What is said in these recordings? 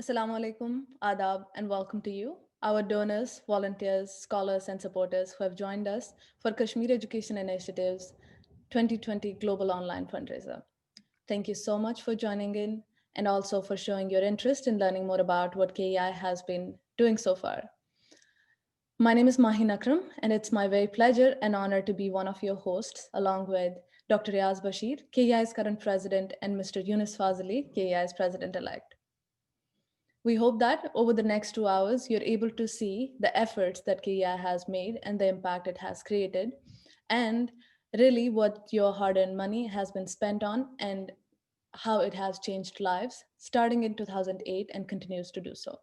Assalamu alaikum, adab, and welcome to you, our donors, volunteers, scholars, and supporters who have joined us for Kashmir Education Initiative's 2020 Global Online Fundraiser. Thank you so much for joining in and also for showing your interest in learning more about what KEI has been doing so far. My name is Mahin Akram, and it's my very pleasure and honor to be one of your hosts, along with Dr. Riaz Bashir, KEI's current president, and Mr. Yunus Fazali, KEI's president elect. We hope that over the next 2 hours, you're able to see the efforts that KEI has made and the impact it has created, and really what your hard earned money has been spent on and how it has changed lives starting in 2008 and continues to do so.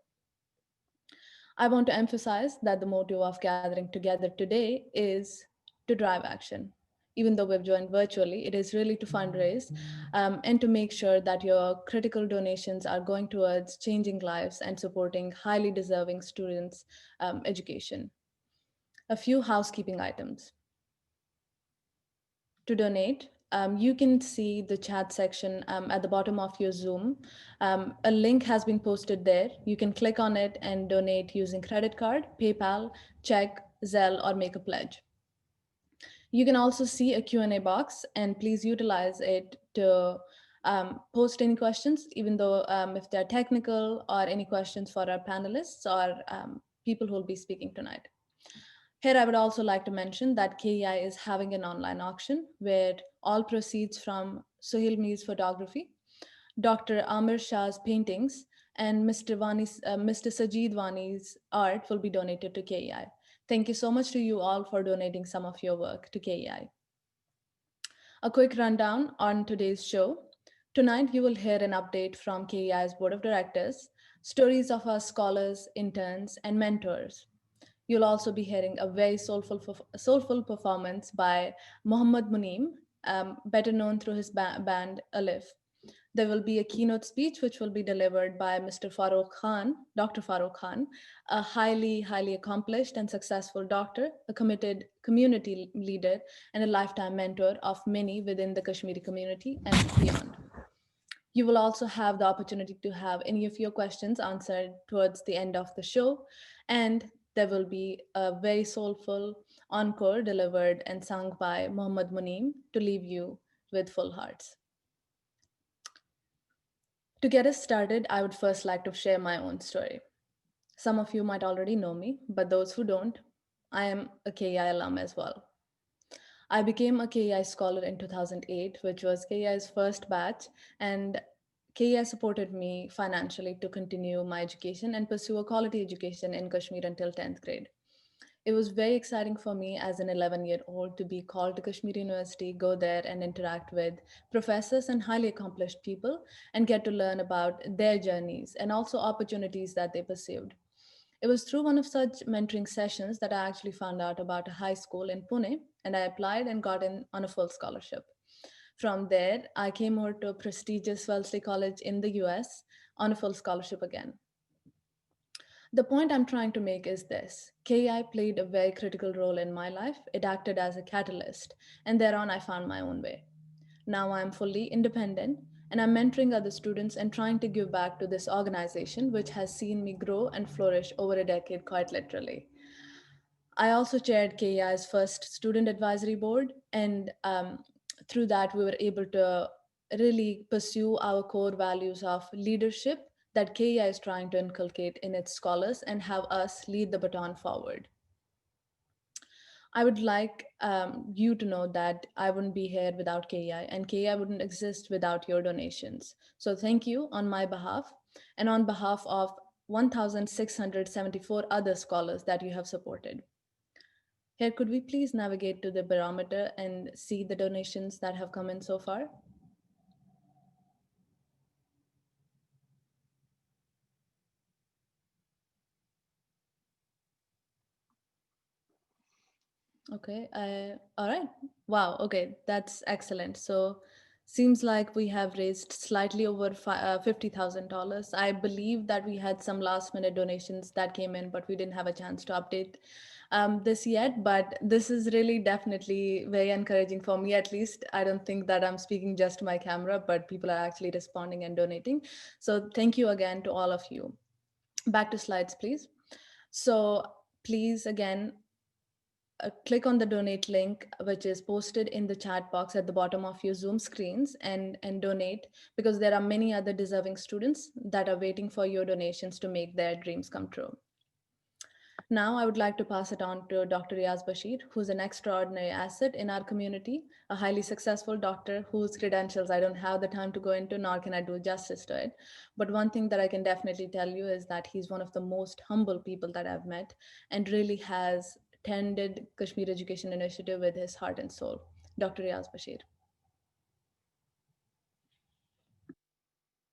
I want to emphasize that the motive of gathering together today is to drive action. Even though we've joined virtually, it is really to fundraise and to make sure that your critical donations are going towards changing lives and supporting highly deserving students' education. A few housekeeping items. To donate, you can see the chat section at the bottom of your Zoom. A link has been posted there. You can click on it and donate using credit card, PayPal, check, Zelle, or make a pledge. You can also see a Q&A box, and please utilize it to post any questions, even though if they're technical or any questions for our panelists or people who will be speaking tonight. Here, I would also like to mention that KEI is having an online auction where all proceeds from Sohail Mir's photography, Dr. Amir Shah's paintings, and Mr. Sajid Wani's art will be donated to KEI. Thank you so much to you all for donating some of your work to KEI. A quick rundown on today's show. Tonight, you will hear an update from KEI's Board of Directors, stories of our scholars, interns, and mentors. You'll also be hearing a very soulful performance by Mohammad Muneem, better known through his band Alif. There will be a keynote speech which will be delivered by Mr. Faroque Khan, Dr. Faroque Khan, a highly accomplished and successful doctor, a committed community leader, and a lifetime mentor of many within the Kashmiri community and beyond. You will also have the opportunity to have any of your questions answered towards the end of the show. And there will be a very soulful encore delivered and sung by Mohammad Muneem to leave you with full hearts. To get us started, I would first like to share my own story. Some of you might already know me, but those who don't, I am a KEI alum as well. I became a KEI scholar in 2008, which was KEI's first batch, and KEI supported me financially to continue my education and pursue a quality education in Kashmir until 10th grade. It was very exciting for me as an 11-year-old to be called to Kashmir University, go there and interact with professors and highly accomplished people and get to learn about their journeys and also opportunities that they pursued. It was through one of such mentoring sessions that I actually found out about a high school in Pune, and I applied and got in on a full scholarship. From there, I came over to a prestigious Wellesley College in the US on a full scholarship again. The point I'm trying to make is this: KI played a very critical role in my life. It acted as a catalyst, and thereon I found my own way. Now I'm fully independent and I'm mentoring other students and trying to give back to this organization, which has seen me grow and flourish over a decade, quite literally. I also chaired KEI's first student advisory board, and through that, we were able to really pursue our core values of leadership that KEI is trying to inculcate in its scholars and have us lead the baton forward. I would like you to know that I wouldn't be here without KEI, and KEI wouldn't exist without your donations. So thank you on my behalf and on behalf of 1,674 other scholars that you have supported. Here, could we please navigate to the barometer and see the donations that have come in so far? Okay, all right. Wow, okay, that's excellent. So Seems like we have raised slightly over $50,000. I believe that we had some last minute donations that came in, but we didn't have a chance to update this yet. But this is really definitely very encouraging for me, at least. I don't think that I'm speaking just to my camera, but people are actually responding and donating. So thank you again to all of you. Back to slides, please. So please, again, click on the donate link, which is posted in the chat box at the bottom of your Zoom screens, and donate, because there are many other deserving students that are waiting for your donations to make their dreams come true. Now, I would like to pass it on to Dr. Riaz Bashir, who's an extraordinary asset in our community, a highly successful doctor whose credentials I don't have the time to go into, nor can I do justice to it. But one thing that I can definitely tell you is that he's one of the most humble people that I've met and really has tended Kashmir Education Initiative with his heart and soul. Dr. Riaz Bashir.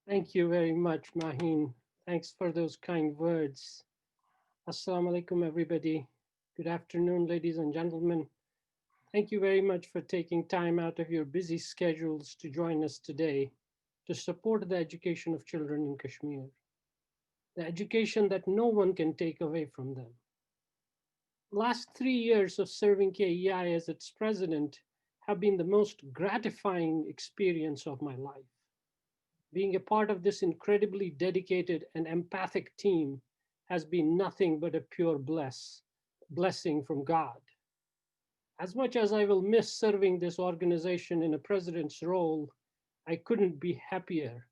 Thank you very much, Maheen. Thanks for those kind words. Assalamu alaikum, everybody. Good afternoon, ladies and gentlemen. Thank you very much for taking time out of your busy schedules to join us today to support the education of children in Kashmir, the education that no one can take away from them. Last 3 years of serving KEI as its president have been the most gratifying experience of my life. Being a part of this incredibly dedicated and empathic team has been nothing but a pure blessing from God. As much as I will miss serving this organization in a president's role, I couldn't be happier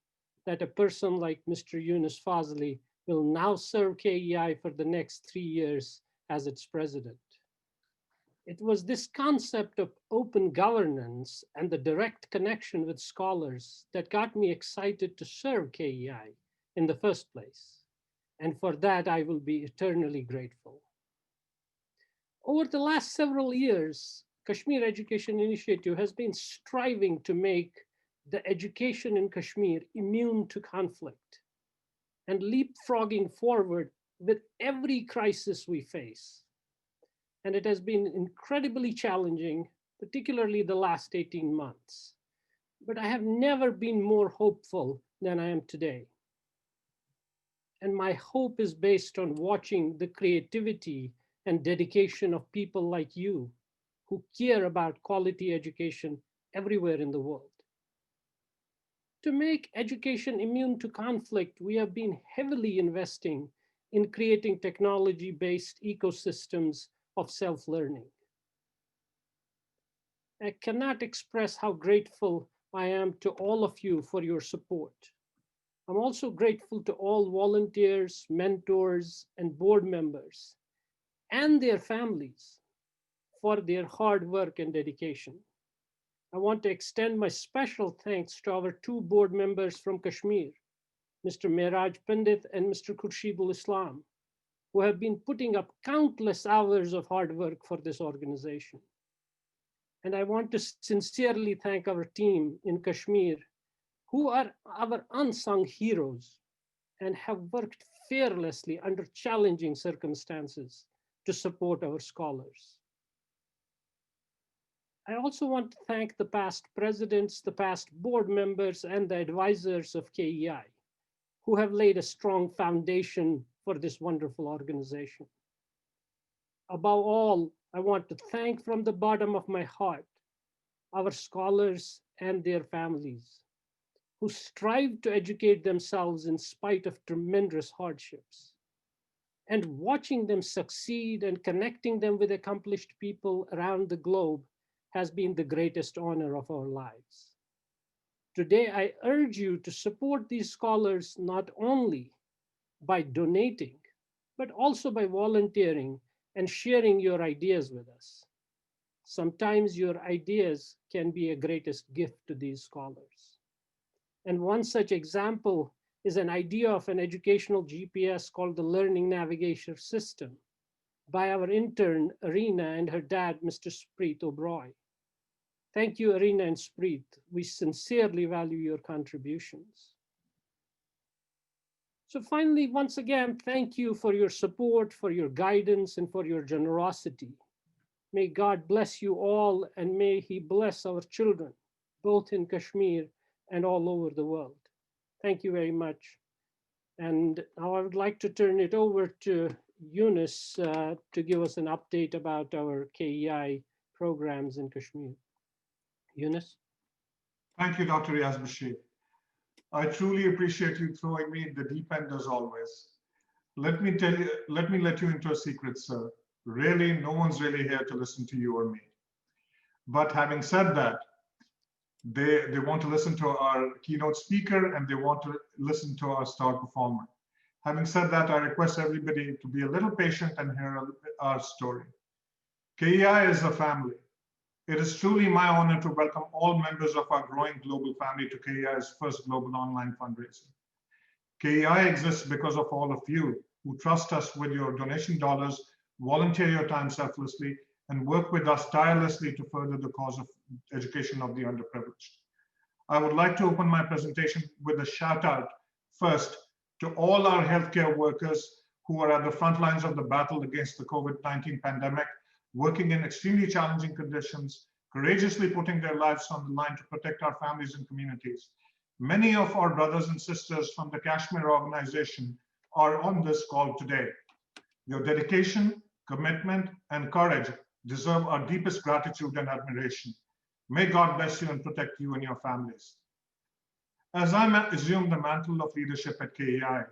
that a person like Mr. Yunus Fazli will now serve KEI for the next 3 years as its president. It was this concept of open governance and the direct connection with scholars that got me excited to serve KEI in the first place. And for that, I will be eternally grateful. Over the last several years, Kashmir Education Initiative has been striving to make the education in Kashmir immune to conflict and leapfrogging forward with every crisis we face. And it has been incredibly challenging, particularly the last 18 months. But I have never been more hopeful than I am today. And my hope is based on watching the creativity and dedication of people like you who care about quality education everywhere in the world. To make education immune to conflict, we have been heavily investing in creating technology-based ecosystems of self-learning. I cannot express how grateful I am to all of you for your support. I'm also grateful to all volunteers, mentors, and board members and their families for their hard work and dedication. I want to extend my special thanks to our two board members from Kashmir, Mr. Mehraj Pandit and Mr. Khurshidul Islam, who have been putting up countless hours of hard work for this organization. And I want to sincerely thank our team in Kashmir, who are our unsung heroes and have worked fearlessly under challenging circumstances to support our scholars. I also want to thank the past presidents, the past board members, and the advisors of KEI, who have laid a strong foundation for this wonderful organization. Above all, I want to thank from the bottom of my heart our scholars and their families who strive to educate themselves in spite of tremendous hardships. And watching them succeed and connecting them with accomplished people around the globe has been the greatest honor of our lives. Today, I urge you to support these scholars not only by donating, but also by volunteering and sharing your ideas with us. Sometimes your ideas can be a greatest gift to these scholars. And one such example is an idea of an educational GPS called the Learning Navigation System by our intern, Arena, and her dad, Mr. Spreet O'Brien. Thank you, Arena and Spreet. We sincerely value your contributions. So finally, once again, thank you for your support, for your guidance, and for your generosity. May God bless you all, and may He bless our children. both in Kashmir and all over the world. Thank you very much. And now I would like to turn it over to Yunus to give us an update about our KEI programs in Kashmir. Yunus? Thank you, Dr. Riaz Bashir. I truly appreciate you throwing me in the deep end as always. Let me let you into a secret, sir. Really, no one's really here to listen to you or me. But having said that, they want to listen to our keynote speaker and they want to listen to our star performer. Having said that, I request everybody to be a little patient and hear our story. KEI is a family. It is truly my honor to welcome all members of our growing global family to KEI's first global online fundraiser. KEI exists because of all of you who trust us with your donation dollars, volunteer your time selflessly, and work with us tirelessly to further the cause of education of the underprivileged. I would like to open my presentation with a shout out first to all our healthcare workers who are at the front lines of the battle against the COVID-19 pandemic, working in extremely challenging conditions, courageously putting their lives on the line to protect our families and communities. Many of our brothers and sisters from the Kashmir organization are on this call today. Your dedication, commitment, and courage deserve our deepest gratitude and admiration. May God bless you and protect you and your families. As I assume the mantle of leadership at KEI,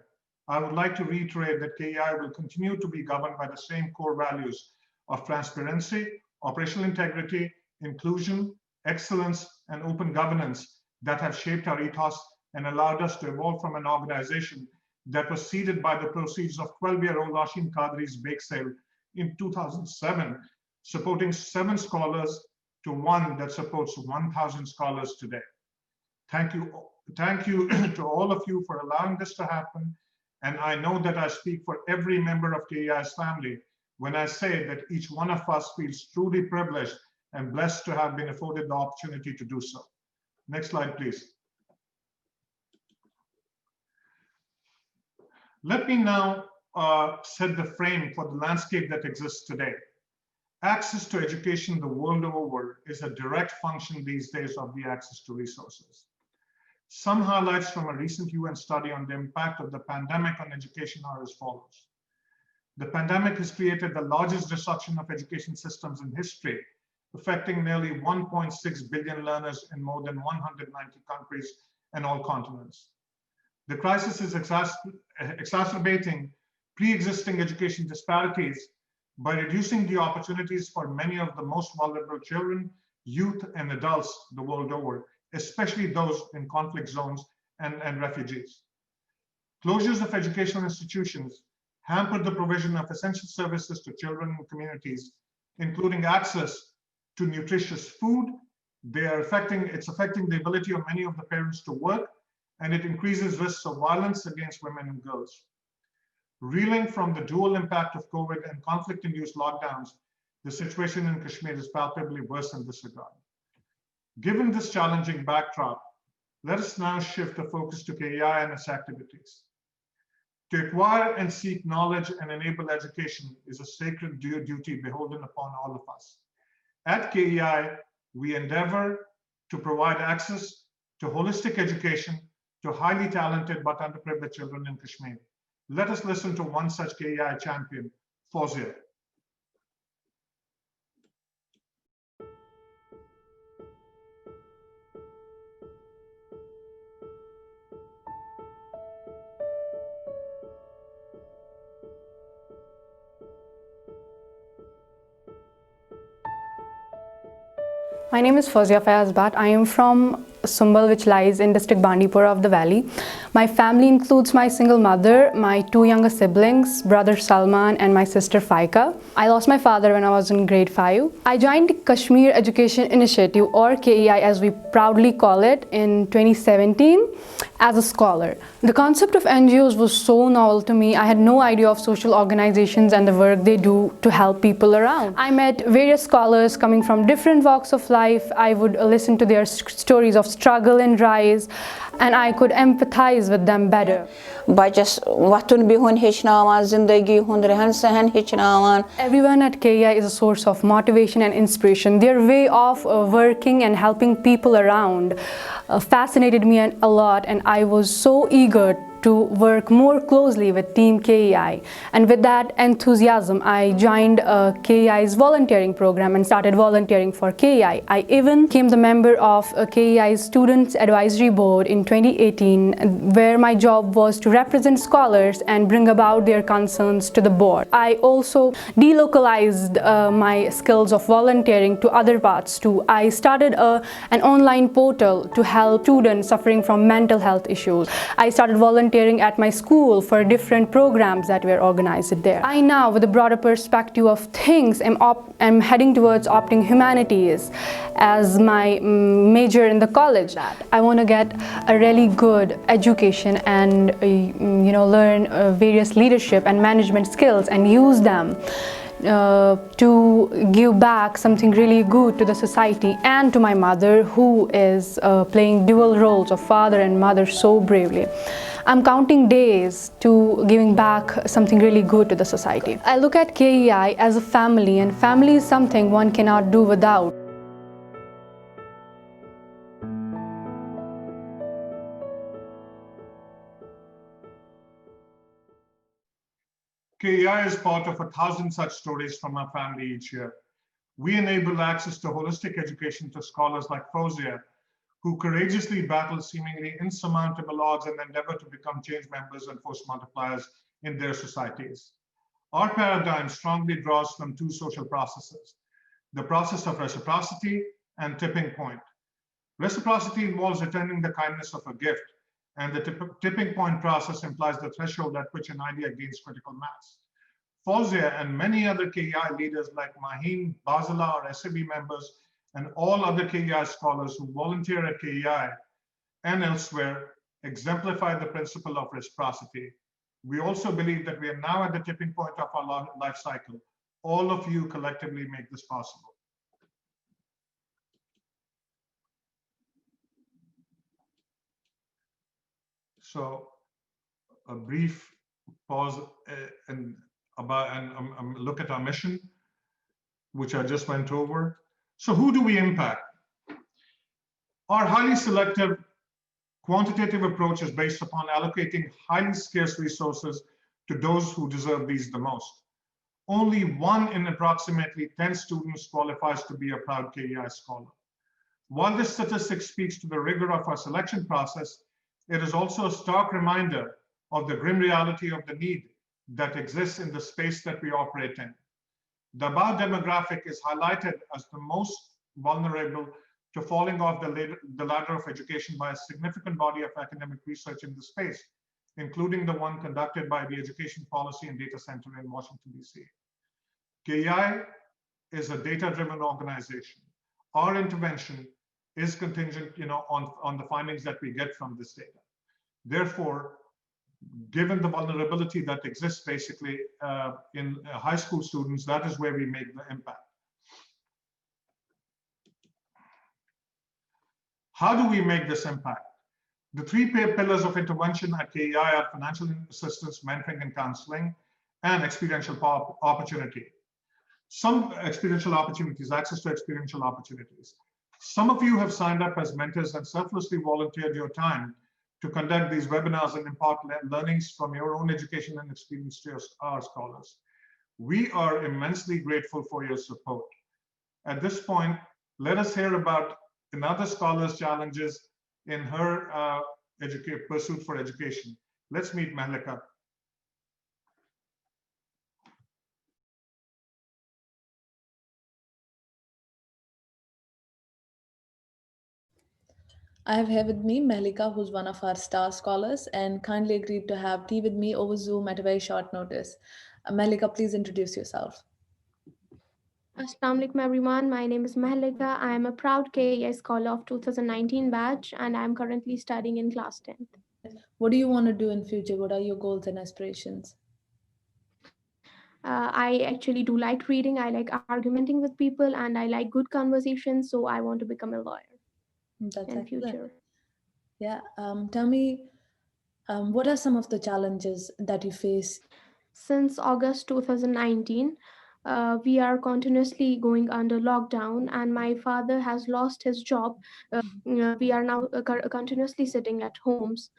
I would like to reiterate that KEI will continue to be governed by the same core values of transparency, operational integrity, inclusion, excellence, and open governance that have shaped our ethos and allowed us to evolve from an organization that was seeded by the proceeds of 12-year-old Ashim Qadri's bake sale in 2007, supporting 7 scholars to one that supports 1,000 scholars today. Thank you to all of you for allowing this to happen. And I know that I speak for every member of KEI's family when I say that each one of us feels truly privileged and blessed to have been afforded the opportunity to do so. Next slide, please. Let me now set the frame for the landscape that exists today. Access to education the world over is a direct function these days of the access to resources. Some highlights from a recent UN study on the impact of the pandemic on education are as follows. The pandemic has created the largest disruption of education systems in history, affecting nearly 1.6 billion learners in more than 190 countries and all continents. The crisis is exacerbating pre-existing education disparities by reducing the opportunities for many of the most vulnerable children, youth, and adults the world over, especially those in conflict zones and refugees. Closures of educational institutions hampered the provision of essential services to children and communities, including access to nutritious food. It's affecting the ability of many of the parents to work, and it increases risks of violence against women and girls. Reeling from the dual impact of COVID and conflict-induced lockdowns, the situation in Kashmir is palpably worse in this regard. Given this challenging backdrop, let us now shift the focus to KEI and its activities. To acquire and seek knowledge and enable education is a sacred duty beholden upon all of us. At KEI, we endeavor to provide access to holistic education to highly talented but underprivileged children in Kashmir. Let us listen to one such KEI champion, Fawzia. My name is Fawzia Fayaz Bhat. I am from Sumbal, which lies in district Bandipora of the Valley. My family includes my single mother, my 2 younger siblings, brother Salman and my sister Faika. I lost my father when I was in grade 5. I joined Kashmir Education Initiative, or KEI as we proudly call it, in 2017 as a scholar. The concept of NGOs was so novel to me. I had no idea of social organizations and the work they do to help people around. I met various scholars coming from different walks of life. I would listen to their stories of struggle and rise, and I could empathize with them better. बच्चस वतुन बिहुन हेचनावान जिंदगी हुंद रहन सहन हेचनावान. Everyone at KEI is a source of motivation and inspiration. Their way of working and helping people around fascinated me a lot, and I was so eager to work more closely with Team KEI. And with that enthusiasm, I joined KEI's volunteering program and started volunteering for KEI. I even became the member of KEI's Students Advisory Board in 2018, where my job was to represent scholars and bring about their concerns to the board. I also delocalized my skills of volunteering to other parts too. I started an online portal to help students suffering from mental health issues. I started volunteering at my school for different programs that were organized there. I now, with a broader perspective of things, am heading towards opting humanities as my major in the college. I want to get a really good education and learn various leadership and management skills and use them to give back something really good to the society and to my mother, who is playing dual roles of father and mother so bravely. I'm counting days to giving back something really good to the society. I look at KEI as a family, and family is something one cannot do without. KEI is part of 1,000 such stories from our family each year. We enable access to holistic education to scholars like Fauzia, who courageously battle seemingly insurmountable odds and endeavor to become change members and force multipliers in their societies. Our paradigm strongly draws from two social processes: the process of reciprocity and tipping point. Reciprocity involves returning the kindness of a gift, and the tipping point process implies the threshold at which an idea gains critical mass. Fauzia and many other KEI leaders like Maheen, Basila, or SAB members, and all other KEI scholars who volunteer at KEI and elsewhere exemplify the principle of reciprocity. We also believe that we are now at the tipping point of our life cycle. All of you collectively make this possible. So a brief pause and look at our mission, which I just went over. So who do we impact? Our highly selective quantitative approach is based upon allocating highly scarce resources to those who deserve these the most. Only 1 in approximately 10 students qualifies to be a proud KEI scholar. While this statistic speaks to the rigor of our selection process, it is also a stark reminder of the grim reality of the need that exists in the space that we operate in. The above demographic is highlighted as the most vulnerable to falling off the ladder of education by a significant body of academic research in the space, including the one conducted by the Education Policy and Data Center in Washington, D.C. KEI is a data-driven organization. Our intervention is contingent on the findings that we get from this data. Therefore, given the vulnerability that exists basically in high school students, that is where we make the impact. How do we make this impact? The 3 pillars of intervention at KEI are financial assistance, mentoring and counseling, and experiential opportunity. Some experiential opportunities, access to experiential opportunities. Some of you have signed up as mentors and selflessly volunteered your time to conduct these webinars and impart learnings from your own education and experience to our scholars. We are immensely grateful for your support. At this point, let us hear about another scholar's challenges in her pursuit for education. Let's meet Mahlika. I have here with me Mehlika, who's one of our star scholars and kindly agreed to have tea with me over Zoom at a very short notice. Mehlika, please introduce yourself. Assalamu alaikum everyone. My name is Mahalika. I am a proud KEI scholar of 2019 batch and I am currently studying in class 10th. What do you want to do in future? What are your goals and aspirations? I actually do like reading. I like argumenting with people and I like good conversations. So I want to become a lawyer. That's in excellent. future. Yeah. Tell me, what are some of the challenges that you face? Since August 2019, we are continuously going under lockdown, and my father has lost his job. We are now continuously sitting at homes.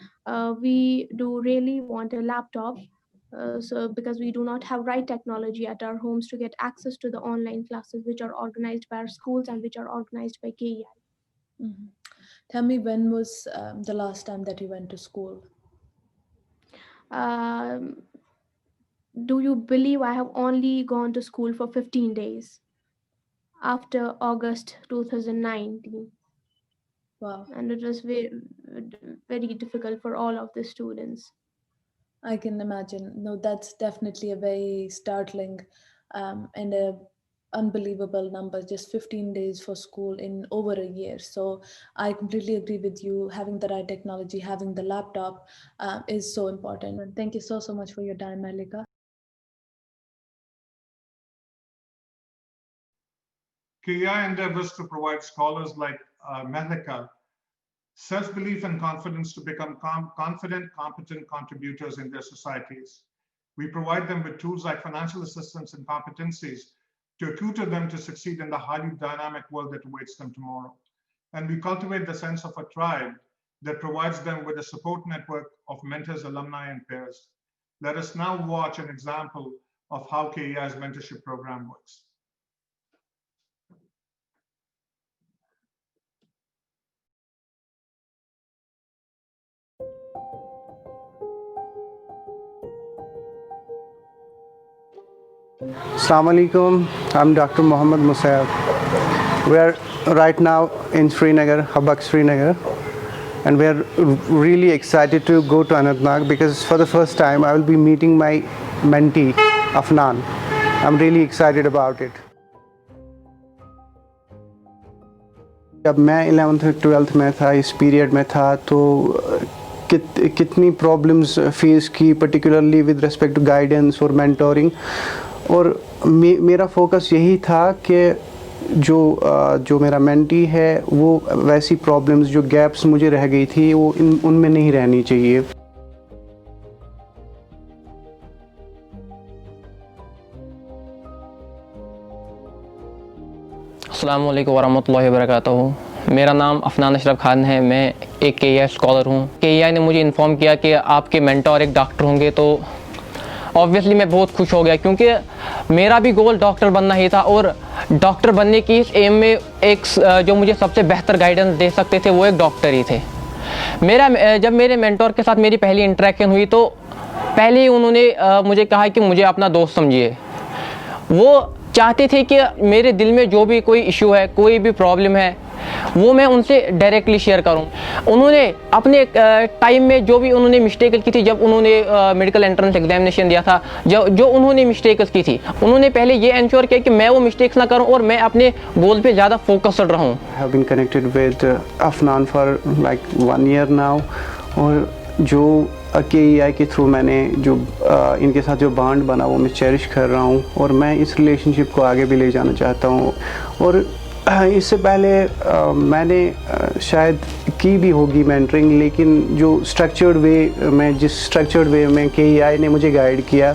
We do really want a laptop. So because we do not have right technology at our homes to get access to the online classes which are organized by our schools and which are organized by KEI. Mhm. Tell me, when was the last time that you went to school? Um, do you believe I have only gone to school for 15 days after August 2019? Wow. And it was very, very difficult for all of the students. I can imagine. No, that's definitely a very startling and a unbelievable number. Just 15 days for school in over a year. So I completely agree with you. Having the right technology, having the laptop is so important. And thank you so much for your time, Malika. KEI endeavors to provide scholars like Malika self-belief and confidence to become confident, competent contributors in their societies. We provide them with tools like financial assistance and competencies to tutor them to succeed in the highly dynamic world that awaits them tomorrow. And we cultivate the sense of a tribe that provides them with a support network of mentors, alumni, and peers. Let us now watch an example of how KEI's mentorship program works. Assalamu alaikum. I'm Dr. Mohammad Muneem. We are right now in Srinagar, Habak Srinagar, and we are really excited to go to Anantnag because for the first time I will be meeting my mentee, Afnan. I'm really excited about it. जब मैं 11th 12th में था इस period में था तो कितनी problems face की particularly with respect to guidance और मेंटोरिंग और मेरा फोकस यही था कि जो मेरा मेंटी है वो वैसी प्रॉब्लम्स जो गैप्स मुझे रह गई थी वो उनमें नहीं रहनी चाहिए. अस्सलाम वालेकुम वरहमतुल्लाहि वबरकातुहू. मेरा नाम अफनान अशरफ खान है. मैं एक KEI स्कॉलर हूँ. KEI ने मुझे इन्फॉर्म किया कि आपके मेंटोर एक डॉक्टर होंगे, तो ऑब्वियसली मैं बहुत खुश हो गया क्योंकि मेरा भी गोल डॉक्टर बनना ही था और डॉक्टर बनने की इस एम में एक जो मुझे सबसे बेहतर गाइडेंस दे सकते थे वो एक डॉक्टर ही थे. जब मेरे मेंटोर के साथ मेरी पहली इंटरेक्शन हुई तो पहले ही उन्होंने मुझे कहा कि मुझे अपना दोस्त समझिए. वो चाहते थे कि मेरे दिल में जो भी कोई इशू है, कोई भी प्रॉब्लम है, वो मैं उनसे डायरेक्टली शेयर करूं. उन्होंने अपने टाइम में जो भी उन्होंने मिस्टेक की थी, जब उन्होंने मेडिकल एंट्रेंस एग्जामिनेशन दिया था, जो उन्होंने मिस्टेक की थी, उन्होंने पहले ये इंश्योर किया कि मैं वो मिस्टेक्स ना करूं और मैं अपने गोल पे ज़्यादा फोकस्ड रहूं. I have been connected with Afnan for like 1 year now और जो KEI के थ्रू मैंने जो इनके साथ जो बॉन्ड बना वो मैं चेरिश कर रहा हूँ और मैं इस रिलेशनशिप को आगे भी ले जाना चाहता हूँ. और इससे पहले मैंने शायद की भी होगी मेंटरिंग, लेकिन जो स्ट्रक्चर्ड वे में जिस स्ट्रक्चर्ड वे में KEI ने मुझे गाइड किया,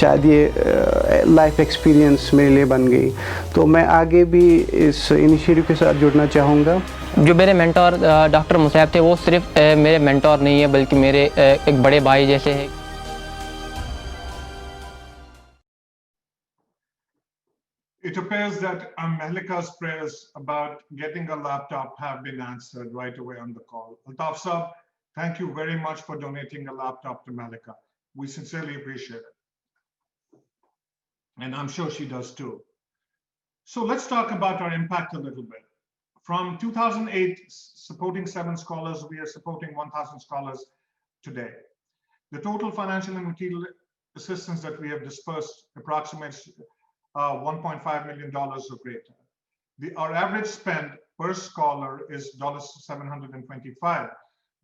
शायद ये लाइफ एक्सपीरियंस मेरे लिए बन गई. तो मैं आगे भी इस इनिशिएटिव के साथ जुड़ना चाहूँगा. जो मेरे मेंटोर डॉक्टर मुसैब थे वो सिर्फ मेरे मेंटोर नहीं है बल्कि मेरे एक बड़े भाई जैसे हैं. It appears that Mehlika's prayers about getting a laptop have been answered right away on the call. Altaf Saab, thank you very much for donating a laptop to Mehlika. We sincerely appreciate it. And I'm sure she does too. So let's talk about our impact a little bit. From 2008, supporting 7 scholars, we are supporting 1,000 scholars today. The total financial and material assistance that we have dispersed approximates $1.5 million or greater. Our average spend per scholar is $725,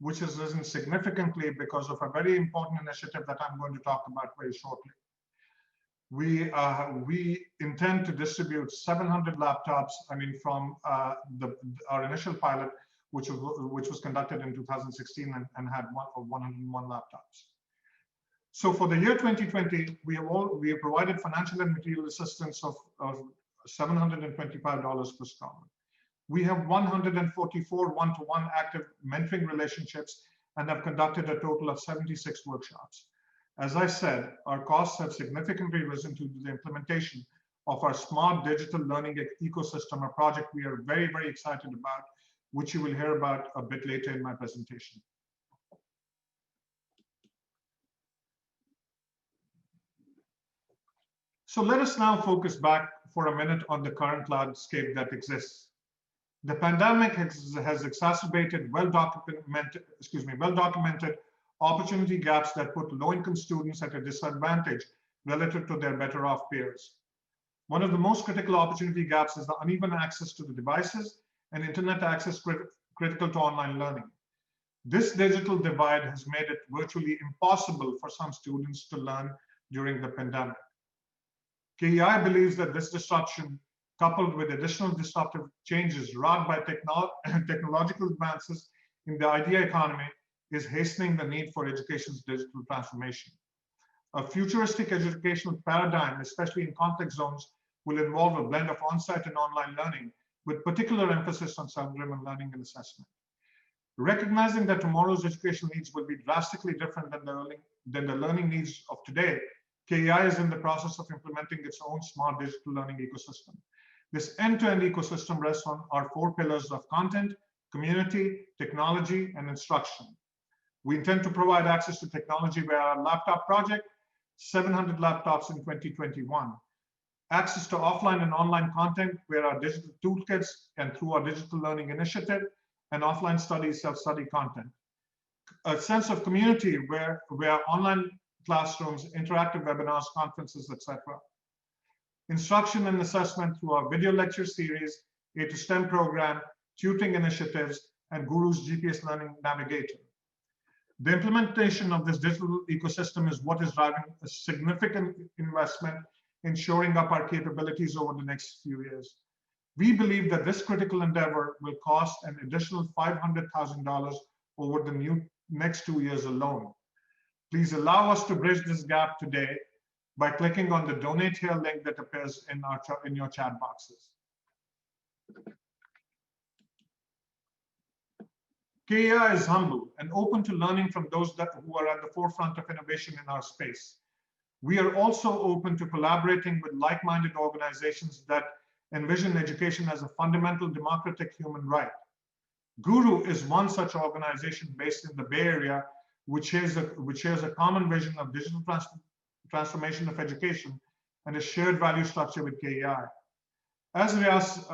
which has risen significantly because of a very important initiative that I'm going to talk about very shortly. We intend to distribute 700 laptops. I mean, from our initial pilot, which was conducted in 2016 and had 101 laptops. So for the year 2020, we have provided financial and material assistance of $725 per scholar. We have 144 one-to-one active mentoring relationships and have conducted a total of 76 workshops. As I said, our costs have significantly risen due to the implementation of our smart digital learning ecosystem, a project we are very, very excited about, which you will hear about a bit later in my presentation. So let us now focus back for a minute on the current landscape that exists. The pandemic has exacerbated well-documented opportunity gaps that put low-income students at a disadvantage relative to their better-off peers. One of the most critical opportunity gaps is the uneven access to the devices and internet access critical to online learning. This digital divide has made it virtually impossible for some students to learn during the pandemic. KEI believes that this disruption, coupled with additional disruptive changes wrought by technological advances in the idea economy, is hastening the need for education's digital transformation. A futuristic educational paradigm, especially in complex zones, will involve a blend of on-site and online learning, with particular emphasis on self-driven learning and assessment. Recognizing that tomorrow's educational needs will be drastically different than the learning needs of today, KEI is in the process of implementing its own smart digital learning ecosystem. This end-to-end ecosystem rests on our 4 pillars of content, community, technology, and instruction. We intend to provide access to technology via our laptop project, 700 laptops in 2021. Access to offline and online content via our digital toolkits and through our digital learning initiative, and offline studies, self-study content. A sense of community where online classrooms, interactive webinars, conferences, etc. Instruction and assessment through our video lecture series, A to STEM program, tutoring initiatives, and Guru's GPS Learning Navigator. The implementation of this digital ecosystem is what is driving a significant investment in shoring up our capabilities over the next few years. We believe that this critical endeavor will cost an additional $500,000 over the next 2 years alone. Please allow us to bridge this gap today by clicking on the Donate Here link that appears in your chat boxes. KEI is humble and open to learning from those who are at the forefront of innovation in our space. We are also open to collaborating with like-minded organizations that envision education as a fundamental democratic human right. Guru is one such organization based in the Bay Area, which shares a common vision of digital transformation of education and a shared value structure with KEI. As Riaz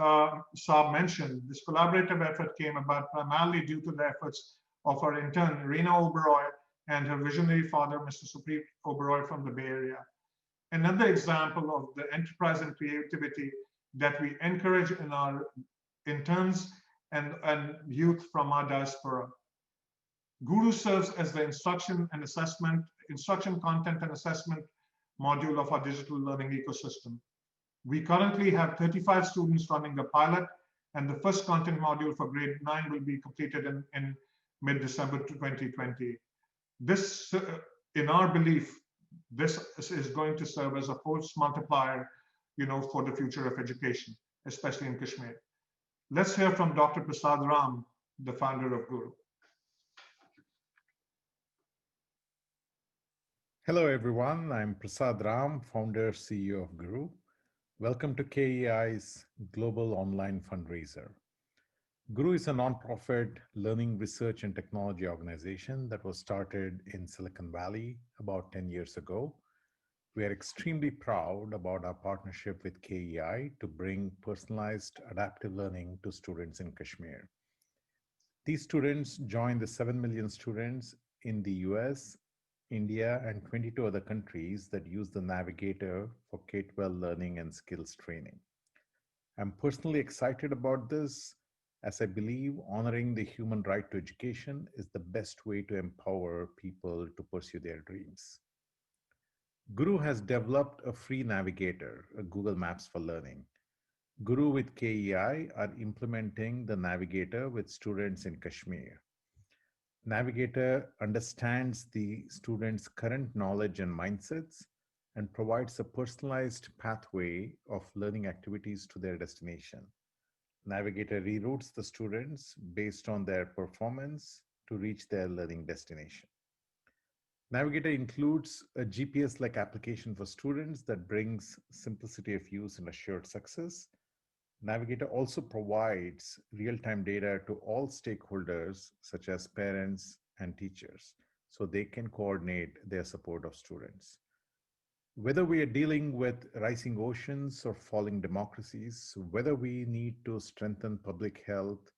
Saab mentioned, this collaborative effort came about primarily due to the efforts of our intern, Rena Oberoi, and her visionary father, Mr. Supreet Oberoi from the Bay Area. Another example of the enterprise and creativity that we encourage in our interns and youth from our diaspora. Guru serves as the instruction content and assessment module of our digital learning ecosystem. We currently have 35 students running the pilot, and the first content module for grade 9 will be completed in mid-December 2020. This, in our belief, this is going to serve as a force multiplier, for the future of education, especially in Kashmir. Let's hear from Dr. Prasad Ram, the founder of Guru. Hello, everyone. I'm Prasad Ram, founder, CEO of Guru. Welcome to KEI's Global Online Fundraiser. Guru is a nonprofit learning, research, and technology organization that was started in Silicon Valley about 10 years ago. We are extremely proud about our partnership with KEI to bring personalized adaptive learning to students in Kashmir. These students join the 7 million students in the US, India, and 22 other countries that use the Navigator for K-12 learning and skills training. I'm personally excited about this, as I believe honoring the human right to education is the best way to empower people to pursue their dreams. Guru has developed a free navigator, a Google Maps for learning. Guru with KEI are implementing the Navigator with students in Kashmir. Navigator understands the students' current knowledge and mindsets and provides a personalized pathway of learning activities to their destination. Navigator reroutes the students based on their performance to reach their learning destination. Navigator includes a GPS-like application for students that brings simplicity of use and assured success. Navigator also provides real-time data to all stakeholders, such as parents and teachers, so they can coordinate their support of students. Whether we are dealing with rising oceans or falling democracies, whether we need to strengthen public health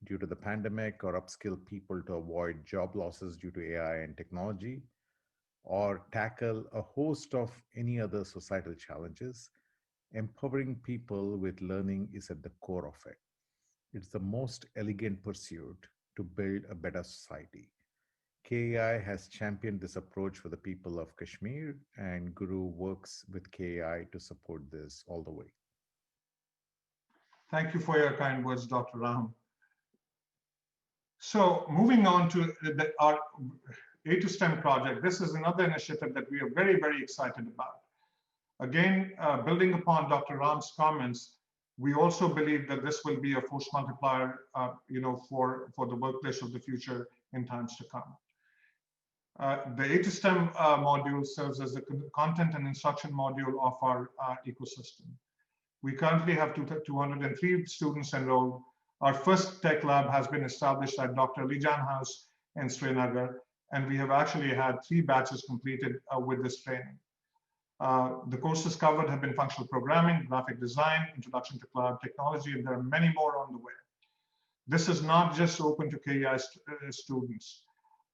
due to the pandemic or upskill people to avoid job losses due to AI and technology, or tackle a host of any other societal challenges, empowering people with learning is at the core of it. It's the most elegant pursuit to build a better society. KEI has championed this approach for the people of Kashmir, and Guru works with KEI to support this all the way. Thank you for your kind words, Dr. Ram. So moving on to our A to STEM project, this is another initiative that we are very, very excited about. Again, building upon Dr. Ram's comments, we also believe that this will be a force multiplier, for the workplace of the future in times to come. The A to STEM module serves as the content and instruction module of our ecosystem. We currently have 203 students enrolled. Our first tech lab has been established at Dr. Alijan House in Srinagar, and we have actually had 3 batches completed with this training. The courses covered have been functional programming, graphic design, introduction to cloud technology, and there are many more on the way. This is not just open to KEI students,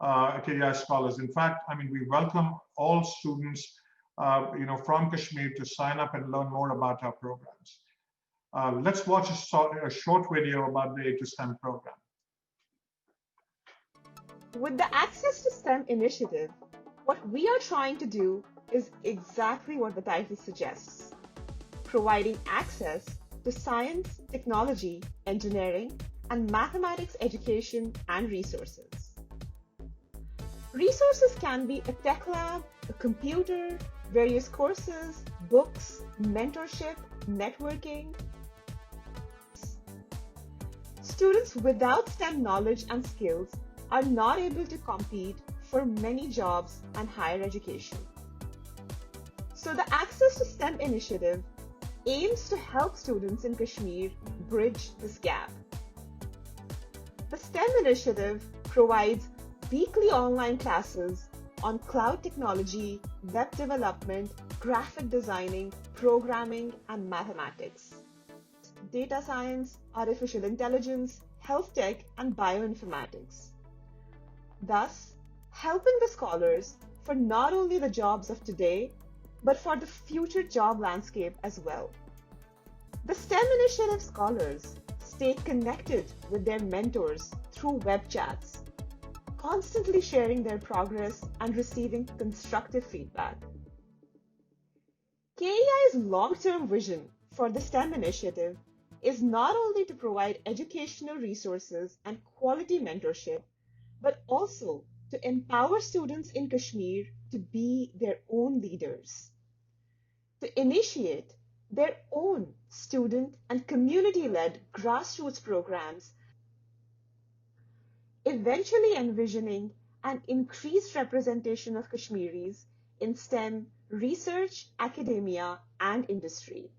KEI scholars. In fact, we welcome all students, from Kashmir to sign up and learn more about our programs. Let's watch a short video about the A to STEM program. With the Access to STEM initiative, what we are trying to do is exactly what the title suggests, providing access to science, technology, engineering, and mathematics education and resources. Resources can be a tech lab, a computer, various courses, books, mentorship, networking. Students without STEM knowledge and skills are not able to compete for many jobs and higher education. So the Access to STEM initiative aims to help students in Kashmir bridge this gap. The STEM initiative provides weekly online classes on cloud technology, web development, graphic designing, programming, and mathematics, data science, artificial intelligence, health tech, and bioinformatics. Thus, helping the scholars for not only the jobs of today, but for the future job landscape as well. The STEM initiative scholars stay connected with their mentors through web chats, constantly sharing their progress and receiving constructive feedback. KEI's long-term vision for the STEM initiative is not only to provide educational resources and quality mentorship, but also to empower students in Kashmir to be their own leaders, to initiate their own student and community-led grassroots programs, eventually envisioning an increased representation of Kashmiris in STEM research, academia, and industry.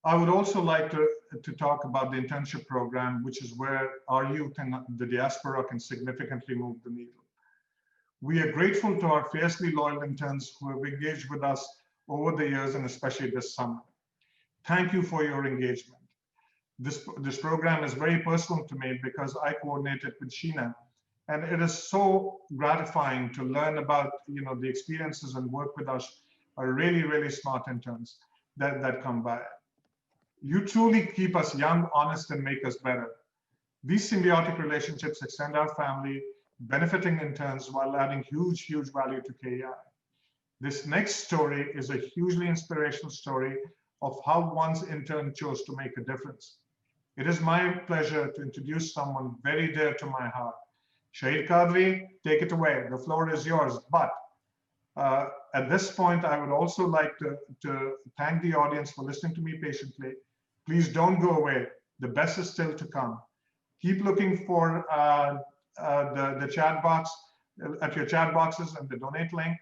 I would also like to talk about the internship program, which is where our youth in the diaspora can significantly move the needle. We are grateful to our fiercely loyal interns who have engaged with us over the years and especially this summer. Thank you for your engagement. This program is very personal to me because I coordinate it with Sheena, and it is so gratifying to learn about the experiences and work with our really, really smart interns that come by. You truly keep us young, honest, and make us better. These symbiotic relationships extend our family, benefiting interns while adding huge, huge value to KEI. This next story is a hugely inspirational story of how one's intern chose to make a difference. It is my pleasure to introduce someone very dear to my heart. Shahid Qadri, take it away. The floor is yours. But at this point, I would also like to thank the audience for listening to me patiently. Please don't go away. The best is still to come. Keep looking for the chat box at your chat boxes and the donate link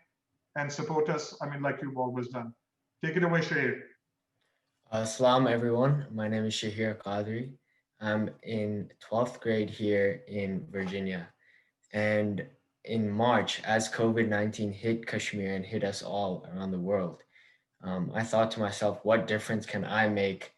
and support us. I mean, like you've always done. Take it away, Shahid. Assalamu everyone. My name is Shahir Qadri. I'm in 12th grade here in Virginia. And in March, as COVID-19 hit Kashmir and hit us all around the world, I thought to myself, what difference can I make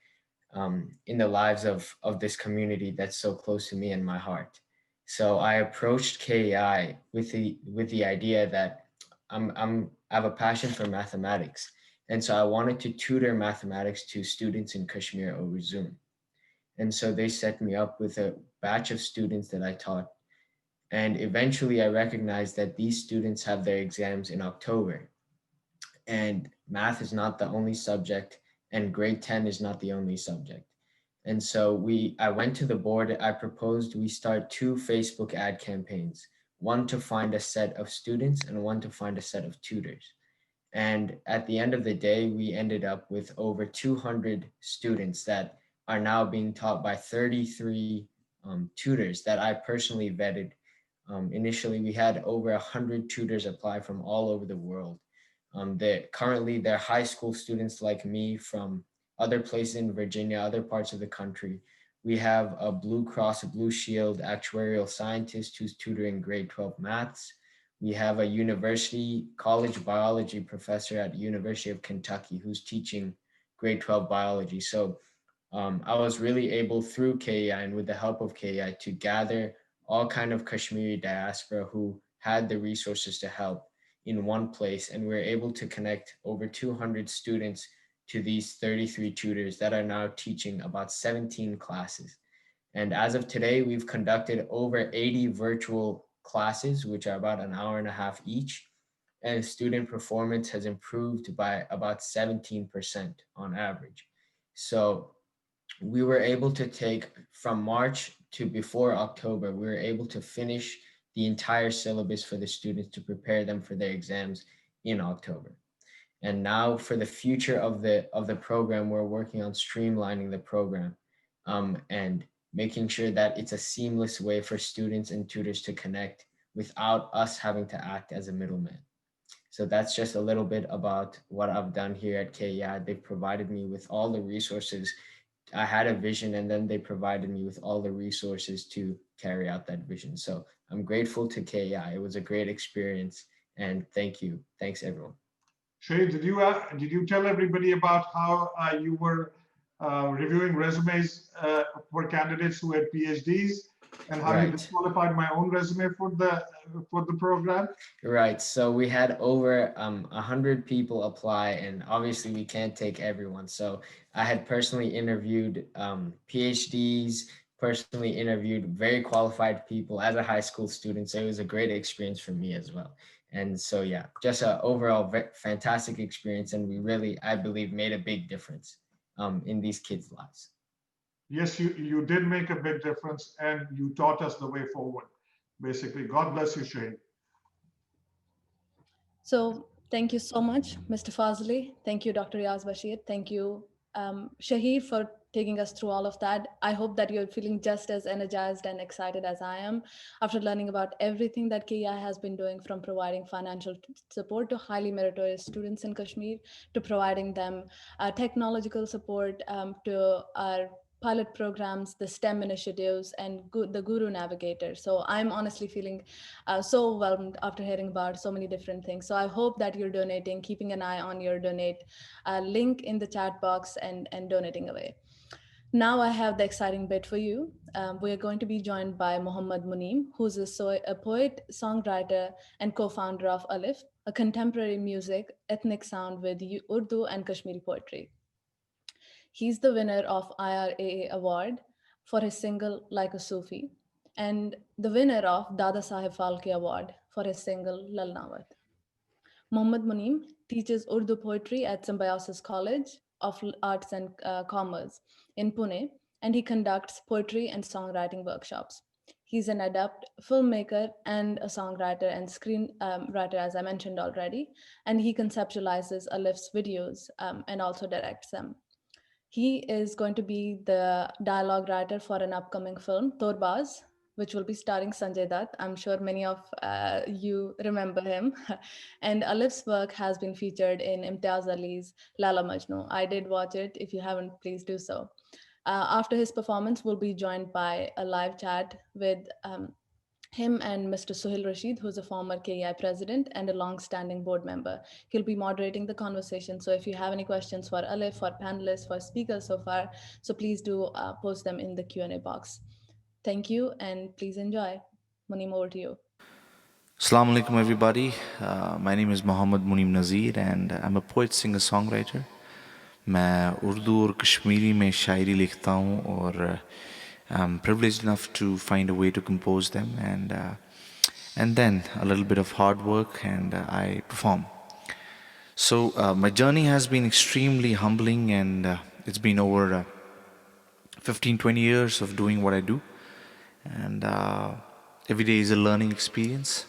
in the lives of this community that's so close to me and my heart? So I approached KEI with the idea that I have a passion for mathematics. And so I wanted to tutor mathematics to students in Kashmir over Zoom. And so they set me up with a batch of students that I taught. And eventually I recognized that these students have their exams in October. And math is not the only subject, and grade 10 is not the only subject. And so I went to the board, I proposed we start 2 Facebook ad campaigns, one to find a set of students and one to find a set of tutors. And at the end of the day, we ended up with over 200 students that are now being taught by 33 tutors that I personally vetted. Initially, we had over 100 tutors apply from all over the world. Currently, they're high school students like me from other places in Virginia, other parts of the country. We have a Blue Cross Blue Shield actuarial scientist who's tutoring grade 12 maths. We have a university college biology professor at University of Kentucky who's teaching grade 12 biology. So I was really able through KEI and with the help of KEI to gather all kind of Kashmiri diaspora who had the resources to help in one place. And we were able to connect over 200 students to these 33 tutors that are now teaching about 17 classes. And as of today, we've conducted over 80 virtual classes, which are about an hour and a half each. And student performance has improved by about 17% on average. So we were able to take from March to before October, we were able to finish the entire syllabus for the students to prepare them for their exams in October. And now for the future of the program, we're working on streamlining the program and making sure that it's a seamless way for students and tutors to connect without us having to act as a middleman. So that's just a little bit about what I've done here at KEI. They've provided me with all the resources. I had a vision and then they provided me with all the resources to carry out that vision. So I'm grateful to KEI. It was a great experience and thank you. Thanks everyone. Shay, did you tell everybody about how you were reviewing resumes for candidates who had PhDs and how you disqualified my own resume for the program? Right. So we had over 100 people apply, and obviously we can't take everyone. So I had personally interviewed PhDs, personally interviewed very qualified people as a high school student. So it was a great experience for me as well. And so, yeah, just an overall fantastic experience. And we really, I believe, made a big difference in these kids' lives. Yes, you did make a big difference and you taught us the way forward, basically. God bless you, Shahid. So thank you so much, Mr. Fazli. Thank you, Dr. Riaz Bashir. Thank you, Shahid, for taking us through all of that. I hope that you're feeling just as energized and excited as I am after learning about everything that KEI has been doing, from providing financial support to highly meritorious students in Kashmir, to providing them technological support, to our pilot programs, the STEM initiatives, and the Guru Navigator. So I'm honestly feeling so overwhelmed after hearing about so many different things. So I hope that you're donating, keeping an eye on your donate link in the chat box and donating away. Now I have the exciting bit for you. We are going to be joined by Mohammad Muneem, who's a poet, songwriter, and co-founder of Alif, a contemporary music, ethnic sound with Urdu and Kashmiri poetry. He's the winner of IRAA Award for his single Like a Sufi. and the winner of Dada Saheb Phalke Award for his single Lalnawat. Mohammad Muneem teaches Urdu poetry at Symbiosis College of Arts and Commerce in Pune, and he conducts poetry and songwriting workshops. He's an adept filmmaker and a songwriter and screenwriter, as I mentioned already, and he conceptualizes Alif's videos and also directs them. He is going to be the dialogue writer for an upcoming film, Torbaz, which will be starring Sanjay Dutt. I'm sure many of you remember him. And Alif's work has been featured in Imtiaz Ali's Lala Majnu. I did watch it. If you haven't, please do so. After his performance, we'll be joined by a live chat with him and Mr. Suhail Rashid, who's a former KEI president and a long-standing board member. He'll be moderating the conversation. So if you have any questions for Alif, for panelists, for speakers so far, so please do post them in the Q&A box. Thank you, and please enjoy. Munim, over to you. Assalamu alaikum everybody. My name is Mohammad Muneem Nazir and I'm a poet, singer, songwriter. मैं उर्दू और कश्मीरी में शायरी लिखता हूँ और I'm privileged enough to find a way to compose them and then a little bit of hard work and I perform. So my journey has been extremely humbling and it's been over 15-20 years of doing what I do and every day is a learning experience.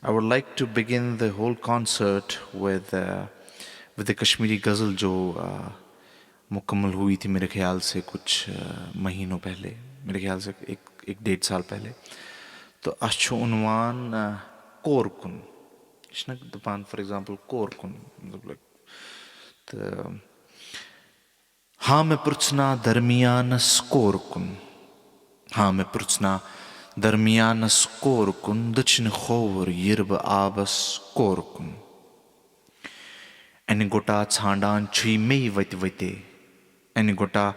I would like to begin the whole concert with the Kashmiri ghazal जो मुकम्मल हुई थी मेरे ख्याल से कुछ महीनों पहले, मेरे ख्याल से एक डेढ़ साल पहले. तो अच्छो उन्वान कोरकुन, इश्ना दुपान for example कोरकुन, मतलब like हाँ मैं पुरचना दरमियानस कोरकुन, हाँ मैं पुरचना दरमियानस कोरकुन दक्षिण खोवर यिरब आबस कोरकुन. En gota छांडान छुई मई वत वते, en gota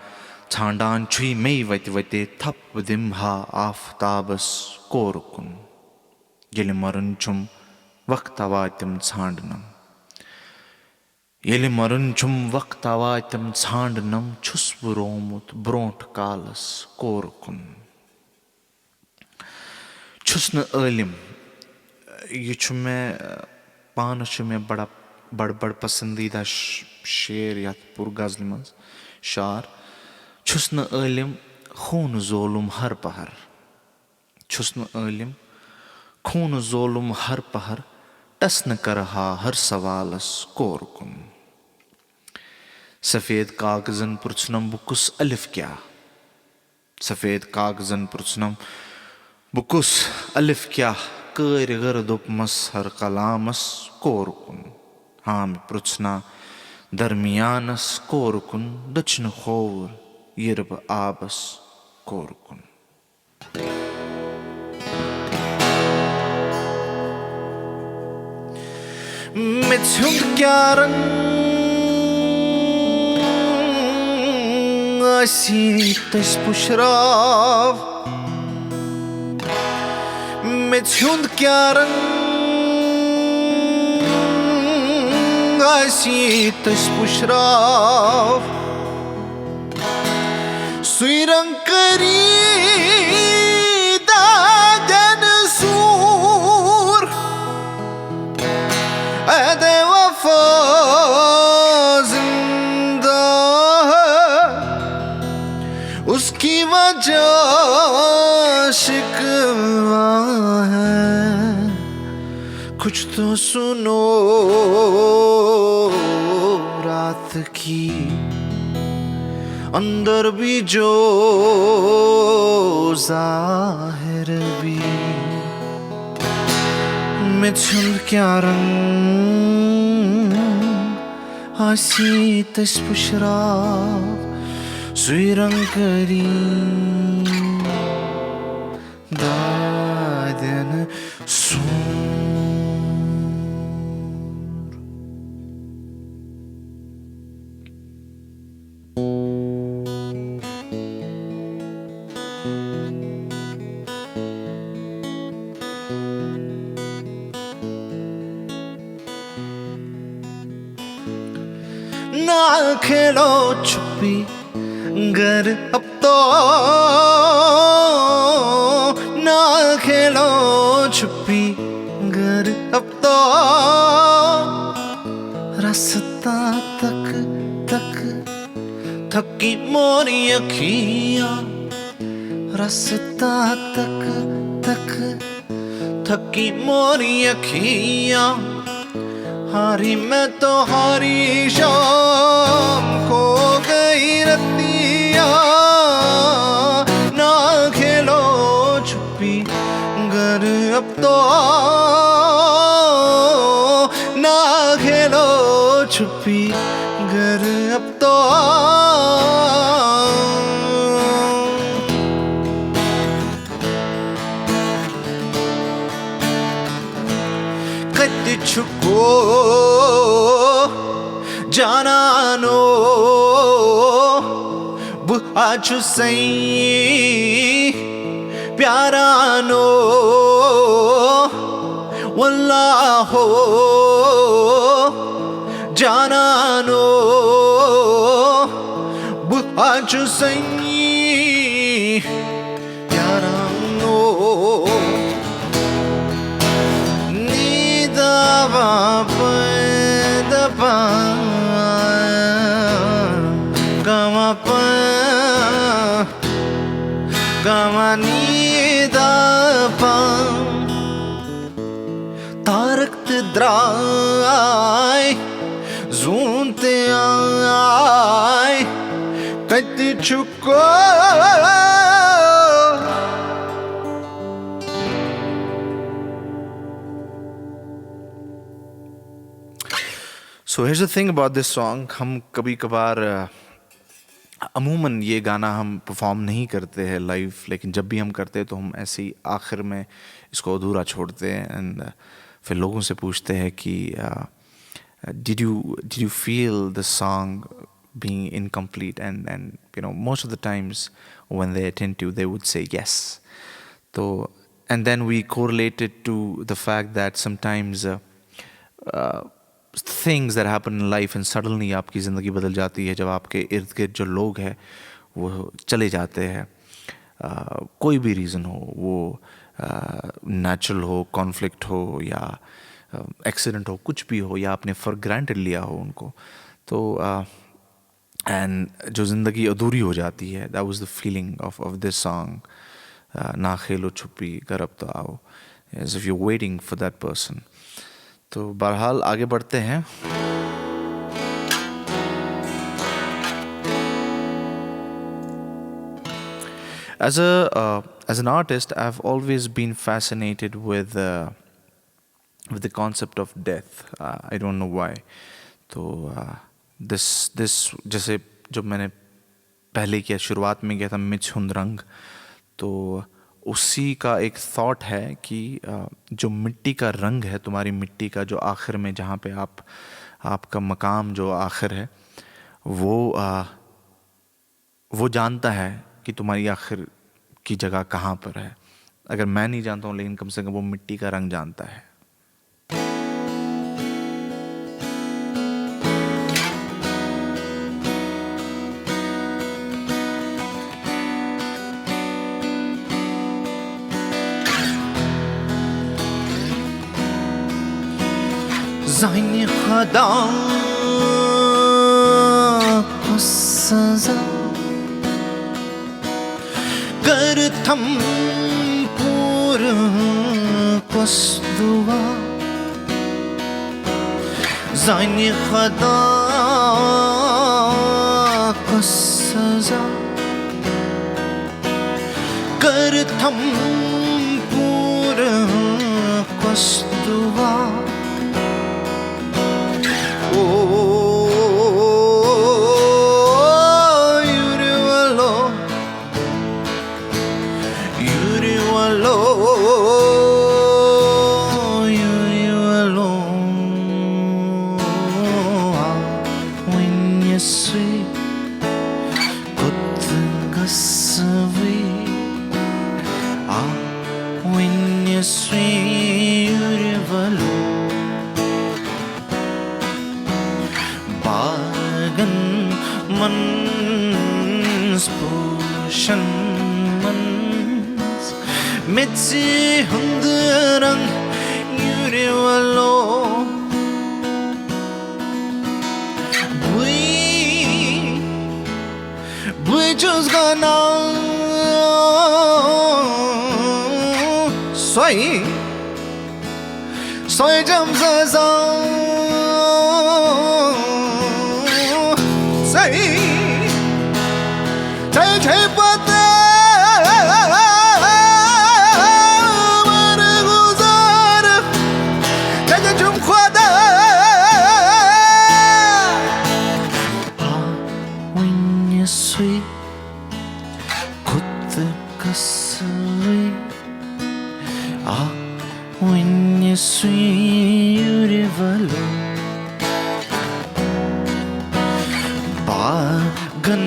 छांडान छुई मई वत वते थप दिम्हा आफताबस कोरकुन. येले मरुन चुम वक्त आवातम छांडनम, येले मरुन चुम वक्त आवातम छांडनम छुस्व रोमुत ब्रोंट कालस कोरकुन. छुस्न अलिम ये छुमे पान छुमे बड़ पसंदीदा शेर या पुर गज़ल मंज शार. छुस्न अलिम खून ज़ोलुम हर पहर, छुस्न अलिम खून ज़ोलुम हर पहर टस्न करहा हर सवालस कोरकुन. सफ़ेद कागज़न पुरचनम बुकुस अलिफ क्या, सफ़ेद कागज़न पुरचनम बुकुस अलिफ क्या कर गर्दुप मस हर कलामस कोरकुन. हाँ मैं पुरचना दरमियानस कोरकुन दक्षिण खोर यिरब आबस कोरकुन. Mit kjaren asitas pushrav, mit kjaren asitas pushrav, suirang kari dagen sur. Ade wafa zinda hai, uski wajah shikwa hai. कुछ तो सुनो रात की अंदर भी जो जाहिर भी. मैं छुंद क्या रंग आसी तस पुशराव सुई रंग करी दादन सुन. ना खेलो छुपी घर अब तो खेलो छुपी घर अब तो रास्ता तक तक थकी मोरी अखियां रास्ता तक तक थकी मोरी अखियां हारी मैं तो हारी शाम खो गई रतिया ना खेलो छुपी घर अब तो ना खेलो छुपी घर अब तो कत छुको जाना नो बुआचु सही प्यारा नो वल्लाह हो जाना नो बुआचु सही प्यारा no नीदवा पदपा gama pa gama ni da pa tarakt drai zunte ai kat chuko. So here's the thing about this song. हम कभी कभार अमूमन ये गाना हम परफॉर्म नहीं करते हैं लाइव, लेकिन जब भी हम करते हैं तो हम ऐसे ही आखिर में इसको अधूरा छोड़ते हैं एंड फिर लोगों से पूछते हैं कि did you feel the song being incomplete and you know most of the times when they attend to they would say yes. So and then we correlate it to the fact that sometimes things that happen in life and suddenly आपकी ज़िंदगी बदल जाती है जब आपके इर्द गिर्द जो लोग हैं वो चले जाते हैं, कोई भी रीज़न हो, वो नेचुरल हो, कॉन्फ्लिक्ट हो या एक्सीडेंट हो, कुछ भी हो, या आपने फॉर ग्रांटेड लिया हो उनको, तो एंड जो ज़िंदगी अधूरी हो जाती है. That was the feeling of this song, ना खेलो छुपी घर अब तो आओ, as if you waiting for that person. तो बहरहाल आगे बढ़ते हैं. As an artist, I've always been fascinated with the concept of death. I don't know why. तो this जैसे जब मैंने पहले किया, शुरुआत में किया था मिच हुंदरंग, तो उसी का एक थॉट है कि जो मिट्टी का रंग है, तुम्हारी मिट्टी का जो आखिर में जहाँ पे आपका मकाम जो आखिर है, वो जानता है कि तुम्हारी आखिर की जगह कहाँ पर है. अगर मैं नहीं जानता हूँ, लेकिन कम से कम वो मिट्टी का रंग जानता है. ज़ाहिनी खुदा को सज़ा कर थम पूर कुस दुआ. ज़ाहिनी खुदा को सज़ा कर थम पूर कुस दुआ. Mitzi hundarang yuri walo Bui just gonna Soy jam sa Say Tay pata Mar guzar Jaja jum khwada When you sweet Kut kasri When you sweet rivalo Bagan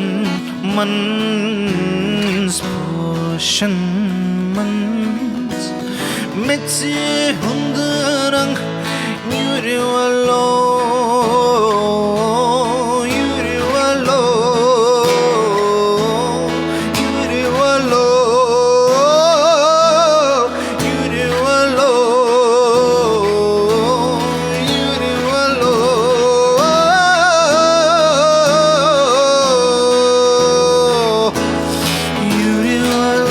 mans Pushan mans Mitzi hundarang Yuri walo Yuri walo Yuri walo Yuri walo Yuri walo Yuri walo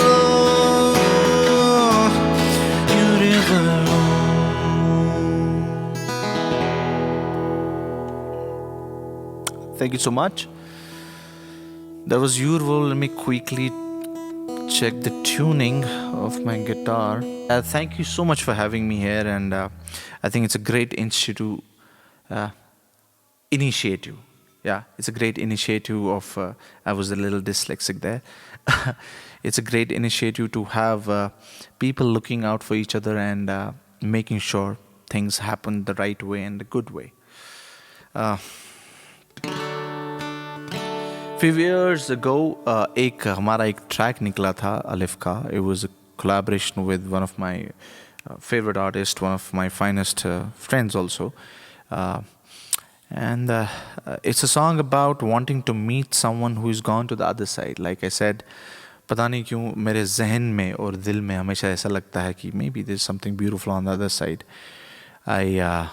Yuri walo Thank you so much. That was Yurvol. Let me quickly check the tuning of my guitar. Thank you so much for having me here, and I think it's a great initiative. Yeah, it's a great initiative of. I was a little dyslexic there. It's a great initiative to have people looking out for each other and making sure things happen the right way and the good way. Few years ago, हमारा एक track निकला था Alif का. It was a collaboration with one of my favorite artists, one of my finest friends also. And it's a song about wanting to meet someone who's gone to the other side. Like I said, पता नहीं क्यों मेरे जहन में और दिल में हमेशा ऐसा लगता है कि maybe there's something beautiful on the other side. I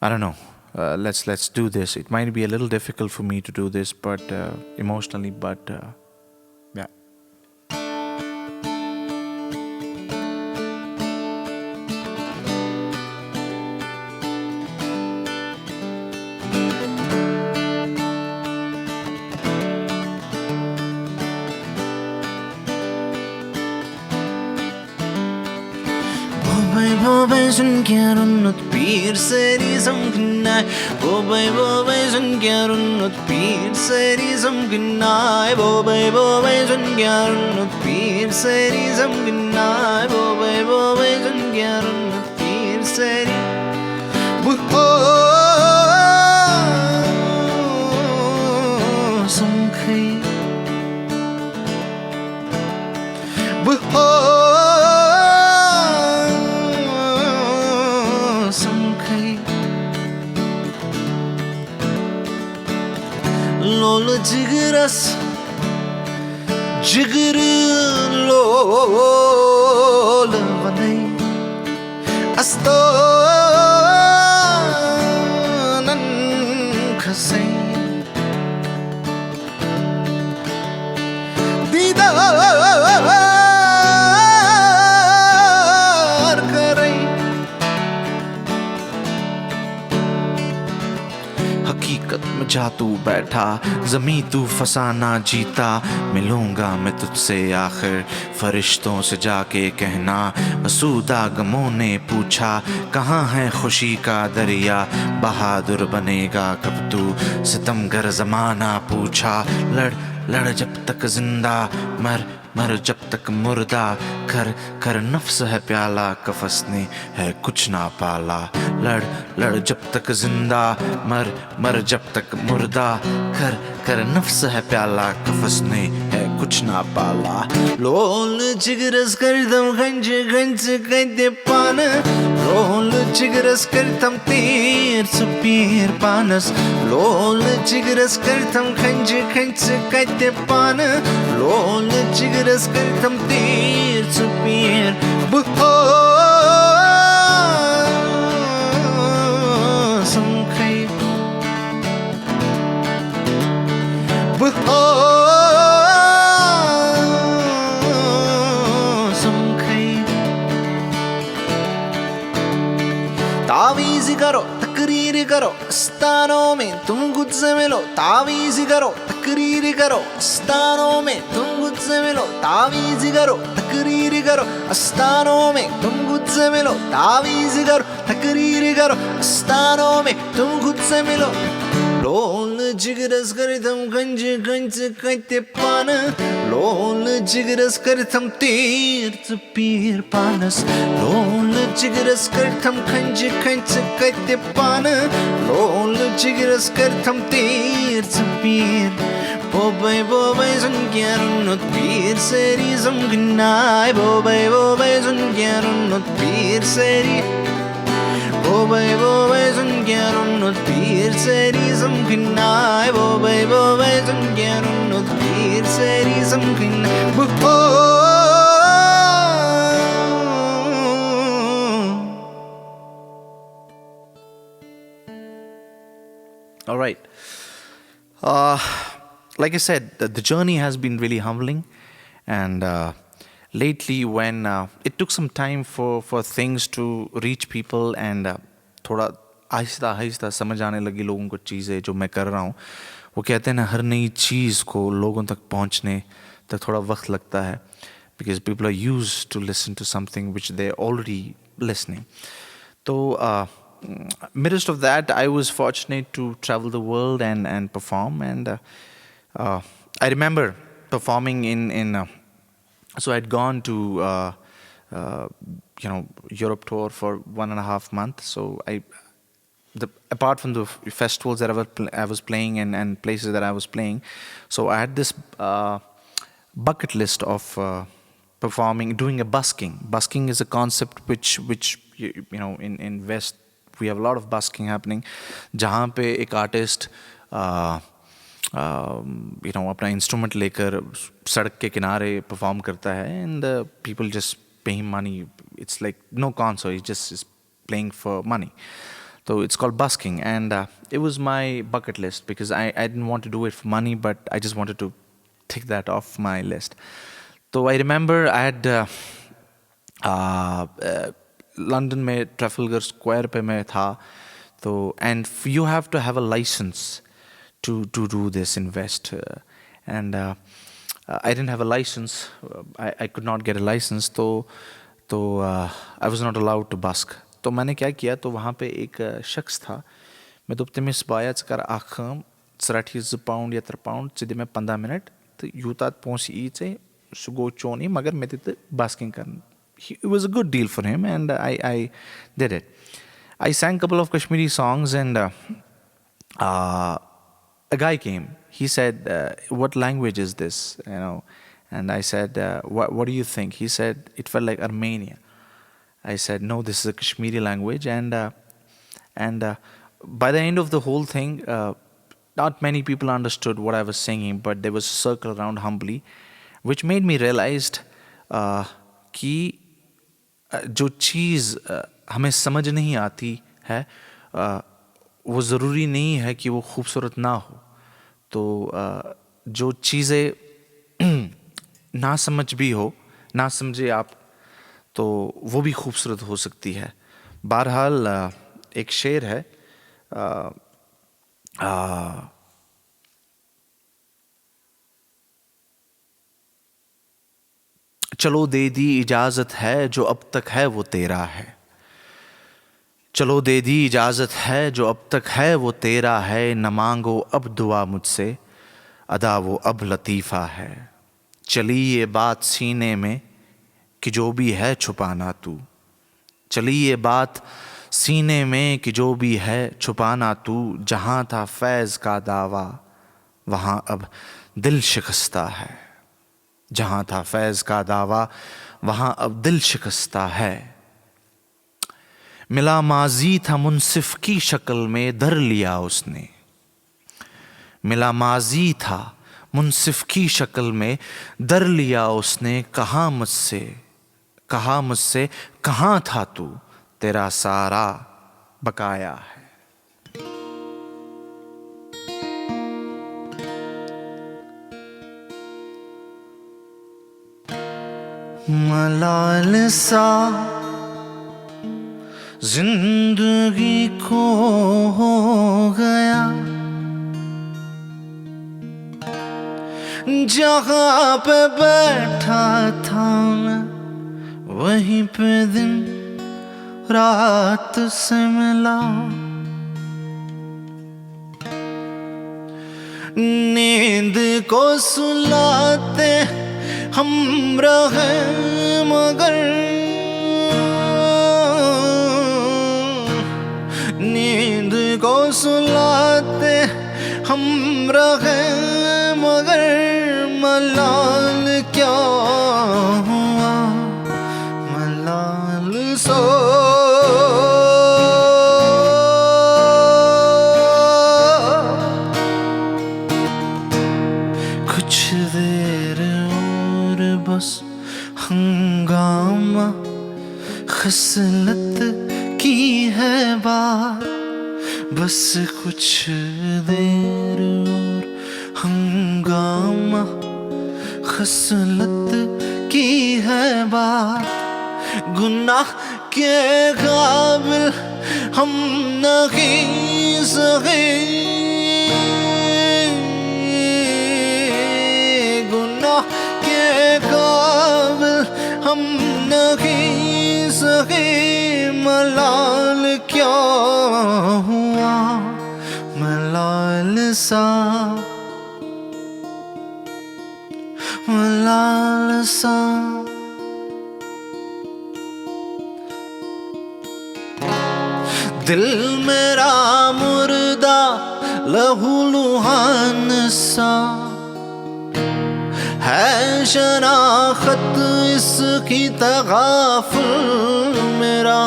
don't know. Let's do this. It might be a little difficult for me to do this, but emotionally, but yeah. Bobay sun kyarunut pir seri samgnai Bobay sun kyarunut pir seri samgnai Bobay sun kyarunut pir seri samgnai Bobay sun kyarunut pir seri samkhai Lol jigras jigr lol vanai astanan khasai didar karai हकीकत में जा तू बैठा ज़मीं तू फसाना जीता मिलूंगा मैं तुझसे आखिर फरिश्तों से जाके कहना असूदा गमों ने पूछा कहाँ है खुशी का दरिया बहादुर बनेगा कब तू सितमगर ज़माना पूछा लड़ लड़ जब तक जिंदा मर मर जब तक मुर्दा कर कर नफ्स है प्याला कफस ने है कुछ ना पाला लड़ लड़ जब तक जिंदा मर मर जब तक मुर्दा कर कर नफ्स है प्याला कफस ने है कुछ ना पाला लोल जिगरस कर दम गंज गंज कहते पान लोल जिगरस करतम तीर सपीर पानस लोल जिगरस करतम खंज खंज कते पान लोल जिगरस करतम तीर सपीर बुहो संखै बुहो तावीज़ करो तकरीर करो स्थानों में तुम गुस्से मिलो तावीज़ करो तकरीर करो स्थानों में तुम गुस्से मिलो तावीज़ करो तकरीर करो स्थानों में तुम गुस्से मिलो तावीज़ करो तकरीर करो स्थानों में तुम गुस्से मिलो लोल जिगरस करतम गंज गंज कते पान लोल जिगरस करतम तीर पीर पानस लोल जिगरस करतम खंज खंज कते पान लोल जिगरस करतम तीर पीर बोबे बोबे सुनक्यारुन्नत पीर सेरी समगनाय बोबे बोबे सुनक्यारुन्नत पीर सेरी बोबे बोबे सुनक्यारुन्नत पीर सेरी समगनाय बोबे बोबे सुनक्यारुन्नत पीर सेरी समगनाय बुहो All right. Like I said, the journey has been really humbling, and lately, when it took some time for things to reach people, and थोड़ा आहिस्ता आहिस्ता समझ आने लगी लोगों को चीज़ें जो मैं कर रहा हूँ. वो कहते हैं ना, हर नई चीज़ को लोगों तक पहुँचने तक थोड़ा वक्त लगता है, because people are used to listen to something which they're already listening. तो midst of that, I was fortunate to travel the world and perform, and I remember performing in so I'd gone to Europe tour for 1.5 months. So apart from the festivals that I was playing and places that I was playing, so I had this bucket list of performing, doing a busking. Busking is a concept which in West we have a lot of busking happening, जहाँ पे एक artist अपना instrument लेकर सड़क के किनारे perform करता है, and people just pay him money. It's like no concert, he just is playing for money. So it's called busking, and it was my bucket list because I didn't want to do it for money, but I just wanted to tick that off my list. So I remember I had London में Trafalgar Square पे मैं था, तो and you have to have a license to do this in West, and I didn't have a license. I could not get a license, तो I was not allowed to busk. तो मैंने क्या किया, तो वहाँ पे एक शख्स था, मैं दोपते में स्पाया कर आखम 30 पाउंड या 3 पाउंड सिद्धि में 15 मिनट तो यूतात पहुँच ई से सुगो चोनी मगर मैं तो बास्किंग करना. It was a good deal for him, and I did it. I sang a couple of Kashmiri songs, and a guy came. He said, "What language is this?" And I said, "What do you think?" He said, "It felt like Armenia." I said, "No, this is a Kashmiri language." And by the end of the whole thing, not many people understood what I was singing, but there was a circle around humbly, which made me realize कि जो चीज़ हमें समझ नहीं आती है वो ज़रूरी नहीं है कि वो खूबसूरत ना हो. तो जो चीज़ें ना समझ भी हो, ना समझे आप, तो वो भी खूबसूरत हो सकती है. बहरहाल एक शेर है, चलो दे दी इजाज़त है जो अब तक है वो तेरा है. चलो दे दी इजाज़त है जो अब तक है वो तेरा है. न मांगो अब दुआ मुझसे, अदा वो अब लतीफ़ा है. चली ये बात सीने में कि जो भी है छुपाना तू. चली ये बात सीने में कि जो भी है छुपाना तू. जहाँ था फैज़ का दावा वहाँ अब दिल शिकस्ता है. जहाँ था फैज़ का दावा वहाँ अब दिल शिकस्ता है. मिला माजी था मुनसिफ की शक्ल में, धर लिया उसने। मिला माजी था मुनसिफ की शक्ल में, धर लिया उसने। कहा मुझसे कहाँ था तू, तेरा सारा बकाया है। मलाल सा जिंदगी को हो गया, जहाँ पे बैठा था मैं वहीं पे दिन रात से मिला। नींद को सुलाते हम रहे मगर, नींद को सुलाते हम रहे मगर, मलाल क्या हुआ, मलाल सो कुछ देर और बस हंगामा, खसलत की है बात, बस कुछ देर और हंगामा, खसलत की है बात। गुनाह के काबिल हम नहीं सके, गुनाह के काबिल हम नहीं सके। मलाल क्या हुआ, मलाल सा, मलाल सा। दिल मेरा मुर्दा लहू लुहान सा है, शनाख्त इसकी तगाफुल मेरा।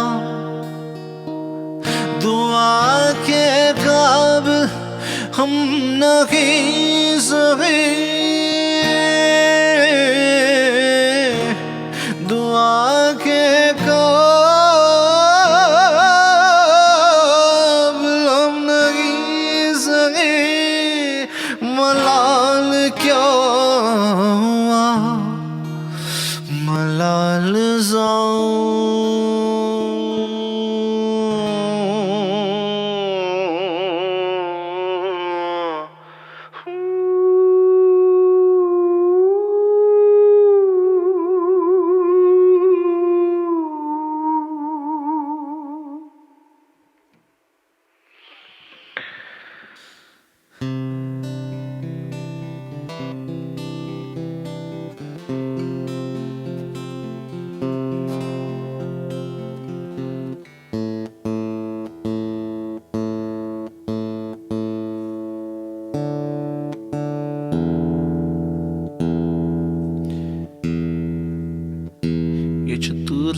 दुआ के काबिल हम नहीं सके, दुआ के काबिल हम नहीं सके। मलाल क्या हुआ, मलाल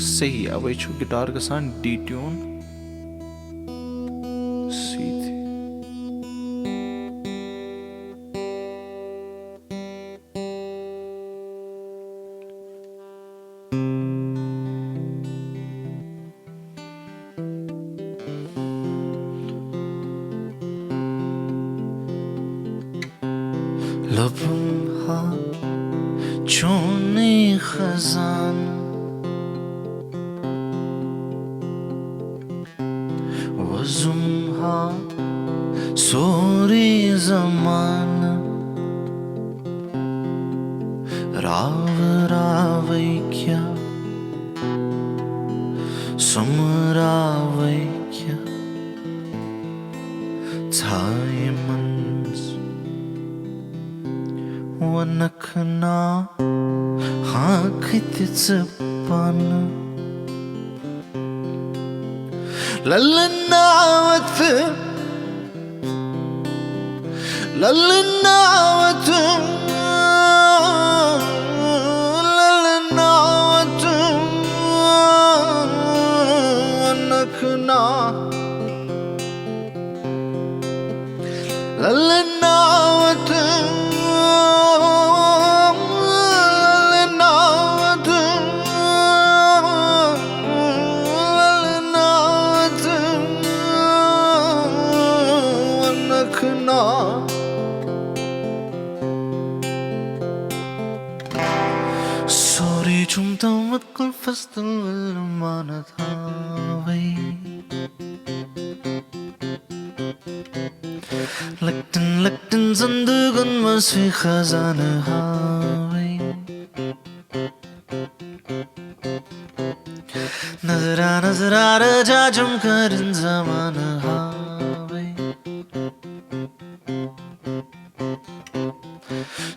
से ही अब गिटार गसान डी ट्यून सीधी। लम्हा चोने खजान वज़ुम्हा सोरे ज़मान राव रावै क्या समरावै क्या थाये मंस वनखना हाखितिच पान ललनावत ललनावत ललनावत नखना ललना ललनावत ललनावत ललनावत वनखना Sorry جمتم كل فصل ما نتهاوي لكن صندوق مس في خزانة هاوي نظرة رجاجم كرن زمان هاوي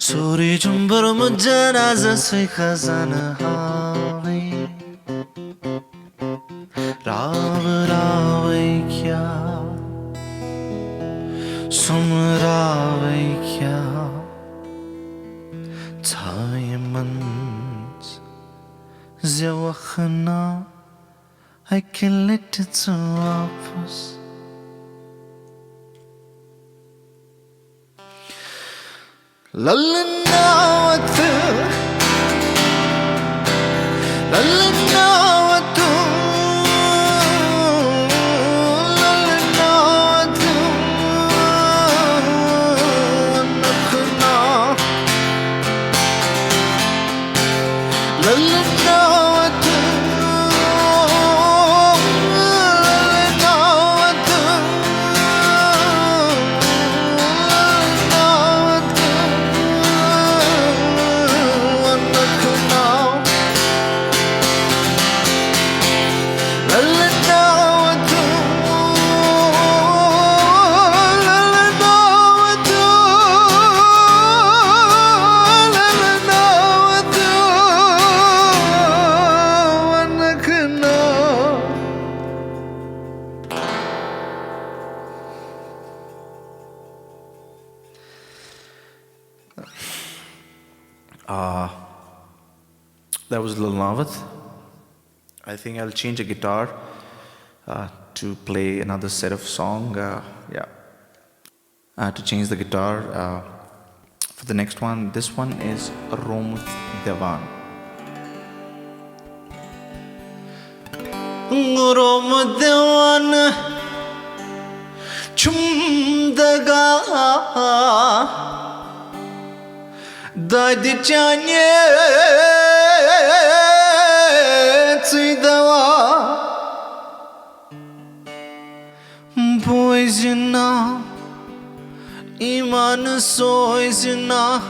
Sorry jumbar mujjanaza se khazana hawe Raave kya Sumraave kya Diamonds Zawakhna I can let it to wapas للناوت للناوت للناوت ونخنا للناوت That was Lil Navath. I think I'll change a guitar to play another set of song. To change the guitar for the next one. This one is Rom Devan. Rom Devan Chumdaga Dadi Chanye Tsidawa Poisona Iman Soisona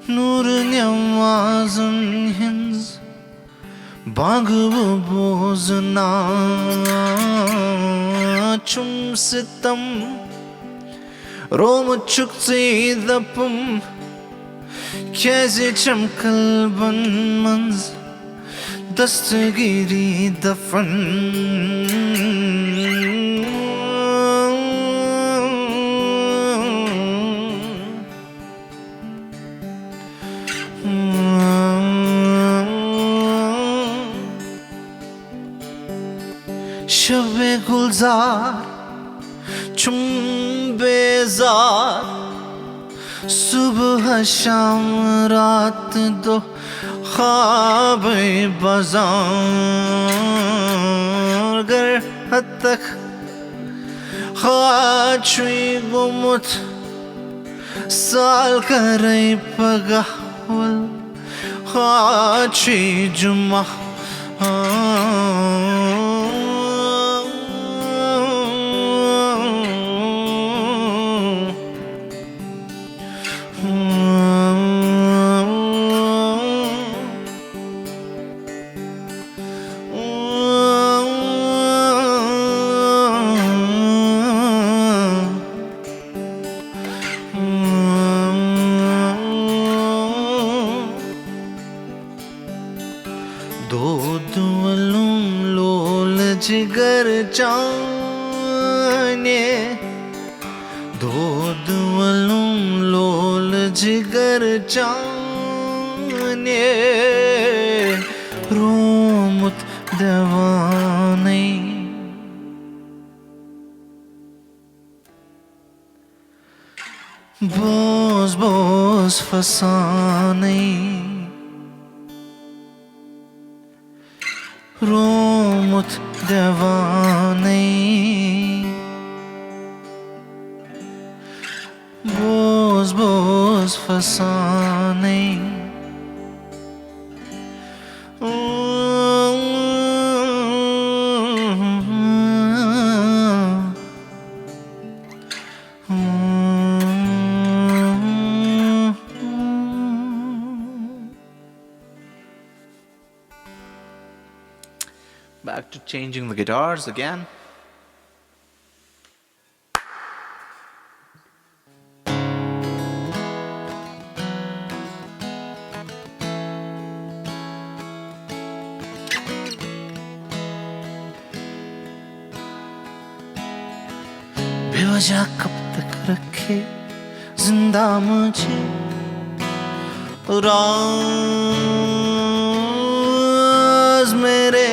Nur Nyamazan Hins Bhagavu Bozana Chum Sitam Roma Chukti Dapum Kezi Chamkalban Mans Dastagiri Dafan Shabe Gulzar Chum Bezar Subh Sham Raat Do ख्वाब बाज़ार गर हद तक ख्वाचुई गुमुत साल करे पगावल ख्वाची जुमा जिगर चाने दूध वलुम लोल जिगर चाने रोमुत दवाने boz boz fasane romut devane boz boz fasane Back to changing the guitars again. बेवजह कब तक रखे जिंदा मुझे राज मेरे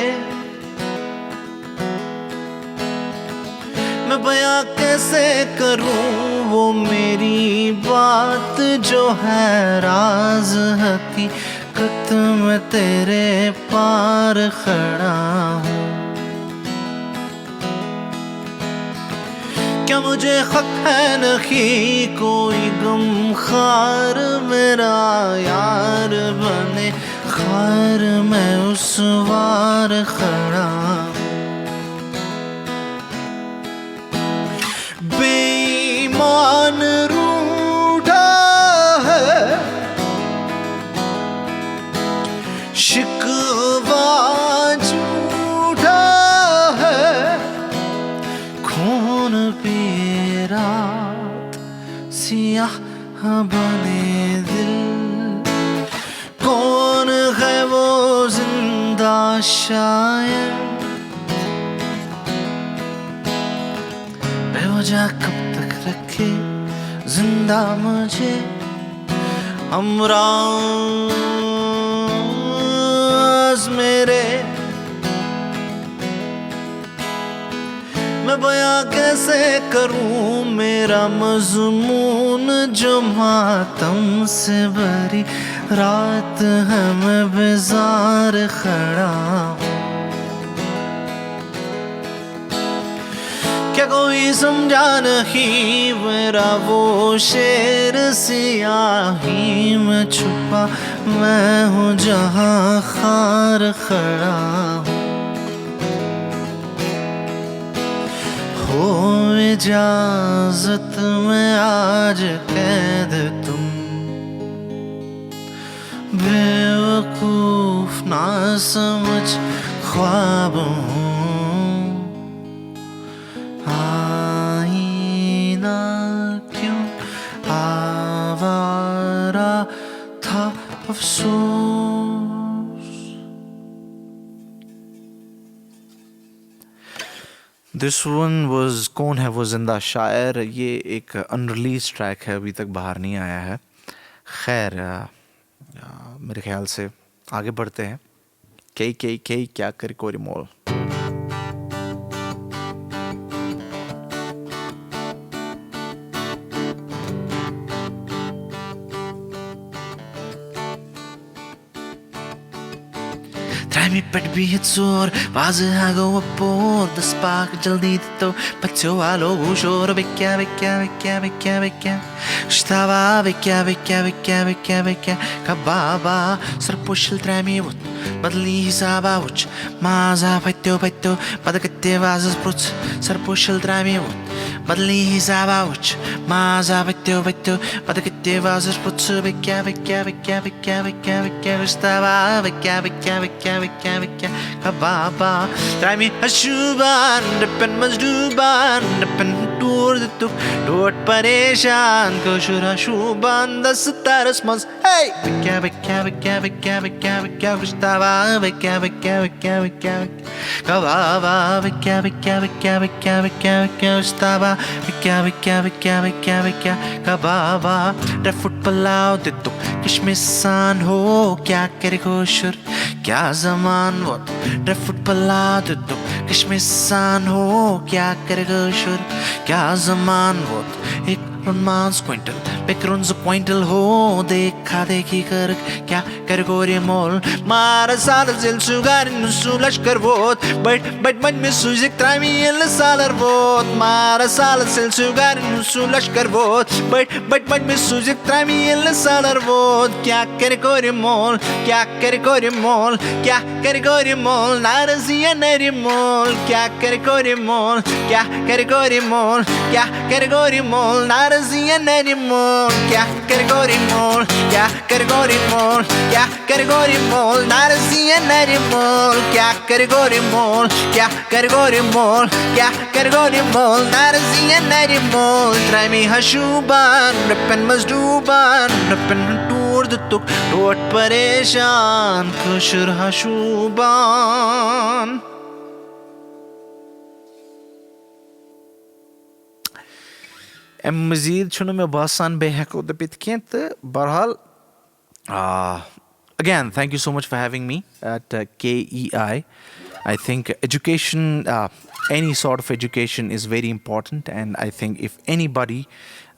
मैं बयां कैसे करूं वो मेरी बात जो है राज हकीकत में तेरे पार खड़ा हूं क्या मुझे हक है नहीं कोई गमखार मेरा यार बने खार मैं उस वार खड़ा बेईमान रूठा है शिकवा झूठा है खून पे रात सियाह बने दिल कौन है वो जिंदा शायर बेवजह कब तक रखे जिंदा मुझे हमराज मेरे मैं बयां कैसे करूं मेरा मजमून जो मातम से भरी रात है मैं बेजार खड़ा हूं क्या कोई समझा नहीं मेरा वो शेर सियाही में छुपा मैं हूँ जहाँ खार खड़ा हूँ हो इजाजत में आज कैद तुम बेवकूफ ना समझ ख्वाब हूँ आईना क्यों आवारा था अफसोस This one was कौन है वो जिंदा शायर ये एक अनरिलीज ट्रैक है अभी तक बाहर नहीं आया है खैर मेरे ख्याल से आगे बढ़ते हैं KEI क्या करे कोरी मोल Trai-mi pet-bihet sor, vaze-hago apor, the spark jaldito, patio alo ushor, vecchia, stava vecchia, kababa, sarpushil trai-mi vot, badli hisaba vot, maza paito, badakate vazas bruts, sarpushil trai-mi vot, badli hisaba vot, maza paito, badakate vazas bruts, vecchia, stava vecchia, kababa, trai-mi hashuban, depen mazduban, depen tur de tuk, dort pareshan, koshura shuban, das taras mans, hey, vecchia, stava vecchia, kababa, vecchia, stava vecchia, kababa, drefut palau de tuk, kishmisan ho, kya kare koshur, kya zaman vot, drefut palau de tuk, kishmisan ho, kya kare koshur, kya zaman vot, ek Man's quintal, Pikrun's pointal ho dekha dekhi kar kya kar gore mol Mara sal zil sugar in sulash kar vot But me suzik trami il salar vot Mara sal zil sugar in sulash kar vot But me suzik trami il salar vot Kya kar gore mol Kya kar gore mol Kya kar gore mol Naraziya nari mol Kya kar gore mol Kya kar gore mol Kya kar gore mol Naraziya nari mol Kya kar gore mol Kya kar gore mol Kya kar gore mol Naraziya nari mol Kya kar gore mol Kya kar gore mol Kya kar gore mol Naraziya nari mol Try me hashuban Rippen mazduban Rippen tour the tuk Tot pareshan Kushur hashuban مزید شنو مے باسان بے ہیکو دپت کینٛہہ تہٕ بہرحال again thank you so much for having me at KEI. I think education, any sort of education is very important, and I think if anybody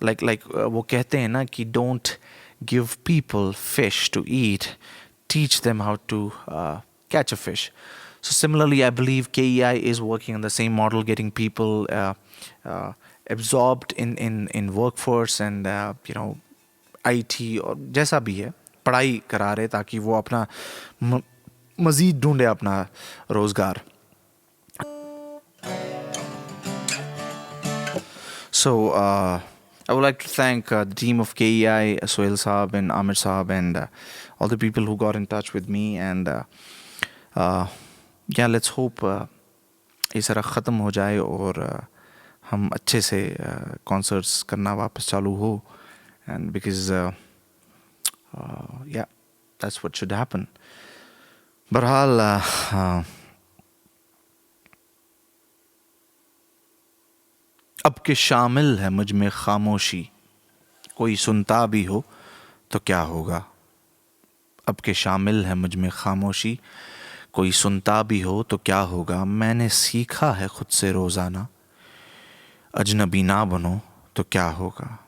like वो कहते हैं ना कि don't give people fish to eat, teach them how to catch a fish. So similarly, I believe KEI is working on the same model, getting people absorbed in workforce and IT और जैसा भी है पढ़ाई करा रहे ताकि वो अपना मज़ीद ढूंढे अपना रोज़गार. So I would like to thank the team of KEI, Sohail Saab and Amir Saab, and all the people who got in touch with me. And yeah, let's hope ये सारा ख़त्म हो जाए और हम अच्छे से concerts करना वापस चालू हो. And because yeah, that's what should happen. बहरहाल अब के शामिल है मुझ में खामोशी, कोई सुनता भी हो तो क्या होगा. अब के शामिल है मुझ में खामोशी, कोई सुनता भी हो तो क्या होगा. मैंने सीखा है खुद से रोज़ाना, अजनबी ना बनो तो क्या होगा.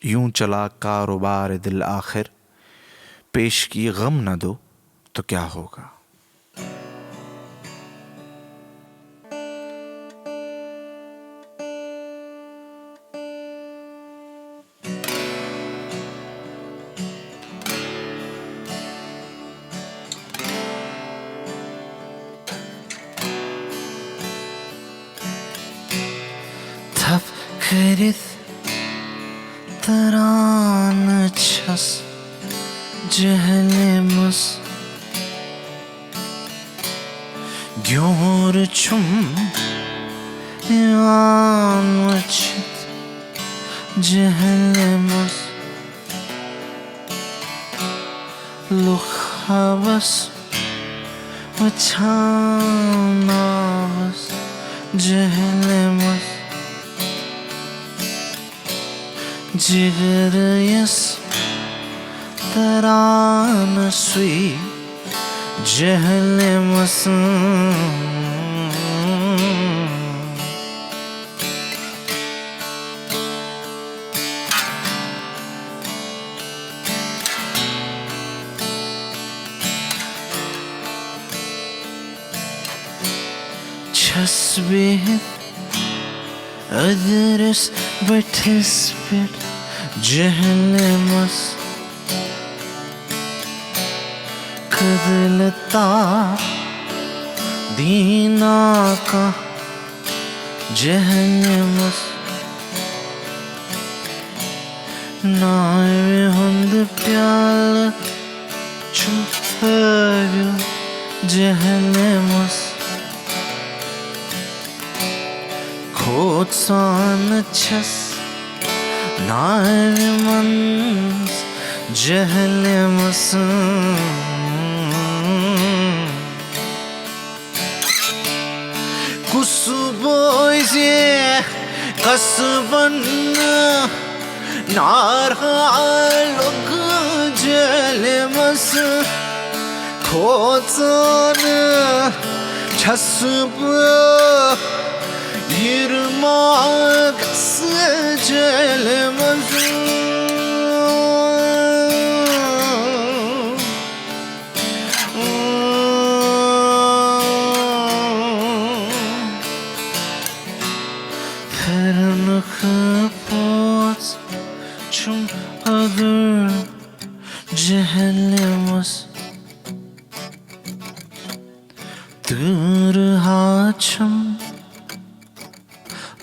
यूं चला कारोबार दिल आखिर, पेश की गम न दो तो क्या होगा. Tafkirit taran ças cehennemus Görçüm yanmışıt cehennemus Luhavas vçanavas cehennemus Cigarayas taran sui cehennemasın. Çasbih adres batespet cehennemas कदलता दीना का जहन्नमस नावे हुंद प्याल चुफाव्यो जहन्नमस खोद सान छस नावे मंस जहन्नमस Kusboyze kasban narhalog celemas Khotsan çasb yirmak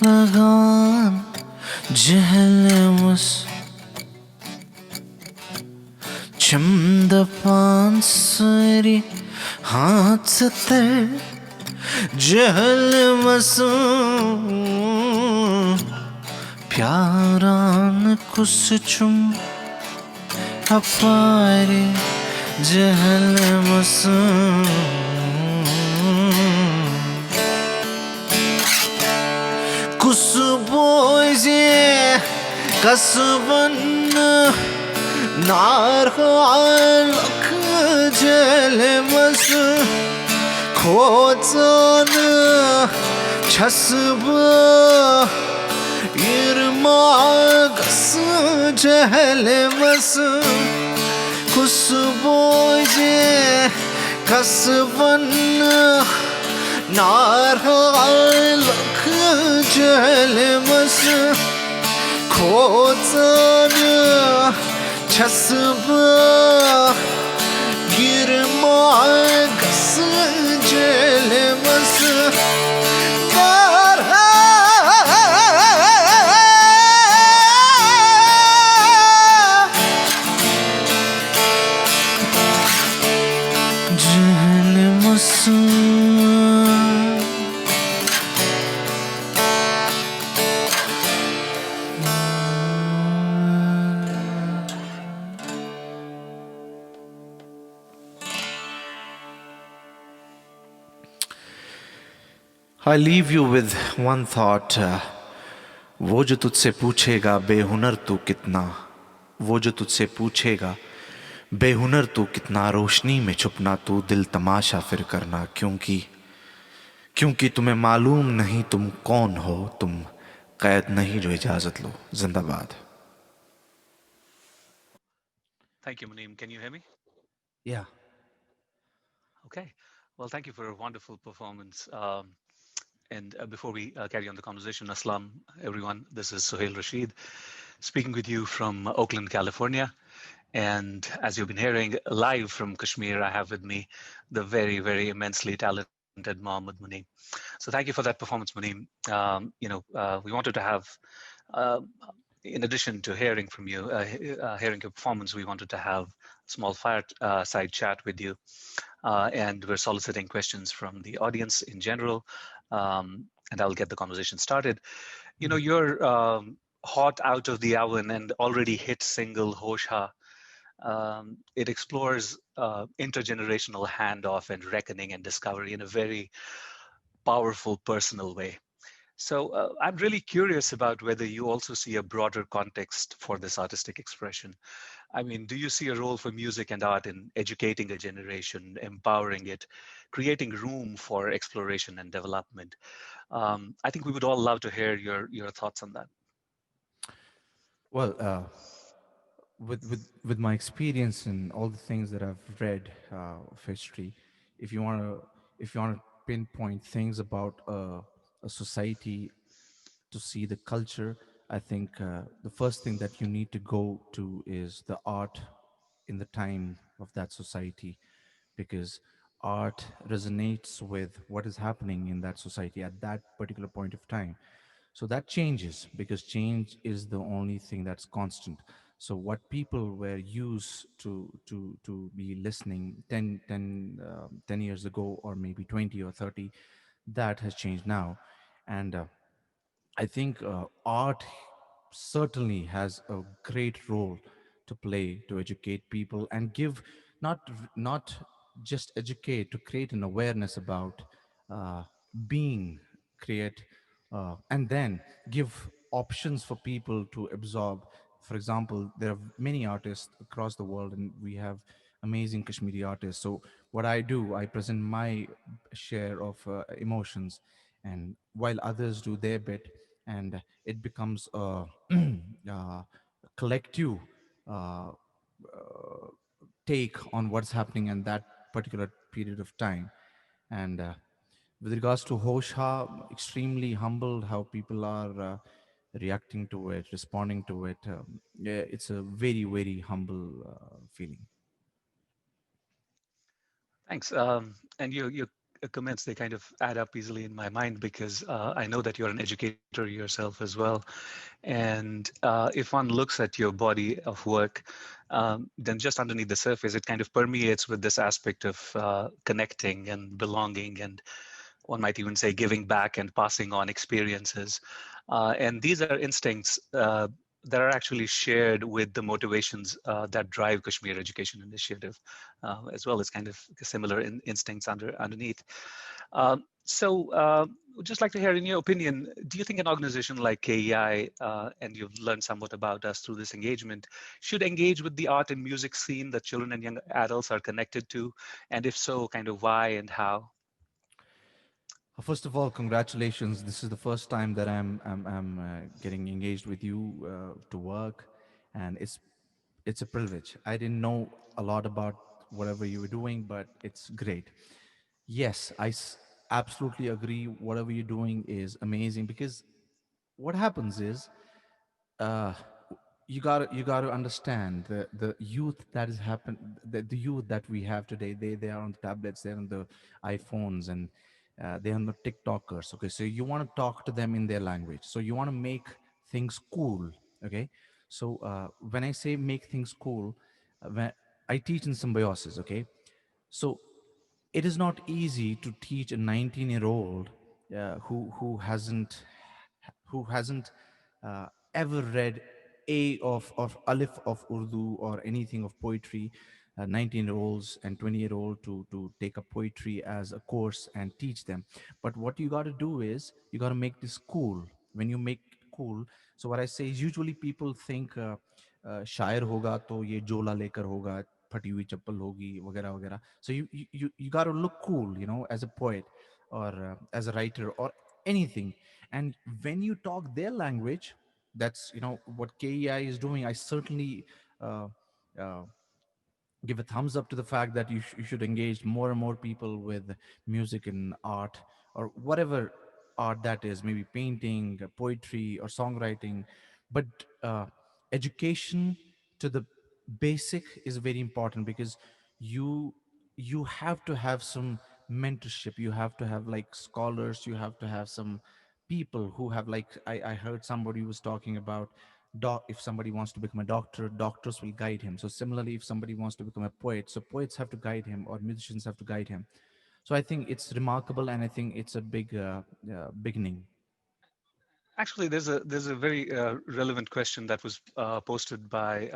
Lagan Jehlemus Chamdapan Sari Hatsate Jehlemus Pyaran Kuschum Apare Jehlemus Kusboyze kasban nar halak jelmas khotan chasba irma gas jelmas kusboyze kasban nar halak jelmas khotan chasba girma gas jelmas dar jelmas I leave you with one thought. वो जो तुझसे पूछेगा बेहुनर तू कितना, वो जो तुझसे पूछेगा बेहुनर तू कितना, रोशनी में छुपना तू दिल तमाशा फिर करना, क्योंकि तुम्हें मालूम नहीं तुम कौन हो, तुम कैद नहीं जो इजाजत लो. जिंदाबाद. Thank you, Munim. Can you hear me? Yeah. Okay. Well, thank you for a wonderful performance. And before we carry on the conversation, Aslam, everyone, this is Sohail Rashid speaking with you from Oakland, California. And as you've been hearing live from Kashmir, I have with me the very, very immensely talented Mohammad Muneem. So thank you for that performance, Muneem. We wanted to have, in addition to hearing from you, hearing your performance, we wanted to have a small fireside chat with you. And we're soliciting questions from the audience in general. And I'll get the conversation started. You know, you're hot out of the oven and already hit single Hosha. It explores intergenerational handoff and reckoning and discovery in a very powerful, personal way. So I'm really curious about whether you also see a broader context for this artistic expression. I mean, do you see a role for music and art in educating a generation, empowering it, creating room for exploration and development? I think we would all love to hear your thoughts on that. Well, with my experience and all the things that I've read of history, if you want to pinpoint things about a society to see the culture, I think the first thing that you need to go to is the art in the time of that society, because art resonates with what is happening in that society at that particular point of time. So that changes, because change is the only thing that's constant. So what people were used to be listening 10 years ago, or maybe 20 or 30, that has changed now. And I think art certainly has a great role to play to educate people and give, not just educate, to create an awareness about uh, being, create, and then give options for people to absorb. For example, there are many artists across the world, and we have amazing Kashmiri artists. So what I do, I present my share of emotions, and while others do their bit, and it becomes a collective uh, take on what's happening in that particular period of time. And with regards to Hosha, extremely humbled how people are reacting to it, responding to it. Yeah, it's a very, very humble feeling. Thanks. And your comments, they kind of add up easily in my mind because I know that you're an educator yourself as well. And if one looks at your body of work, then just underneath the surface, it kind of permeates with this aspect of connecting and belonging, and one might even say giving back and passing on experiences. And these are instincts that are actually shared with the motivations that drive Kashmir Education Initiative, as well as kind of similar instincts underneath. Would just like to hear, in your opinion, do you think an organization like KEI, and you've learned somewhat about us through this engagement, should engage with the art and music scene that children and young adults are connected to? And if so, kind of why and how? First of all, congratulations. This is the first time that I'm getting engaged with you to work, and it's a privilege. I didn't know a lot about whatever you were doing, but it's great. Yes, absolutely agree. Whatever you're doing is amazing because what happens is uh, you got to understand the youth that is happen the youth that we have today. They are on the tablets, they're on the iPhones, and they're on the TikTokers. Okay, so you want to talk to them in their language, so you want to make things cool. Okay, so when I say make things cool, when I teach in symbiosis, okay, so it is not easy to teach a 19-year-old who hasn't uh, ever read a of alif of Urdu or anything of poetry, 19-year-olds and 20-year-old to take up poetry as a course and teach them. But what you got to do is you got to make this cool. When you make it cool, so what I say is usually people think शायर होगा तो ये जोला लेकर होगा, फटी हुई चप्पल होगी, वगैरह वगैरह. So you got to look cool, as a poet or as a writer or anything. And when you talk their language, that's what KEI is doing. I certainly uh, uh, give a thumbs up to the fact that you should engage more and more people with music and art, or whatever art that is, maybe painting, poetry, or songwriting. But education to the basic is very important, because you you have to have some mentorship. You have to have like scholars, you have to have some people who have, like, I heard somebody was talking about if somebody wants to become a doctor, doctors will guide him. So similarly, if somebody wants to become a poet, so poets have to guide him, or musicians have to guide him. So I think it's remarkable, and I think it's a big beginning. Actually, there's a very relevant question that was posted by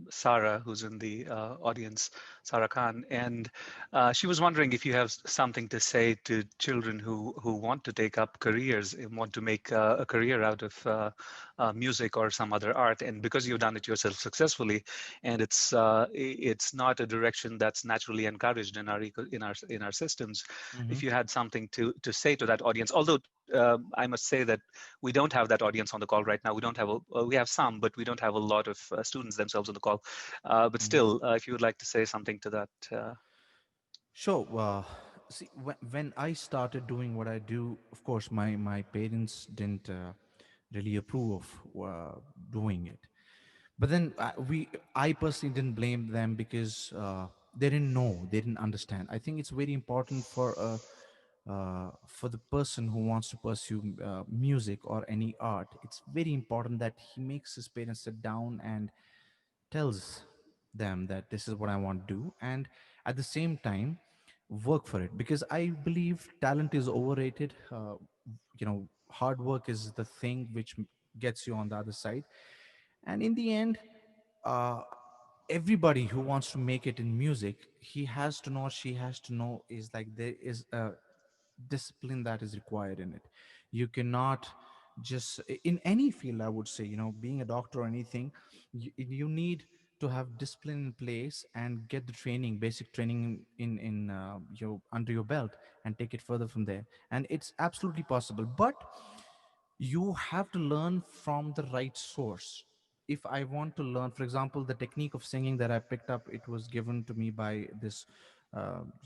Sarah, who's in the audience, Sarah Khan, and she was wondering if you have something to say to children who want to take up careers and want to make a career out of music or some other art, and because you've done it yourself successfully, and it's not a direction that's naturally encouraged in our systems. Mhm. If you had something to say to that audience, although I must say that we don't have that audience on the call right now. We don't have we have some, but we don't have a lot of students themselves on the call. But Mhm. still, if you would like to say something to that. Sure. See, when I started doing what I do, of course, my parents didn't really approve of doing it. But then I personally didn't blame them, because they didn't know, they didn't understand. I think it's very important for the person who wants to pursue music or any art. It's very important that he makes his parents sit down and tells them that this is what I want to do, and at the same time work for it, because I believe talent is overrated. Hard work is the thing which gets you on the other side. And in the end, uh, everybody who wants to make it in music, he has to know, she has to know, is like there is a discipline that is required in it. You cannot just, in any field, I would say, being a doctor or anything, you need to have discipline in place and get the training, basic training in your under your belt, and take it further from there. And it's absolutely possible. But you have to learn from the right source. If I want to learn, for example, the technique of singing that I picked up, it was given to me by this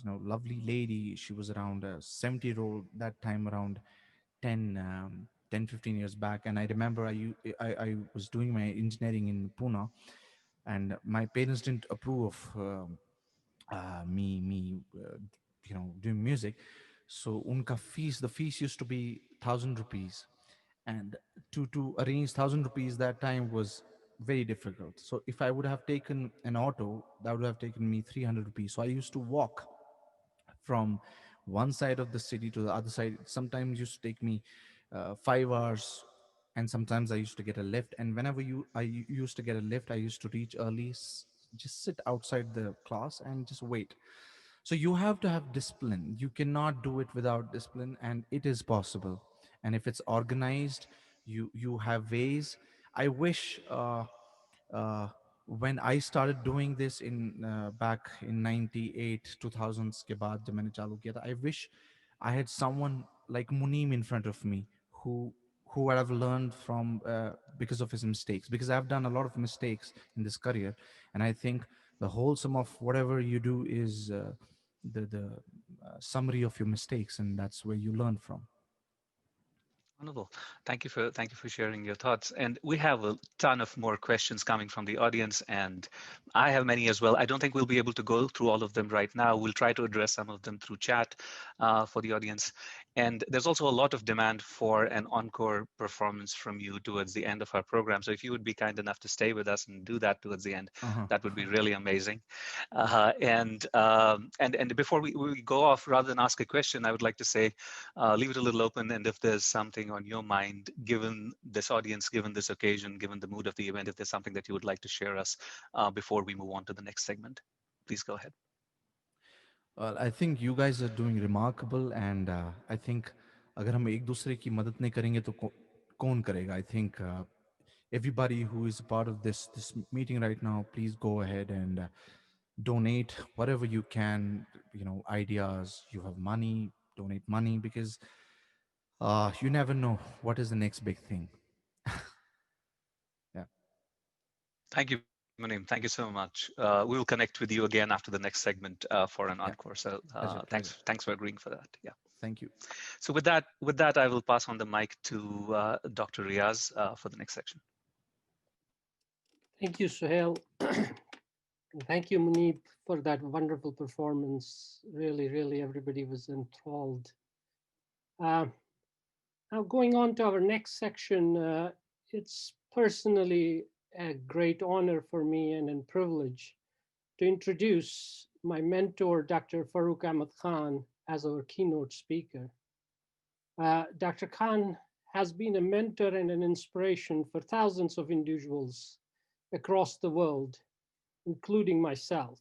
lovely lady. She was around 70-year-old that time, around 15 years back. And I remember I was doing my engineering in Pune, and my parents didn't approve of me doing music. So unka fees, the fees used to be 1,000 rupees, and to arrange 1,000 rupees that time was very difficult. So if I would have taken an auto, that would have taken me 300 rupees. So I used to walk from one side of the city to the other side. Sometimes used to take me 5 hours, and sometimes I used to get a lift. And whenever used to get a lift, I used to reach early, just sit outside the class and just wait. So you have to have discipline. You cannot do it without discipline, and it is possible. And if it's organized, you have ways. I wish uh, when I started doing this in back in 98 2000s के बाद जब मैंने चालू किया था, I wish I had someone like Munim in front of me who would have learned from because of his mistakes, because I've done a lot of mistakes in this career. And I think the whole sum of whatever you do is the summary of your mistakes, and that's where you learn from. Wonderful. Thank you for sharing your thoughts. And we have a ton of more questions coming from the audience, and I have many as well. I don't think we'll be able to go through all of them right now. We'll try to address some of them through chat for the audience. And there's also a lot of demand for an encore performance from you towards the end of our program. So if you would be kind enough to stay with us and do that towards the end, that would be really amazing. And before we go off, rather than ask a question, I would like to say, leave it a little open. And if there's something on your mind, given this audience, given this occasion, given the mood of the event, if there's something that you would like to share us before we move on to the next segment, please go ahead. Well, I think you guys are doing remarkable, and I think अगर हम एक दूसरे की मदद नहीं करेंगे तो कौन करेगा? I think everybody who is a part of this meeting right now, please go ahead and donate whatever you can. Ideas. You have money, donate money, because you never know what is the next big thing. Yeah. Thank you, Munim. Thank you so much. We will connect with you again after the next segment for an encore. So thanks for agreeing for that. Yeah. Thank you. So with that, I will pass on the mic to Dr. Riaz for the next section. Thank you, Suhail. Thank you, Muneeb, for that wonderful performance. Really, really, everybody was enthralled. Now, going on to our next section, it's personally a great honor for me and a privilege to introduce my mentor, Dr. Faroque Khan, as our keynote speaker. Dr. Khan has been a mentor and an inspiration for thousands of individuals across the world, including myself.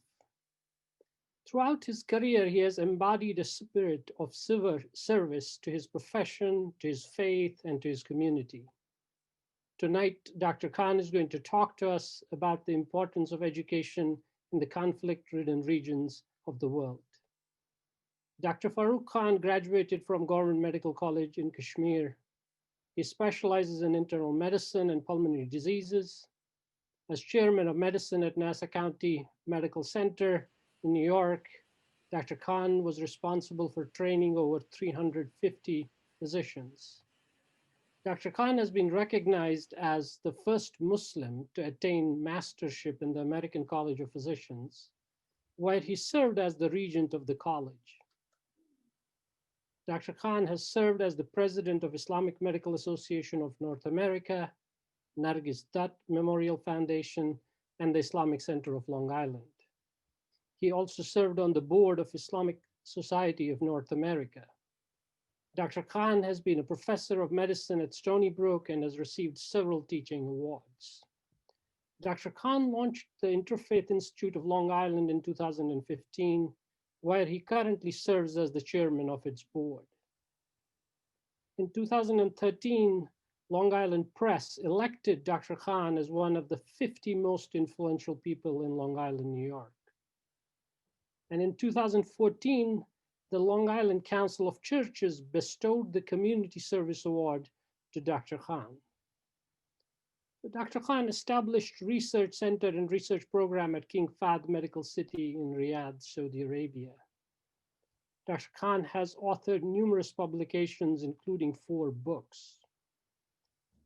Throughout his career, he has embodied a spirit of service to his profession, to his faith, and to his community. Tonight, Dr. Khan is going to talk to us about the importance of education in the conflict-ridden regions of the world. Dr. Faroque Khan graduated from Government Medical College in Kashmir. He specializes in internal medicine and pulmonary diseases. As chairman of medicine at Nassau County Medical Center in New York, Dr. Khan was responsible for training over 350 physicians. Dr. Khan has been recognized as the first Muslim to attain mastership in the American College of Physicians, where he served as the regent of the college. Dr. Khan has served as the president of Islamic Medical Association of North America, Nargis Dutt Memorial Foundation, and the Islamic Center of Long Island. He also served on the board of Islamic Society of North America. Dr. Khan has been a professor of medicine at Stony Brook and has received several teaching awards. Dr. Khan launched the Interfaith Institute of Long Island in 2015, where he currently serves as the chairman of its board. In 2013, Long Island Press elected Dr. Khan as one of the 50 most influential people in Long Island, New York. And in 2014, the Long Island Council of Churches bestowed the Community Service Award to Dr. Khan. Dr. Khan established research center and research program at King Fahd Medical City in Riyadh, Saudi Arabia. Dr. Khan has authored numerous publications, including 4 books.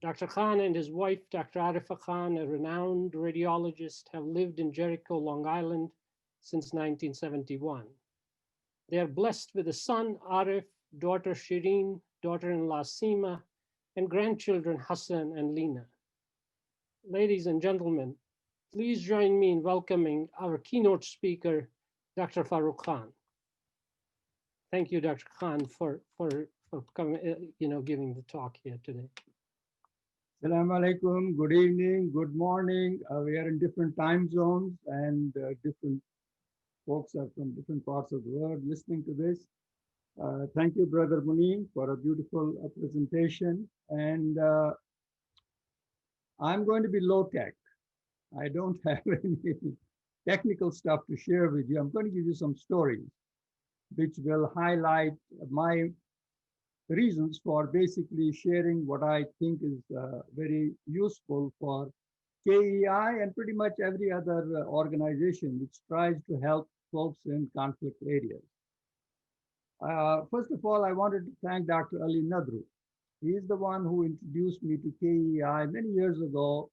Dr. Khan and his wife, Dr. Arifa Khan, a renowned radiologist, have lived in Jericho, Long Island since 1971. They are blessed with a son, Arif, daughter Shireen, daughter-in-law Seema, and grandchildren Hassan and Lena. Ladies and gentlemen, please join me in welcoming our keynote speaker, Dr. Faroque Khan. Thank you, Dr. Khan, for coming, giving the talk here today. Assalamu alaikum, good evening, good morning. We are in different time zones and different folks are from different parts of the world listening to this. Thank you, Brother Munim, for a beautiful presentation. And I'm going to be low tech. I don't have any technical stuff to share with you. I'm going to give you some stories which will highlight my reasons for basically sharing what I think is very useful for KEI and pretty much every other organization which tries to help folks in conflict areas. First of all, I wanted to thank Dr. Ali Nadru. He is the one who introduced me to KEI many years ago.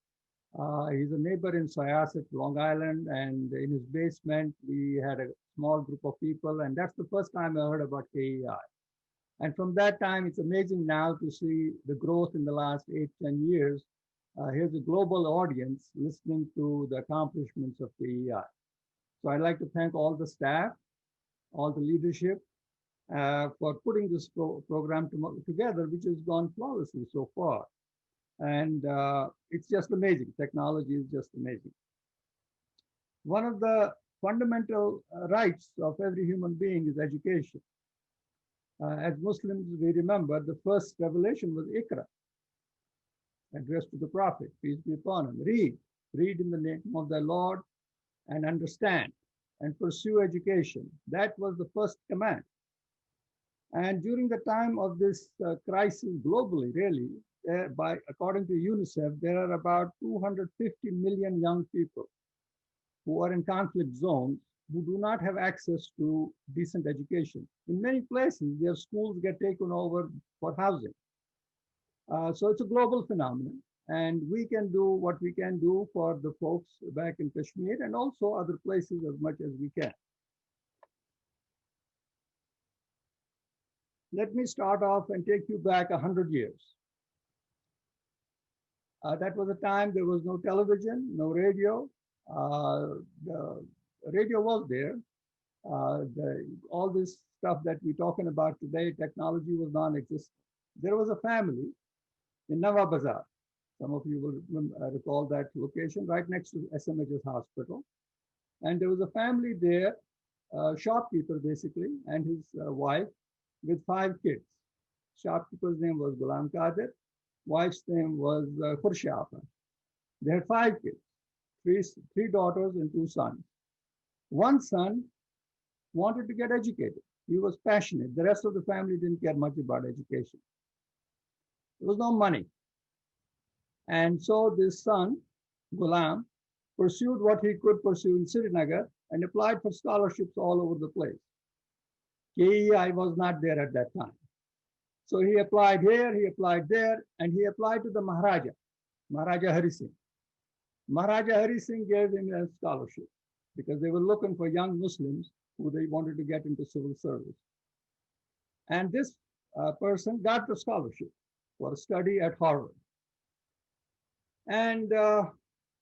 He's a neighbor in Syosset, Long Island, and in his basement, we had a small group of people, and that's the first time I heard about KEI. And from that time, it's amazing now to see the growth in the last 8-10 years. Here's a global audience listening to the accomplishments of KEI. So I'd like to thank all the staff, all the leadership for putting this program together, which has gone flawlessly so far. And it's just amazing. Technology is just amazing. One of the fundamental rights of every human being is education. As Muslims, we remember the first revelation was Iqra, addressed to the Prophet, peace be upon him. Read in the name of the Lord and understand and pursue education. That was the first command. And during the time of this crisis globally, really, according to UNICEF, there are about 250 million young people who are in conflict zones who do not have access to decent education. In many places, their schools get taken over for housing. So it's a global phenomenon, and we can do what we can do for the folks back in Kashmir and also other places as much as we can. Let me start off and take you back 100 years. That was a time there was no television, no radio. The radio was there. All this stuff that we're talking about today, technology was non-existent. There was a family in Nawa Bazar. Some of you will recall that location right next to SMHS Hospital. And there was a family there, a shopkeeper basically, and his wife with 5 kids. Shopkeeper's name was Ghulam Qadir. Wife's name was Khurshapa. They had 5 kids, 3 daughters and 2 sons. One son wanted to get educated. He was passionate. The rest of the family didn't care much about education. There was no money. And so this son, Ghulam, pursued what he could pursue in Srinagar and applied for scholarships all over the place. KEI was not there at that time. So he applied here, he applied there, and he applied to the Maharaja Hari Singh. Maharaja Hari Singh gave him a scholarship because they were looking for young Muslims who they wanted to get into civil service. And this person got the scholarship for study at Harvard. And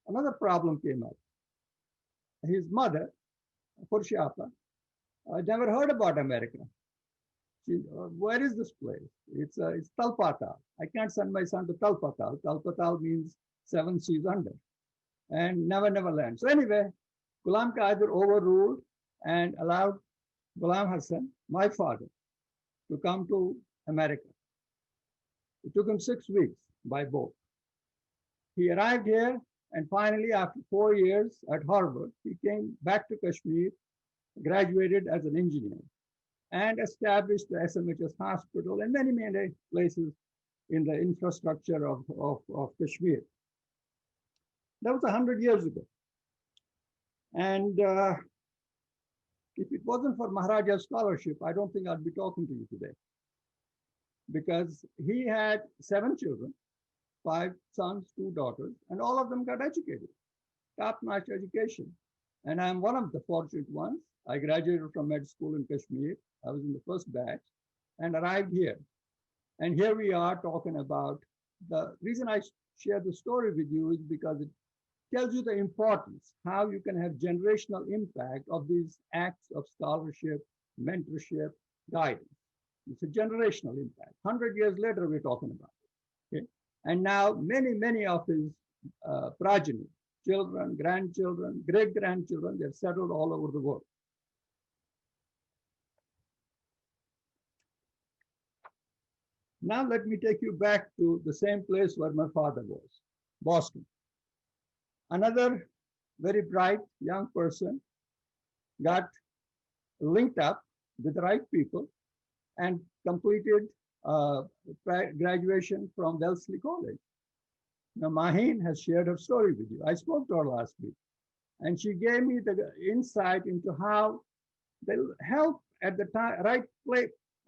another problem came up. His mother, Khurshapa, never heard about America. Where is this place? It's Talpatal. I can't send my son to Talpatal. Talpatal means 7 seas under, and never land. So anyway, Ghulam Qadir overruled and allowed Ghulam Hassan, my father, to come to America. It took him 6 weeks by boat. He arrived here, and finally, after 4 years at Harvard, he came back to Kashmir, graduated as an engineer, and established the SMHS Hospital and many places in the infrastructure of Kashmir. That was 100 years ago. And if it wasn't for Maharaja's scholarship, I don't think I'd be talking to you today. Because he had 7 children, 5 sons, 2 daughters, and all of them got educated, top-notch education. And I'm one of the fortunate ones. I graduated from med school in Kashmir. I was in the first batch and arrived here. And here we are talking about the reason I share the story with you is because it tells you the importance, how you can have generational impact of these acts of scholarship, mentorship, guidance. It's a generational impact. 100 years later, we're talking about it. Okay? And now many of his progeny, children, grandchildren, great-grandchildren, they're settled all over the world. Now let me take you back to the same place where my father was, Boston. Another very bright young person got linked up with the right people and completed graduation from Wellesley College. Now, Maheen has shared her story with you. I spoke to her last week, and she gave me the insight into how they help at the right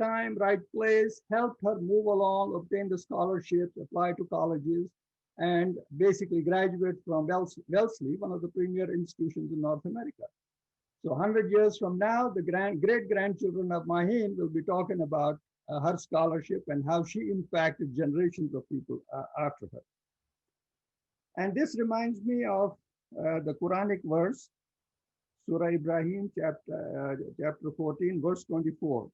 time, right place, helped her move along, obtain the scholarships, apply to colleges, and basically graduate from Wellesley, one of the premier institutions in North America. So 100 years from now, the great-grandchildren of Maheen will be talking about her scholarship and how she impacted generations of people after her. And this reminds me of the Quranic verse, Surah Ibrahim, chapter 14, verse 24,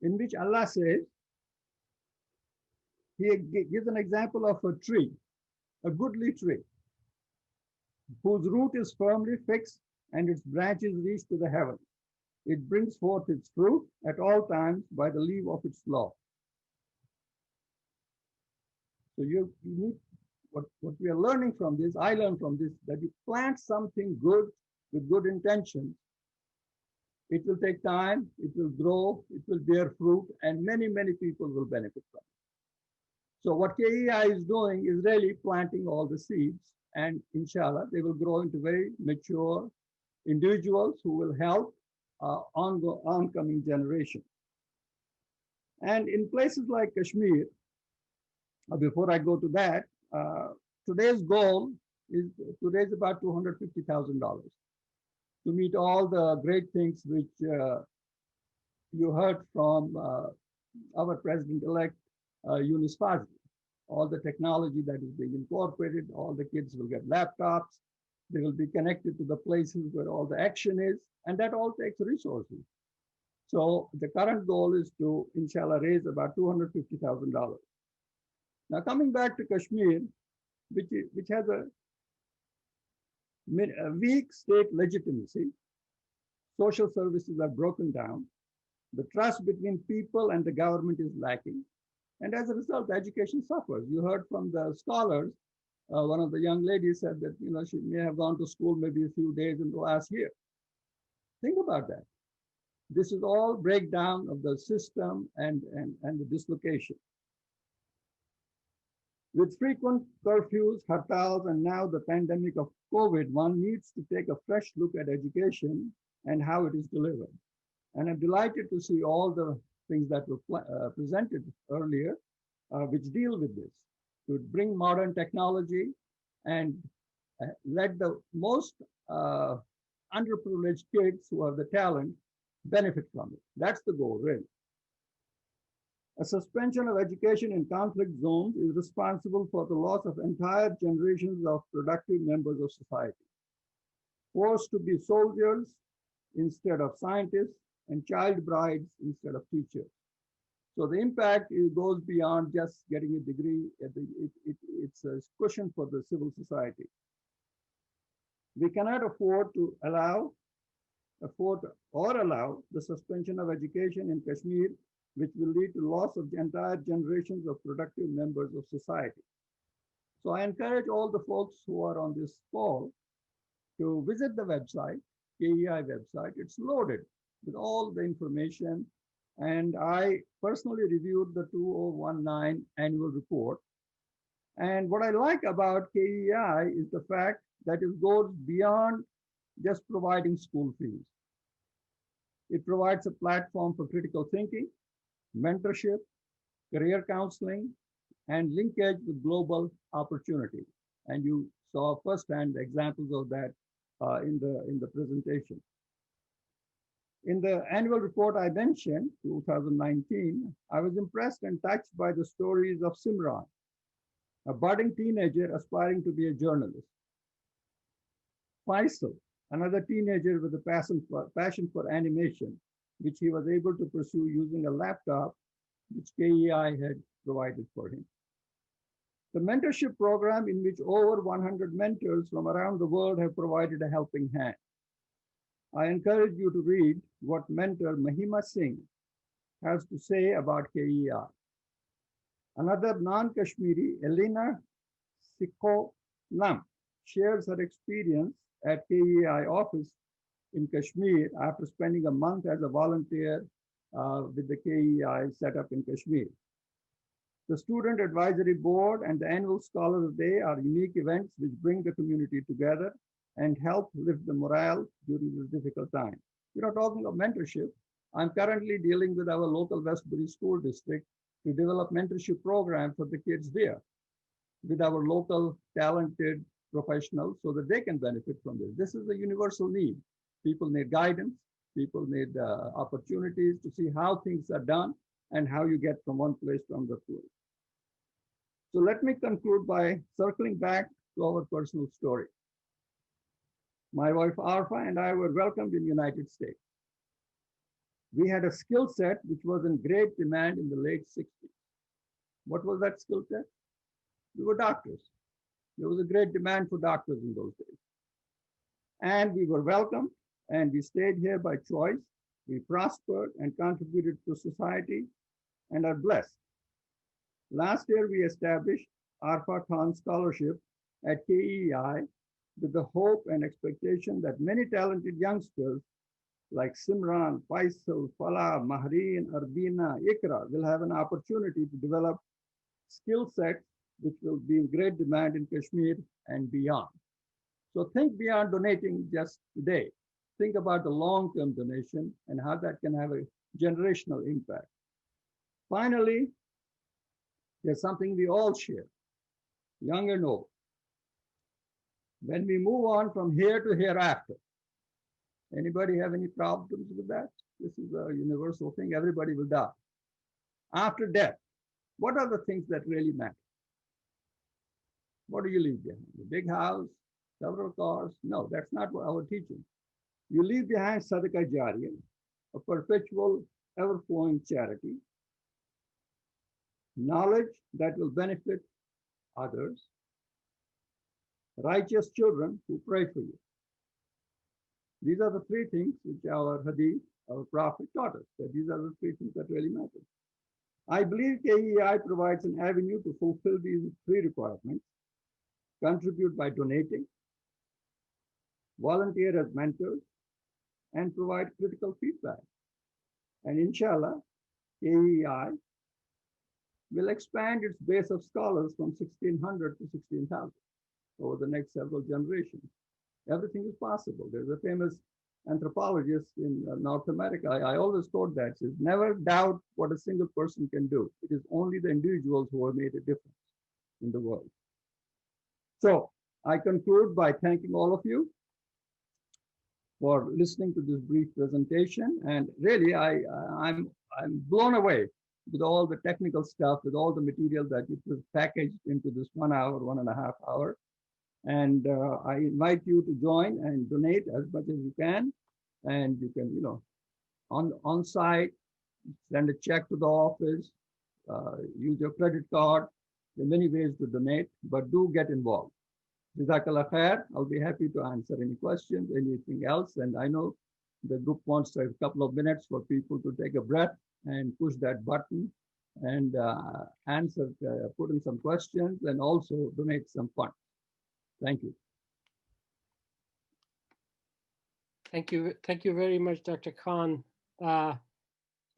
in which Allah says, He gives an example of a tree, a goodly tree, whose root is firmly fixed and its branches reach to the heavens. It brings forth its fruit at all times by the leave of its law. So you need, what we are learning from this, I learned from this, that you plant something good with good intentions. It will take time, it will grow, it will bear fruit, and many people will benefit from it. So what KEI is doing is really planting all the seeds, and inshallah, they will grow into very mature individuals who will help oncoming generations. And in places like Kashmir, before I go to that, today's goal is about $250,000 to meet all the great things which you heard from our president-elect, Yunus Fazli. All the technology that is being incorporated, all the kids will get laptops, they will be connected to the places where all the action is, and that all takes resources. So the current goal is to, inshallah, raise about $250,000. Now coming back to Kashmir, which has a weak state legitimacy, social services are broken down, the trust between people and the government is lacking, and as a result, education suffers. You heard from the scholars, one of the young ladies said that she may have gone to school maybe a few days in the last year. Think about that. This is all breakdown of the system and the dislocation. With frequent curfews, hartals, and now the pandemic of COVID, one needs to take a fresh look at education and how it is delivered. And I'm delighted to see all the things that were presented earlier, which deal with this, to bring modern technology and let the most underprivileged kids who have the talent benefit from it. That's the goal, really. A suspension of education in conflict zones is responsible for the loss of entire generations of productive members of society, forced to be soldiers instead of scientists and child brides instead of teachers. So the impact goes beyond just getting a degree. It's a cushion for the civil society. We cannot afford to allow the suspension of education in Kashmir, which will lead to loss of the entire generations of productive members of society. So I encourage all the folks who are on this call to visit the website, KEI website. It's loaded with all the information And I personally reviewed the 2019 annual report. And what I like about KEI is the fact that it goes beyond just providing school fees. It provides a platform for critical thinking, mentorship, career counseling, and linkage with global opportunity. And you saw firsthand examples of that in the presentation. In the annual report I mentioned, 2019, I was impressed and touched by the stories of Simran, a budding teenager aspiring to be a journalist. Faisal, another teenager with a passion for animation, which he was able to pursue using a laptop which KEI had provided for him. The mentorship program, in which over 100 mentors from around the world have provided a helping hand. I encourage you to read what mentor Mahima Singh has to say about KEI. Another non-Kashmiri, Elena Sikho Lam, shares her experience at KEI office in Kashmir after spending a month as a volunteer with the KEI setup in Kashmir. The Student Advisory Board and the Annual Scholars Day are unique events which bring the community together and help lift the morale during this difficult time. Talking of mentorship, I'm currently dealing with our local Westbury School District to develop mentorship program for the kids there with our local talented professionals so that they can benefit from this. This is a universal need. People need guidance. People need opportunities to see how things are done and how you get from one place to another place. So let me conclude by circling back to our personal story. My wife Arfa and I were welcomed in the United States. We had a skill set which was in great demand in the late 60s. What was that skill set? We were doctors. There was a great demand for doctors in those days. And we were welcomed and we stayed here by choice. We prospered and contributed to society and are blessed. Last year, we established Faroque Khan Scholarship at KEI with the hope and expectation that many talented youngsters like Simran, Faisal, Falah, Mahreen, Arbina, Ikra will have an opportunity to develop skill sets which will be in great demand in Kashmir and beyond. So think beyond donating just today. Think about the long-term donation and how that can have a generational impact. Finally, there's something we all share, young and old. When we move on from here to hereafter, anybody have any problems with that? This is a universal thing. Everybody will die. After death, what are the things that really matter? What do you leave behind? A big house, several cars? No, that's not what our teaching. You leave behind Sadaqah Jariyah, a perpetual, ever-flowing charity, knowledge that will benefit others, righteous children who pray for you. These are the three things which our Hadith, our Prophet taught us, that these are the three things that really matter. I believe KEI provides an avenue to fulfill these three requirements: contribute by donating, volunteer as mentors, and provide critical feedback. And inshallah, KEI will expand its base of scholars from 1,600 to 16,000 over the next several generations. Everything is possible. There's a famous anthropologist in North America. I always quote that. Says, never doubt what a single person can do. It is only the individuals who have made a difference in the world. So I conclude by thanking all of you for listening to this brief presentation. And really, I'm blown away with all the technical stuff, with all the material that you packaged into this 1 hour, 1.5 hours. And I invite you to join and donate as much as you can. And you can, on site, send a check to the office, use your credit card. There are many ways to donate, but do get involved. Jazakallah khair. I'll be happy to answer any questions, anything else. And I know the group wants a couple of minutes for people to take a breath and push that button and answer, put in some questions and also donate some funds. Thank you. Thank you very much, Dr. Khan.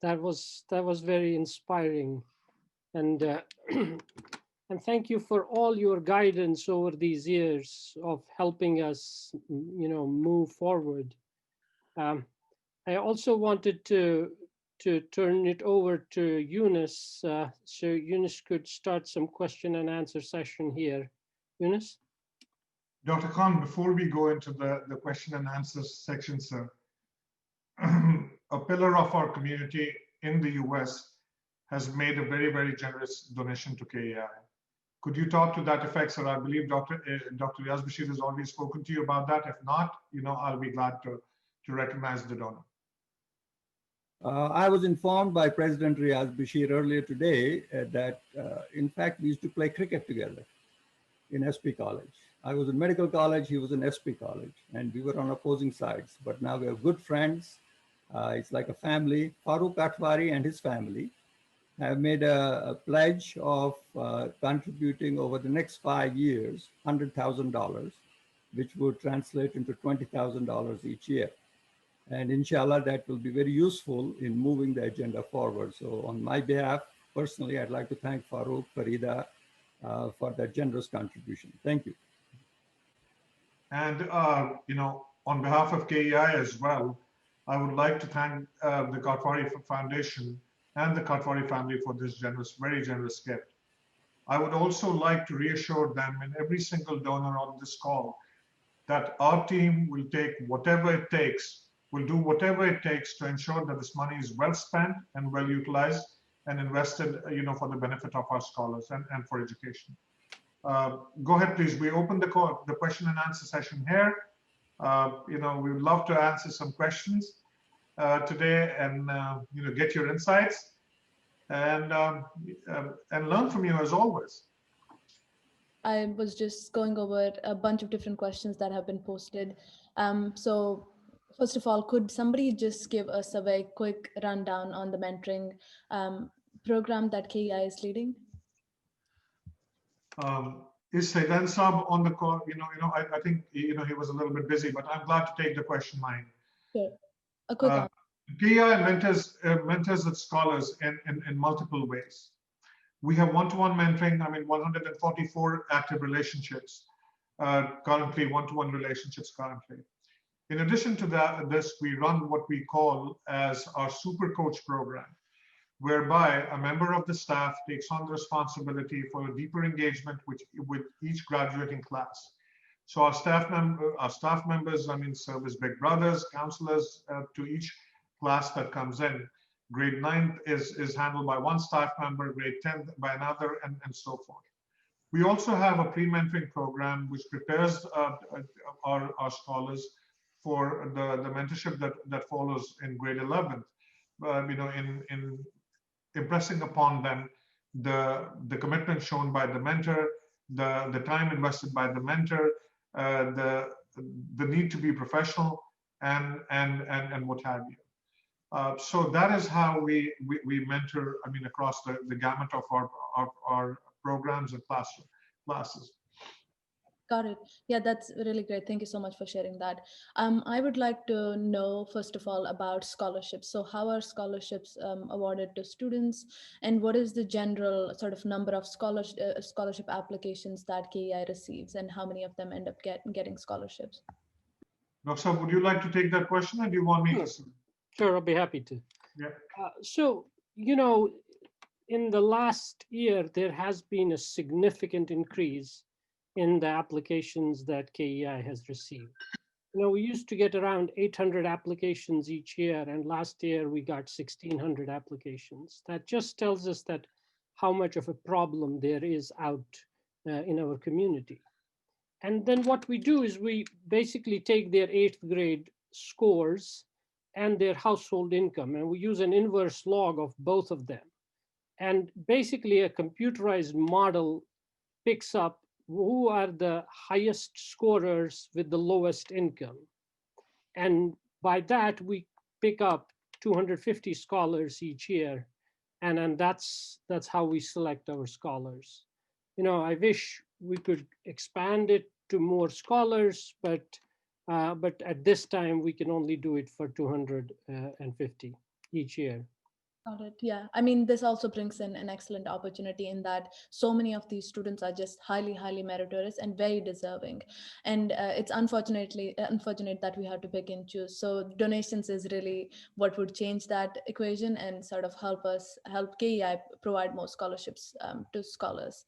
That was very inspiring, and and thank you for all your guidance over these years of helping us, move forward. I also wanted to turn it over to Eunice, so Eunice could start some question and answer session here. Eunice? Dr. Khan, before we go into the question and answer section, sir, a pillar of our community in the US has made a very, very generous donation to KEI. Could you talk to that effect, sir? I believe Dr. Riaz Bashir has already spoken to you about that. If not, I'll be glad to recognize the donor. I was informed by President Riaz Bashir earlier today that, in fact, we used to play cricket together in SP College. I was in medical college, he was in SP College, and we were on opposing sides. But now we are good friends. It's like a family. Faroque Khan and his family have made a pledge of contributing over the next 5 years, $100,000, which would translate into $20,000 each year. And inshallah, that will be very useful in moving the agenda forward. So on my behalf, personally, I'd like to thank Farouk, Farida, for that generous contribution. Thank you. And, on behalf of KEI as well, I would like to thank the Khatwari Foundation and the Khatwari family for this very generous gift. I would also like to reassure them and every single donor on this call that our team will take whatever it takes, will do whatever it takes to ensure that this money is well spent and well utilized and invested, for the benefit of our scholars and for education. Go ahead, please. We open the question and answer session here. We would love to answer some questions today and get your insights and learn from you as always. I was just going over a bunch of different questions that have been posted. So first of all, could somebody just give us a very quick rundown on the mentoring program that KEI is leading? Is Saidan Saab on the call? I think he was a little bit busy, but I'm glad to take the question line. Sure. A quick answer. KEI mentors its scholars in multiple ways. We have one-to-one mentoring. 144 active relationships currently, one-to-one relationships currently. In addition to this, we run what we call as our super coach program, whereby a member of the staff takes on the responsibility for a deeper engagement with each graduating class. So our staff members, serve as big brothers, counselors to each class that comes in. Grade 9 is handled by one staff member, grade 10 by another, and so forth. We also have a pre-mentoring program which prepares our scholars for the mentorship that follows in grade 11. In impressing upon them the commitment shown by the mentor, the time invested by the mentor, the need to be professional, and what have you. So that is how we mentor, across the gamut of our programs and classes. Got it. Yeah, that's really great. Thank you so much for sharing that. I would like to know, first of all, about scholarships. So how are scholarships awarded to students, and what is the general sort of number of scholarship applications that KEI receives, and how many of them end up getting scholarships? Dr. Would you like to take that question, or do you want me to? Sure, I'll be happy to. Yeah. So, in the last year, there has been a significant increase in the applications that KEI has received. We used to get around 800 applications each year, and last year we got 1,600 applications. That just tells us that how much of a problem there is out in our community. And then what we do is we basically take their 8th grade scores and their household income, and we use an inverse log of both of them. And basically a computerized model picks up who are the highest scorers with the lowest income. And by that, we pick up 250 scholars each year. And that's how we select our scholars. I wish we could expand it to more scholars, but at this time, we can only do it for 250 each year. Got it. Yeah. I mean, this also brings in an excellent opportunity in that so many of these students are just highly, highly meritorious and very deserving. And it's unfortunate that we have to pick and choose. So donations is really what would change that equation and sort of help KEI provide more scholarships to scholars.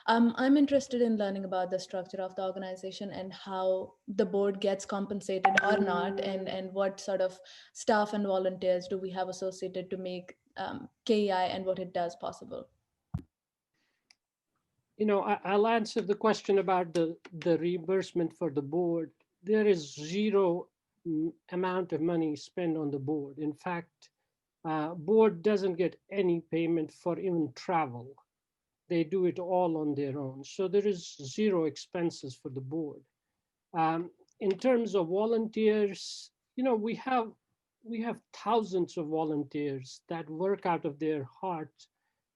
I'm interested in learning about the structure of the organization and how the board gets compensated or not, and what sort of staff and volunteers do we have associated to make KEI and what it does possible? I'll answer the question about the reimbursement for the board. There is zero amount of money spent on the board. In fact, board doesn't get any payment for even travel. They do it all on their own. So there is zero expenses for the board. In terms of volunteers, we have thousands of volunteers that work out of their heart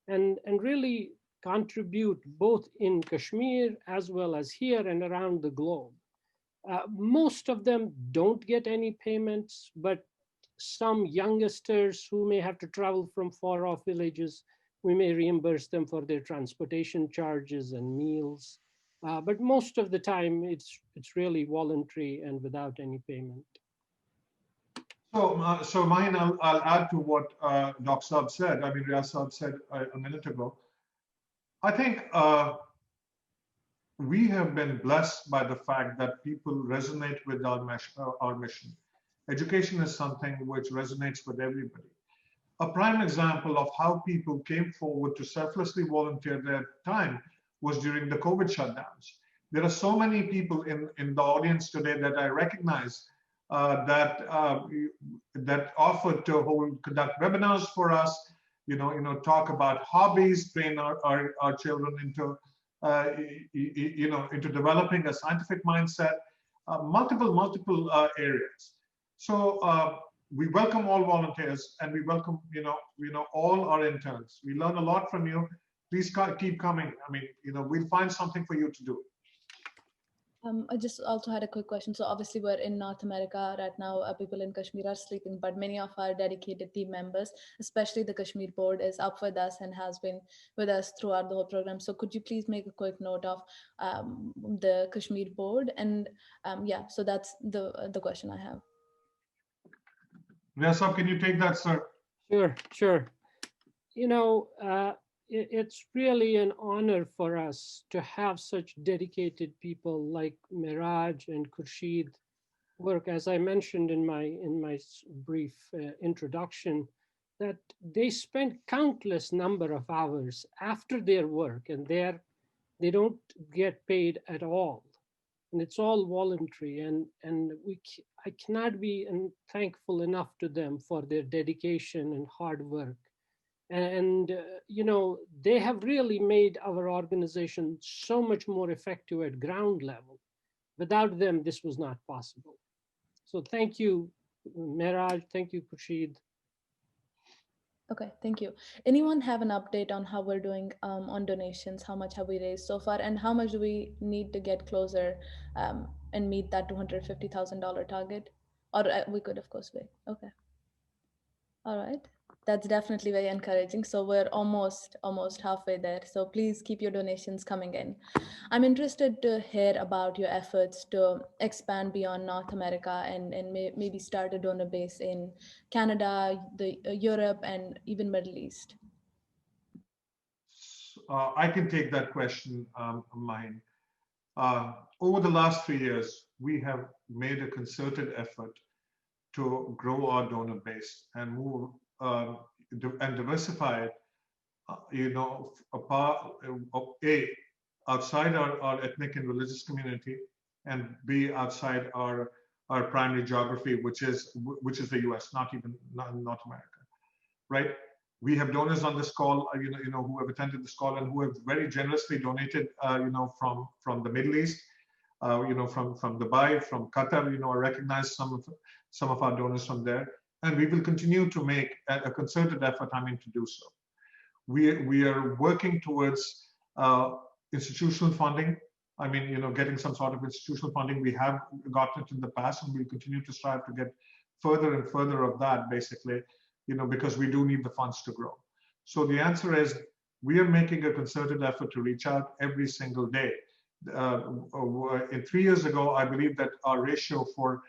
and really contribute both in Kashmir as well as here and around the globe. Most of them don't get any payments, but some youngsters who may have to travel from far off villages, we may reimburse them for their transportation charges and meals. But most of the time, it's really voluntary and without any payment. So mine, I'll add to what Dr. Saab said. I mean, Riaz Saab said a minute ago. I think we have been blessed by the fact that people resonate with our mission. Education is something which resonates with everybody. A prime example of how people came forward to selflessly volunteer their time was during the COVID shutdowns. There are so many people in the audience today that I recognize that offered to conduct webinars for us, talk about hobbies, train our children into developing a scientific mindset, multiple areas. So we welcome all volunteers, and we welcome all our interns. We learn a lot from you. Please keep coming. I mean, we'll find something for you to do. I just also had a quick question. So obviously we're in North America right now. People in Kashmir are sleeping, but many of our dedicated team members, especially the Kashmir board, is up with us and has been with us throughout the whole program. So could you please make a quick note of the Kashmir board? And yeah, so that's the question I have. Riaz Saab, can you take that, sir? Sure. It's really an honor for us to have such dedicated people like Miraj and Khurshid work. As I mentioned in my brief introduction, that they spend countless number of hours after their work, and they don't get paid at all, and it's all voluntary. And I cannot be thankful enough to them for their dedication and hard work. And they have really made our organization so much more effective at ground level. Without them, this was not possible. So thank you, Miraj. Thank you, Khurshid. Okay, thank you. Anyone have an update on how we're doing on donations? How much have we raised so far, and how much do we need to get closer and meet that $250,000 target? Or we could, of course, wait. Okay. All right. That's definitely very encouraging. So we're almost halfway there. So please keep your donations coming in. I'm interested to hear about your efforts to expand beyond North America and maybe start a donor base in Canada, Europe, and even Middle East. I can take that question, mine. Over the last 3 years, we have made a concerted effort to grow our donor base and move and diversify it, outside our ethnic and religious community, and B, outside our primary geography, which is the US, not North America, right? We have donors on this call, who have attended this call and who have very generously donated, from the Middle East, from Dubai, from Qatar. I recognize some of our donors from there, and we will continue to make a concerted effort, to do so. We are working towards institutional funding. Getting some sort of institutional funding. We have gotten it in the past, and we'll continue to strive to get further and further of that, basically, because we do need the funds to grow. So the answer is we are making a concerted effort to reach out every single day. In 3 years ago, I believe that our ratio for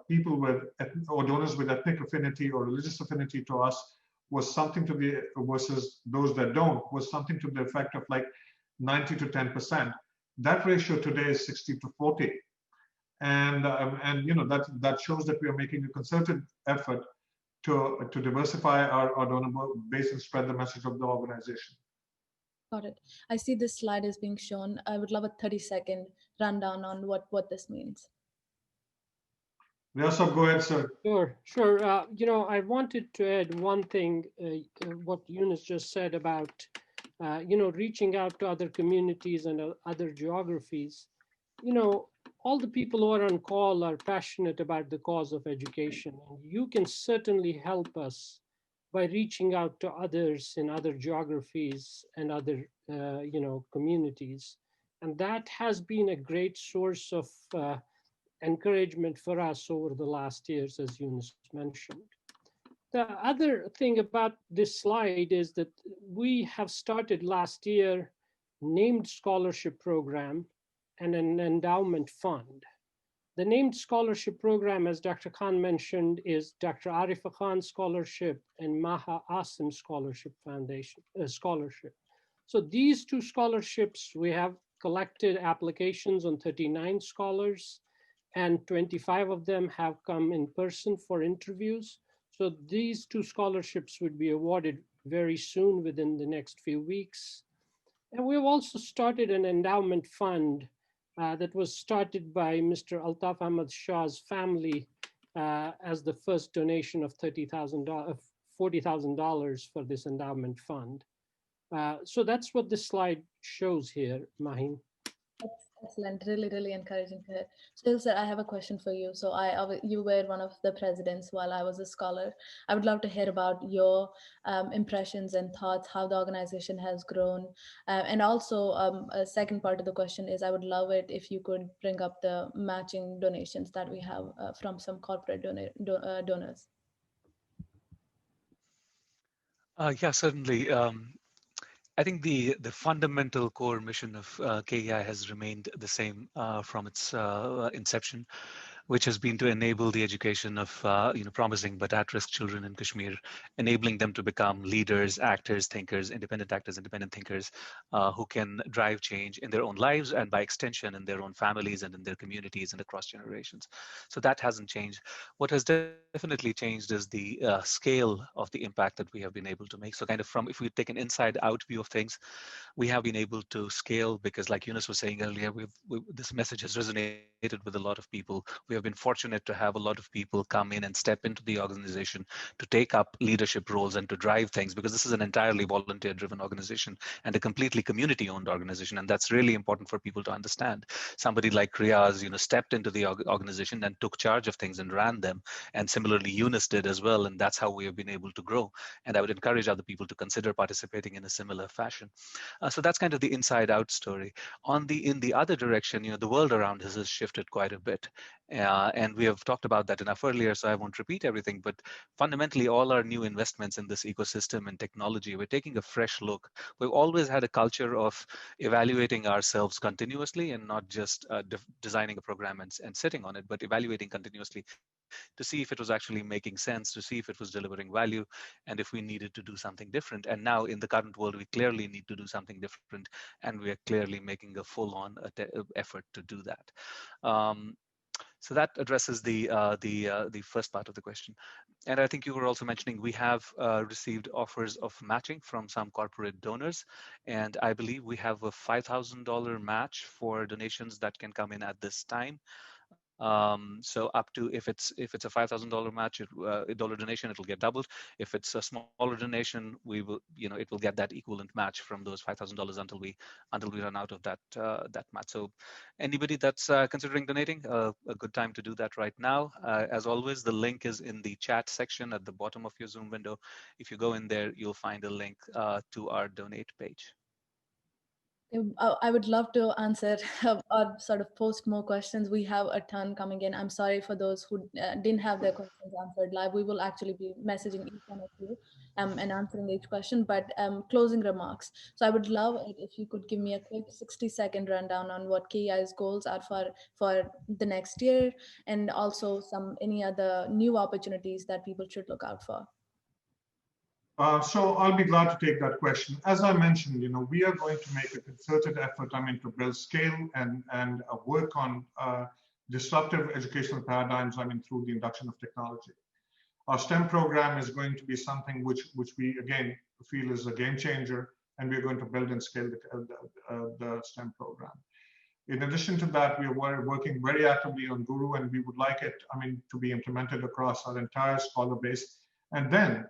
people with or donors with ethnic affinity or religious affinity to us was something to the versus those that don't was something to the effect of like 90 to 10%. That ratio today is 60 to 40, and that shows that we are making a concerted effort to diversify our donor base and spread the message of the organization. Got it. I see this slide is being shown. I would love a 30-second rundown on what this means. Yasab, go ahead, sir. Sure. I wanted to add one thing, what Yunus just said about, reaching out to other communities and other geographies. All the people who are on call are passionate about the cause of education. And you can certainly help us by reaching out to others in other geographies and other, communities. And that has been a great source of encouragement for us over the last years, as Yunus mentioned. The other thing about this slide is that we have started last year named scholarship program and an endowment fund. The named scholarship program, as Dr. Khan mentioned, is Dr. Arifa Khan Scholarship and Maha Asim Scholarship Foundation Scholarship. So these two scholarships, we have collected applications on 39 scholars, and 25 of them have come in person for interviews. So these two scholarships would be awarded very soon within the next few weeks. And we've also started an endowment fund that was started by Mr. Altaf Ahmad Shah's family as the first donation of $40,000 for this endowment fund. So that's what this slide shows here, Maheen. Excellent, really encouraging to hear. Still, sir, I have a question for you. So you were one of the presidents while I was a scholar. I would love to hear about your impressions and thoughts, how the organization has grown. And also a second part of the question is, I would love it if you could bring up the matching donations that we have from some corporate donors. Yeah, certainly. I think the fundamental core mission of KEI has remained the same from its inception, which has been to enable the education of promising but at-risk children in Kashmir, enabling them to become leaders, actors, thinkers, independent thinkers who can drive change in their own lives and by extension in their own families and in their communities and across generations. So that hasn't changed. What has definitely changed is the scale of the impact that we have been able to make. So kind of if we take an inside-out view of things, we have been able to scale because, like Yunus was saying earlier, this message has resonated with a lot of people. We have been fortunate to have a lot of people come in and step into the organization to take up leadership roles and to drive things, because this is an entirely volunteer-driven organization and a completely community-owned organization, and that's really important for people to understand. Somebody like Riaz, stepped into the organization and took charge of things and ran them, and similarly Yunus did as well, and that's how we have been able to grow. And I would encourage other people to consider participating in a similar fashion. So that's kind of the inside-out story. In the other direction, the world around us has shifted quite a bit, and we have talked about that enough earlier, so I won't repeat everything. But fundamentally, all our new investments in this ecosystem and technology, we're taking a fresh look. We've always had a culture of evaluating ourselves continuously and not just designing a program and sitting on it, but evaluating continuously to see if it was actually making sense, to see if it was delivering value, and if we needed to do something different. And now in the current world, we clearly need to do something different, and we are clearly making a full-on effort to do that. So that addresses the first part of the question. And I think you were also mentioning we have received offers of matching from some corporate donors, and I believe we have a $5,000 match for donations that can come in at this time. So up to, if it's a $5,000 match, dollar donation, it'll get doubled. If it's a smaller donation, we will, it will get that equivalent match from those $5,000 until we run out of that match. So anybody that's considering donating, a good time to do that right now. As always, the link is in the chat section at the bottom of your Zoom window. If you go in there, you'll find a link to our donate page. I would love to answer or sort of post more questions. We have a ton coming in. I'm sorry for those who didn't have their questions answered live. We will actually be messaging each one of you and answering each question, but closing remarks. So I would love it if you could give me a quick 60-second rundown on what KEI's goals are for the next year, and also any other new opportunities that people should look out for. So I'll be glad to take that question. As I mentioned, we are going to make a concerted effort, to build scale and work on disruptive educational paradigms, through the induction of technology. Our STEM program is going to be something which we, again, feel is a game changer, and we're going to build and scale the STEM program. In addition to that, we are working very actively on Guru, and we would like it, to be implemented across our entire scholar base, and then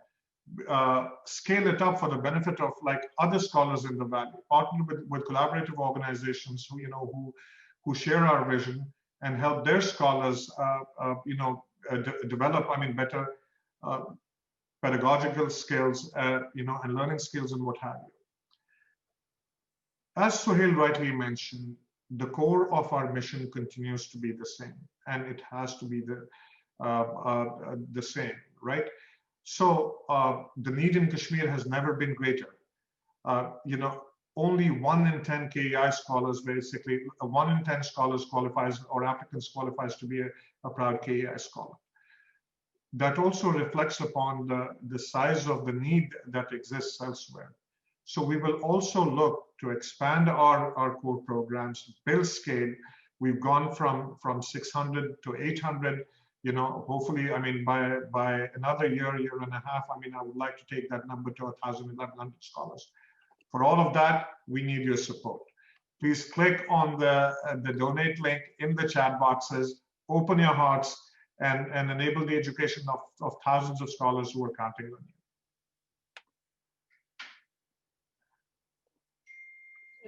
scale it up for the benefit of other scholars in the Valley, partner with collaborative organizations who share our vision and help their scholars, develop, better pedagogical skills, and learning skills and what have you. As Sohail rightly mentioned, the core of our mission continues to be the same, and it has to be the same, right? So the need in Kashmir has never been greater. Only 1 in 10 KEI scholars, basically, 1 in 10 scholars qualifies, or applicants qualifies to be a proud KEI scholar. That also reflects upon the size of the need that exists elsewhere. So we will also look to expand our core programs, build scale. We've gone from 600 to 800. Hopefully, by another year and a half, I would like to take that number to 1,000, 1,100 scholars. For all of that, we need your support. Please click on the donate link in the chat boxes, open your hearts, and enable the education of thousands of scholars who are counting on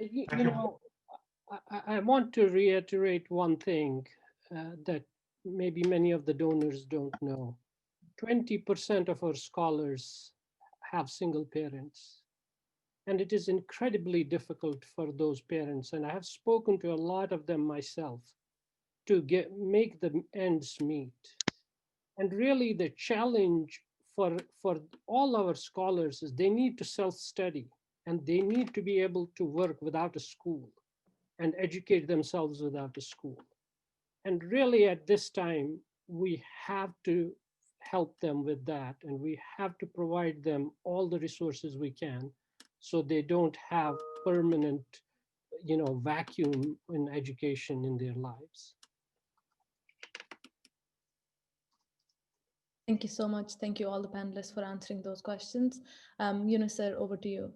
you. I want to reiterate one thing that maybe many of the donors don't know. 20% of our scholars have single parents, and it is incredibly difficult for those parents. And I have spoken to a lot of them myself to make the ends meet. And really the challenge for all our scholars is they need to self-study, and they need to be able to work without a school and educate themselves without a school. And really at this time, we have to help them with that, and we have to provide them all the resources we can so they don't have permanent, vacuum in education in their lives. Thank you so much. Thank you all the panelists for answering those questions. Yunus sir, over to you.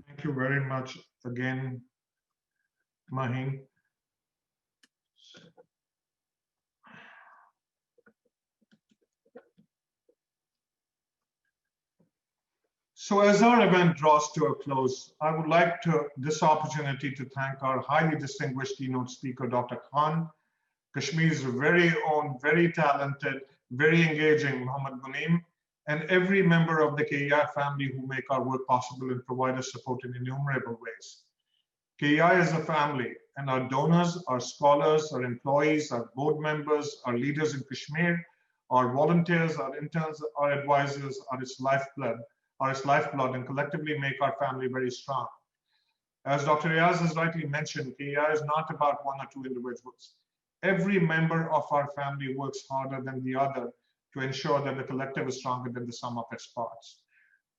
Thank you very much again, Maheen. So as our event draws to a close, I would like this opportunity to thank our highly distinguished keynote speaker, Dr. Khan, Kashmir's very own, very talented, very engaging Mohammad Muneem, and every member of the KEI family who make our work possible and provide us support in innumerable ways. KEI is a family, and our donors, our scholars, our employees, our board members, our leaders in Kashmir, our volunteers, our interns, our advisors are its lifeblood, and collectively make our family very strong. As Dr. Riaz has rightly mentioned, KEI is not about 1 or 2 individuals. Every member of our family works harder than the other to ensure that the collective is stronger than the sum of its parts.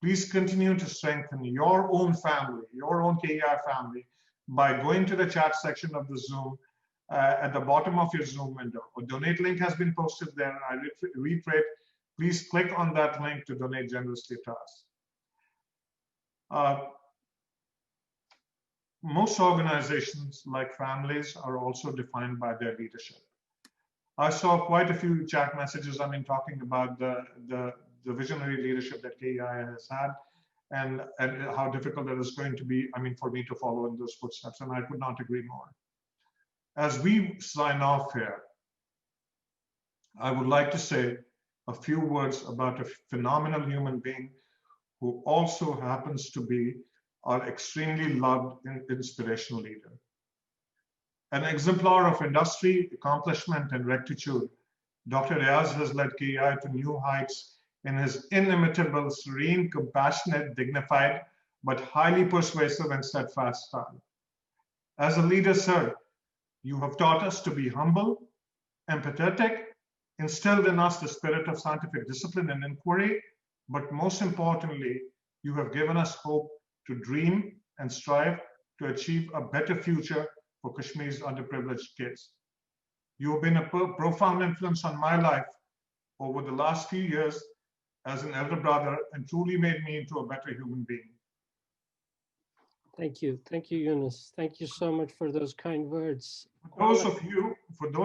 Please continue to strengthen your own family, your own KEI family, by going to the chat section of the Zoom at the bottom of your Zoom window. A donate link has been posted there. I reiterate, please click on that link to donate generously to us. Most organizations, like families, are also defined by their leadership. I saw quite a few chat messages, talking about the visionary leadership that KEI has had, and how difficult it is going to be, for me to follow in those footsteps, and I could not agree more. As we sign off here, I would like to say a few words about a phenomenal human being who also happens to be our extremely loved and inspirational leader. An exemplar of industry, accomplishment, and rectitude, Dr. Riaz has led KEI to new heights in his inimitable, serene, compassionate, dignified, but highly persuasive and steadfast style. As a leader, sir, you have taught us to be humble, empathetic, instilled in us the spirit of scientific discipline and inquiry, but most importantly, you have given us hope to dream and strive to achieve a better future for Kashmir's underprivileged kids. You have been a profound influence on my life over the last few years as an elder brother and truly made me into a better human being. Thank you. Thank you, Yunus. Thank you so much for those kind words. For those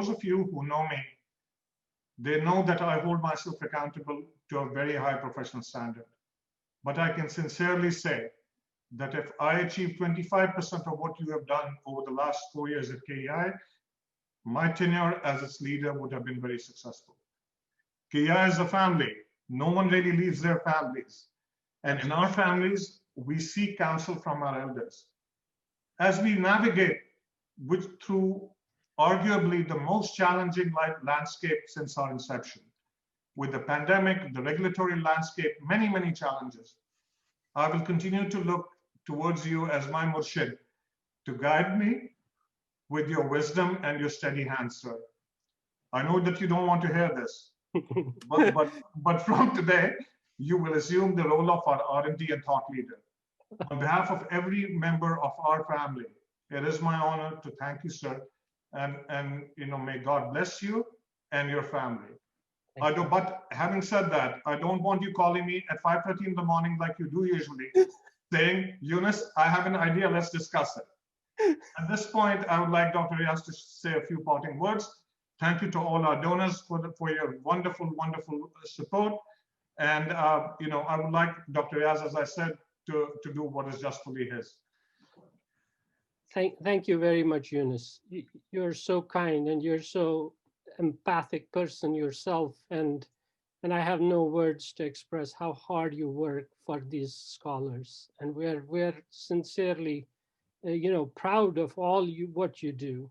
of you who know me, they know that I hold myself accountable to a very high professional standard. But I can sincerely say that if I achieve 25% of what you have done over the last 4 years at KEI, my tenure as its leader would have been very successful. KEI is a family. No one really leaves their families. And in our families, we seek counsel from our elders. As we navigate through arguably the most challenging life landscape since our inception, with the pandemic, the regulatory landscape, many, many challenges, I will continue to look towards you as my murshid to guide me with your wisdom and your steady hand, sir. I know that you don't want to hear this, but from today, you will assume the role of our R&D and thought leader. On behalf of every member of our family, it is my honor to thank you, sir, and may God bless you and your family. But having said that, I don't want you calling me at 5:30 in the morning like you do usually, saying, Yunus, I have an idea, let's discuss it. At this point, I would like Dr. Riaz to say a few parting words. Thank you to all our donors for your wonderful, wonderful support. And I would like Dr. Riaz, as I said, to do what is justly his. Thank you very much, Yunus. You're so kind and you're so empathic person yourself, and I have no words to express how hard you work for these scholars, and we're sincerely proud of all what you do.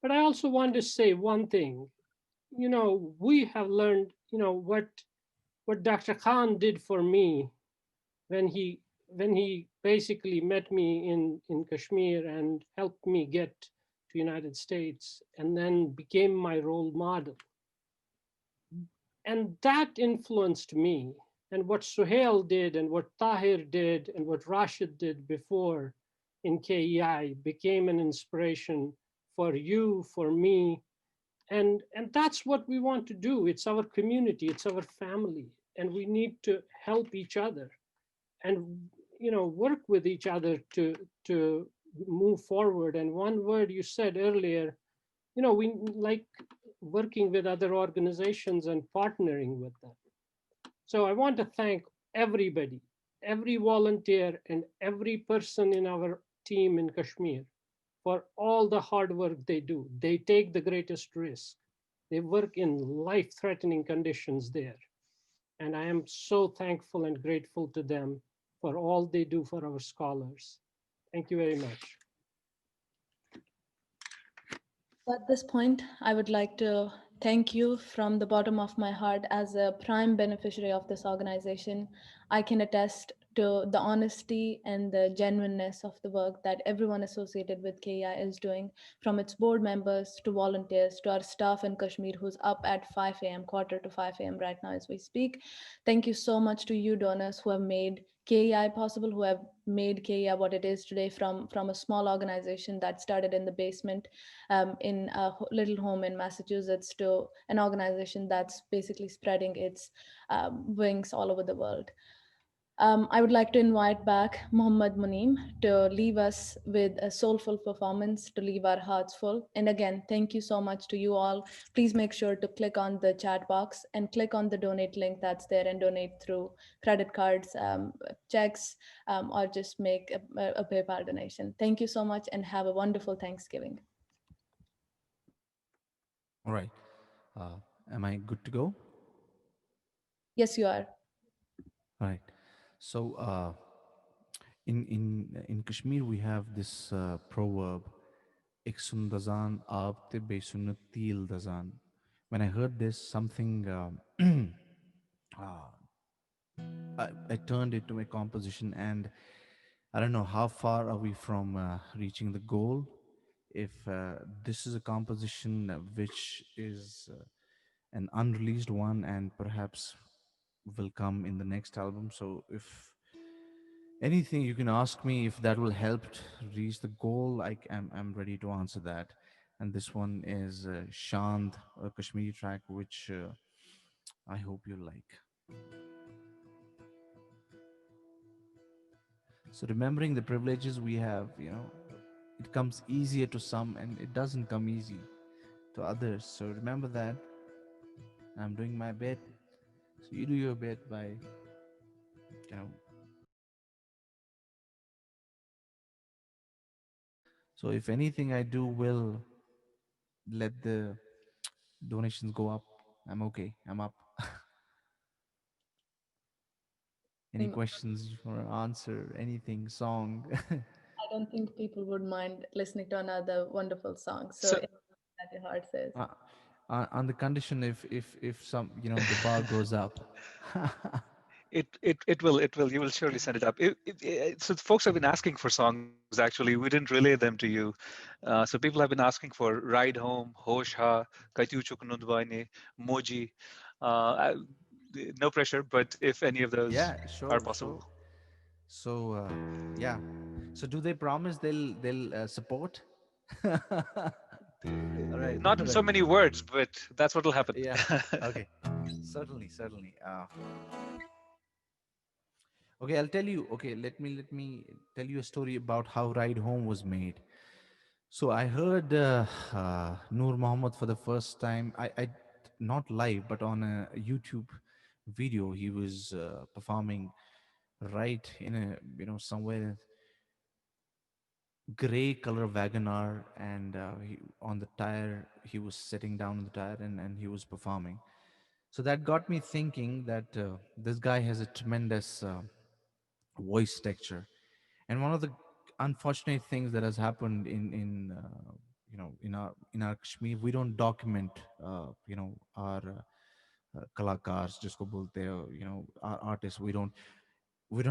But I also want to say one thing. We have learned what Dr. Khan did for me when he basically met me in Kashmir and helped me get to United States and then became my role model. And that influenced me. And what Suhail did and what Tahir did and what Rashid did before in KEI became an inspiration for you, for me. And that's what we want to do. It's our community, it's our family, and we need to help each other and work with each other to move forward. And one word you said earlier, we like working with other organizations and partnering with them. So I want to thank everybody, every volunteer and every person in our team in Kashmir for all the hard work they do. They take the greatest risk. They work in life-threatening conditions there. And I am so thankful and grateful to them for all they do for our scholars. Thank you very much. At this point, I would like to thank you from the bottom of my heart. As a prime beneficiary of this organization, I can attest to the honesty and the genuineness of the work that everyone associated with KEI is doing, from its board members to volunteers to our staff in Kashmir who's up at 5 a.m., quarter to 5 a.m. right now as we speak. Thank you so much to you donors who have made KEI possible, who have made KEI what it is today, from a small organization that started in the basement in a little home in Massachusetts to an organization that's basically spreading its wings all over the world. I would like to invite back Mohammad Muneem to leave us with a soulful performance, to leave our hearts full. And again, thank you so much to you all. Please make sure to click on the chat box and click on the donate link that's there and donate through credit cards, checks, or just make a PayPal donation. Thank you so much and have a wonderful Thanksgiving. All right. Am I good to go? Yes, you are. All right. So In Kashmir, we have this proverb, "Ik sun dazan aab te besun til dazan." When I heard this, something uh, I turned it to my composition, and I don't know how far are we from reaching the goal. If this is a composition which is an unreleased one and perhaps will come in the next album. So if anything you can ask me if that will help reach the goal, I'm ready to answer that. And this one is Shand, a Kashmiri track, which I hope you like. So remembering the privileges we have, it comes easier to some and it doesn't come easy to others. So remember that I'm doing my bit. So you do your bit by, you know. So if anything I do will let the donations go up, I'm okay. I'm up. Any questions or answer, anything, song? I don't think people would mind listening to another wonderful song. So, So that your heart says. On the condition if some the bar goes up. it will. You will surely send it up. So folks have been asking for songs. Actually, we didn't relay them to you. So people have been asking for "Ride Home," "Hosh Ha," "Kaitu Chuknundwaine," "Moji." No pressure, but if any of those Yeah, are sure. possible. So yeah. So do they promise they'll support? All right, Not all in so right. many words, but that's what will happen. Yeah. Okay. Certainly. Okay, I'll tell you. Okay, let me tell you a story about how Ride Home was made. So I heard Noor Muhammad for the first time. I not live, but on a YouTube video. He was performing right in a somewhere gray color Wagoner, and on the tire he was sitting down on the tire and he was performing. So that got me thinking that this guy has a tremendous voice texture. And one of the unfortunate things that has happened in our Kashmir, we don't document our kalakars, jisko bolte hai, our artists. We don't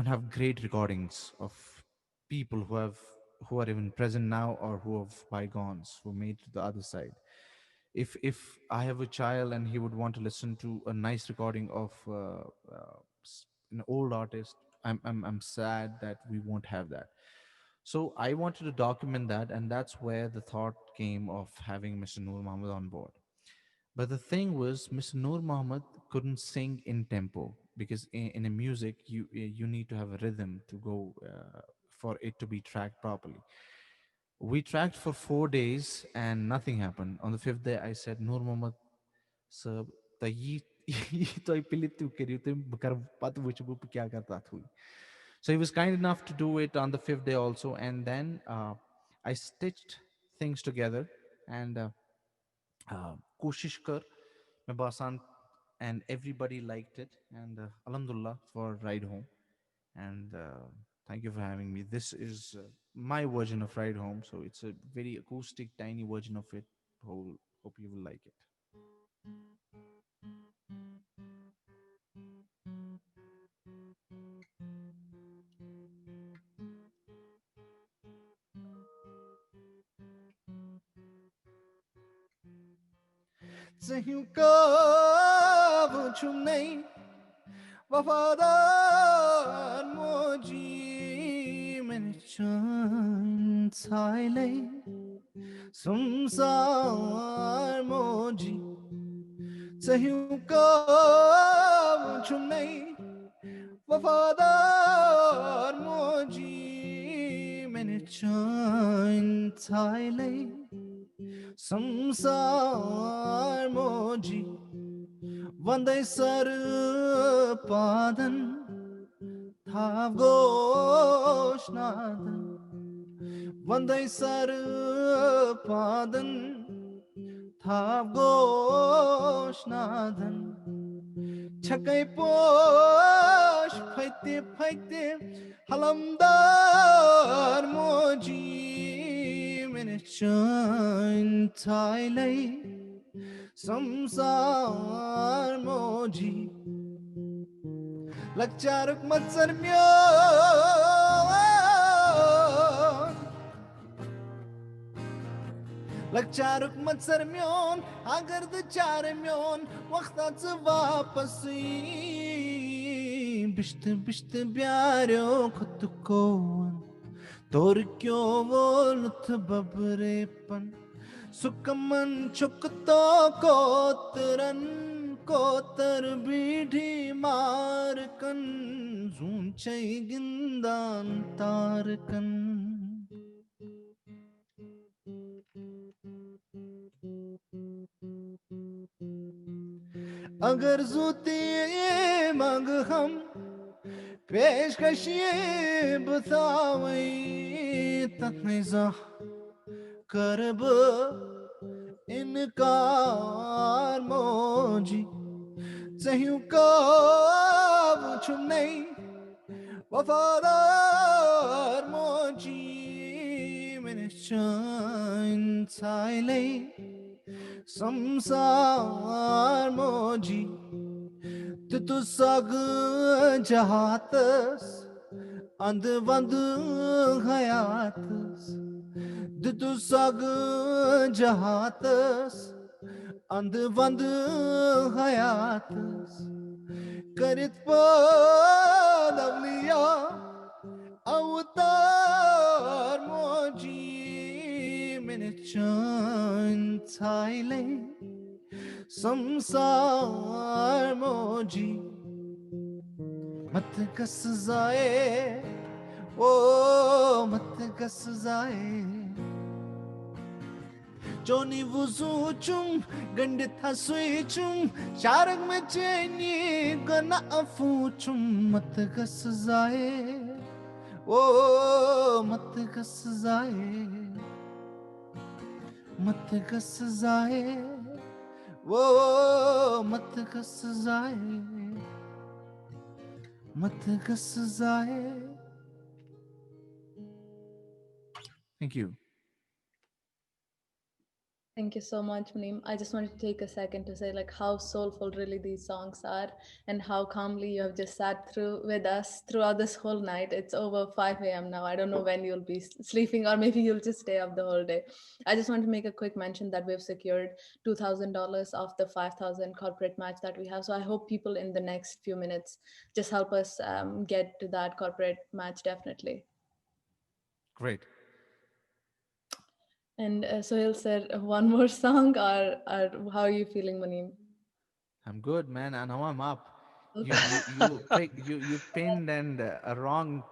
have great recordings of people who are even present now or who have bygones who made to the other side. If I have a child and he would want to listen to a nice recording of an old artist, I'm sad that we won't have that. So I wanted to document that, and that's where the thought came of having Mr. Noor Muhammad on board. But the thing was, Mr. Noor Muhammad couldn't sing in tempo because in a music you need to have a rhythm to go for it to be tracked properly. We tracked for 4 days and nothing happened. On the fifth day, I said, Noor Muhammad, sir, the तो पिलित करियो तो बकर पत which bu kya karta thui. So he was kind enough to do it on the fifth day also, and then I stitched things together and koshish kar mein basan, and everybody liked it, and alhamdulillah for Ride Home. And thank you for having me. This is my version of Ride Home, so it's a very acoustic tiny version of it. Hope you will like it. Zahyu ka chum nahi वफादार मोजी मैंने चान साइले संसार मोजी सही को चुम नहीं वफादार मोजी मैंने चान साइले संसार मोजी Vande sar padan thav goshnadan Vande sar padan thav goshnadan Chakai posh phaite Halamdar moji mene chain thailai samsar moji lakcharuk matsar myo lakcharuk matsar myon agar the charmyon waqtat wapasi bishte bishte pyaryo khud ko tor kyo wo lut babrepan sukaman chukto kotran kotar bidhi markan zunchai gindan tarkan अगर जूती मंग हम पेशकशी बतावई तत्निजा करब इनकार मोजी चाहिए कब छुम नहीं वफादार मोजी मैंने चाइन साइले samsar moji tu sag jahatas and vand hayatas tu sag jahatas and vand hayatas karit padavliya avatar moji mene chain thaile samsar moji mat gas zaye oh mat gas zaye Johnny wuzuchum gandit hasuichum sharag mein cheni gana afuchum mat gas zaye oh mat gas zaye mat gas zaye oh mat gas zaye mat gas zaye. Thank you. Thank you so much, Munim. I just wanted to take a second to say like how soulful really these songs are and how calmly you have just sat through with us throughout this whole night. It's over 5 a.m. now. I don't know when you'll be sleeping or maybe you'll just stay up the whole day. I just want to make a quick mention that we've secured $2,000 of the 5,000 corporate match that we have. So I hope people in the next few minutes just help us get to that corporate match definitely. Great. And Sohail said one more song, or how are you feeling, Munim? I'm good, man. I know I'm up. Okay. You pinned and a wrong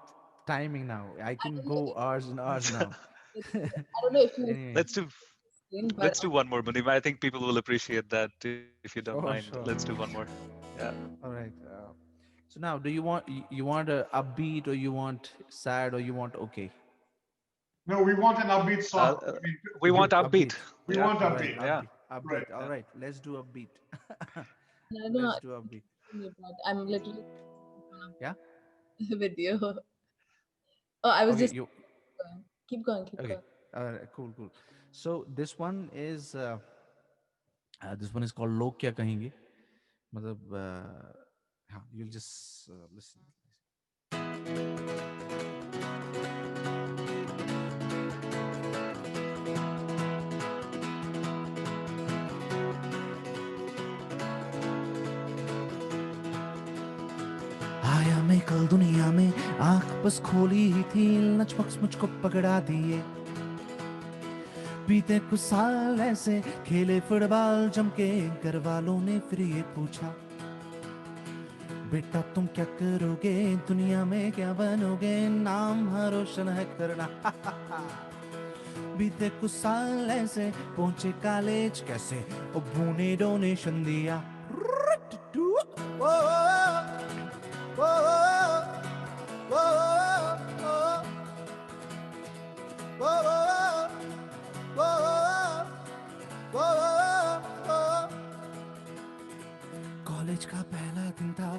timing now. I can go hours and hours now. I don't know if you Anyway. but Let's do one more, Munim. I think people will appreciate that if you don't mind. Sure. Let's do one more. Yeah. All right. So now, do you want a upbeat, or you want sad, or you want okay? No, we want an upbeat song. We want upbeat. We Yeah. want All upbeat. right, Yeah. upbeat. Right. All right, let's do upbeat. no, Let's do upbeat. but I'm literally Yeah. with you. Oh, I was Okay. just keep going. Okay. Cool. So this one is called "Log Kya Kahenge." मतलब you'll just listen. आया मैं कल दुनिया में आंख बस खोली ही थी लचपक्स मुझको पकड़ा दिए बीते कुछ साल ऐसे खेले फुटबॉल जम के घर वालों ने फिर ये पूछा बेटा तुम क्या करोगे दुनिया में क्या बनोगे नाम हर रोशन है करना बीते कुछ साल ऐसे पहुंचे कॉलेज कैसे अब्बू डोनेशन दिया कॉलेज का पहला दिन था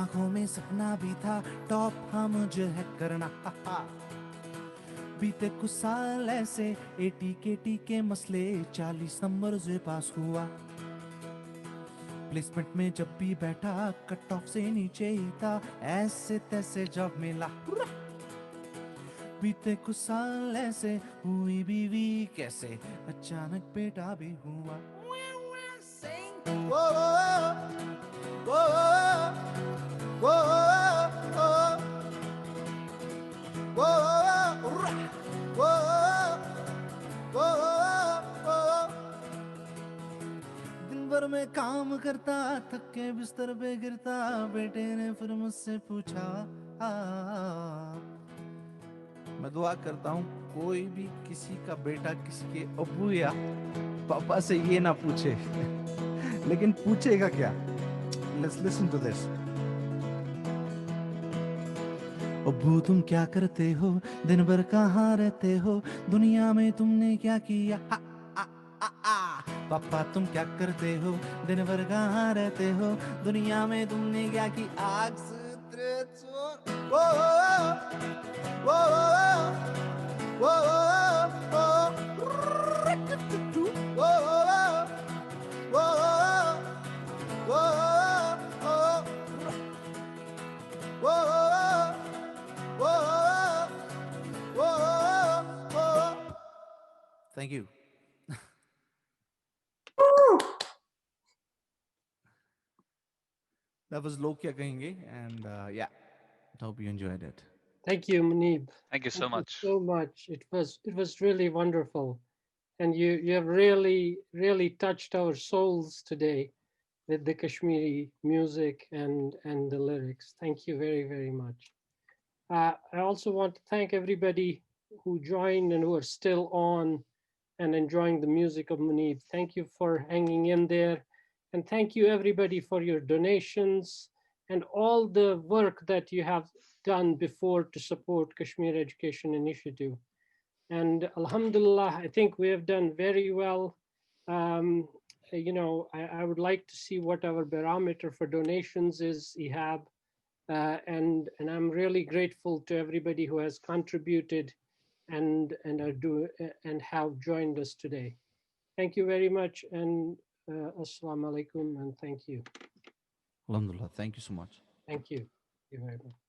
आंखों में सपना भी था टॉप हाँ मुझे है करना बीते कुछ साल ऐसे एटी के मसले 40 नंबर से पास हुआ प्लेसमेंट में जब भी बैठा कट ऑफ से नीचे ही था ऐसे तैसे जॉब मिला बीते कुछ साल ऐसे हुई बीवी कैसे अचानक बेटा भी हुआ दिन भर में काम करता थक के बिस्तर पे गिरता बेटे ने फिर मुझसे पूछा मैं दुआ करता हूँ कोई भी किसी का बेटा किसी के अब्बू या पापा से ये ना पूछे लेकिन पूछेगा क्या लेट्स लिसन टू दिस अब्बू तुम क्या करते हो दिन भर कहाँ रहते हो दुनिया में तुमने क्या किया पापा तुम क्या करते हो दिन भर कहाँ रहते हो दुनिया में तुमने क्या की आग सूत्र चोर Thank you. That was Lok Kya Kahenge, and yeah, hope you enjoyed it. Thank you, Munim. Thank you so much. So much. It was really wonderful, and you have really touched our souls today with the Kashmiri music and the lyrics. Thank you very much. I also want to thank everybody who joined and who are still on and enjoying the music of Munim. Thank you for hanging in there. And thank you everybody for your donations and all the work that you have done before to support Kashmir Education Initiative. And Alhamdulillah, I think we have done very well. You know, I would like to see what our barometer for donations is, Ihab. And I'm really grateful to everybody who has contributed and have joined us today. Thank you very much, and assalamu alaikum, and thank you. Alhamdulillah, thank you so much. Thank you. Thank you very much.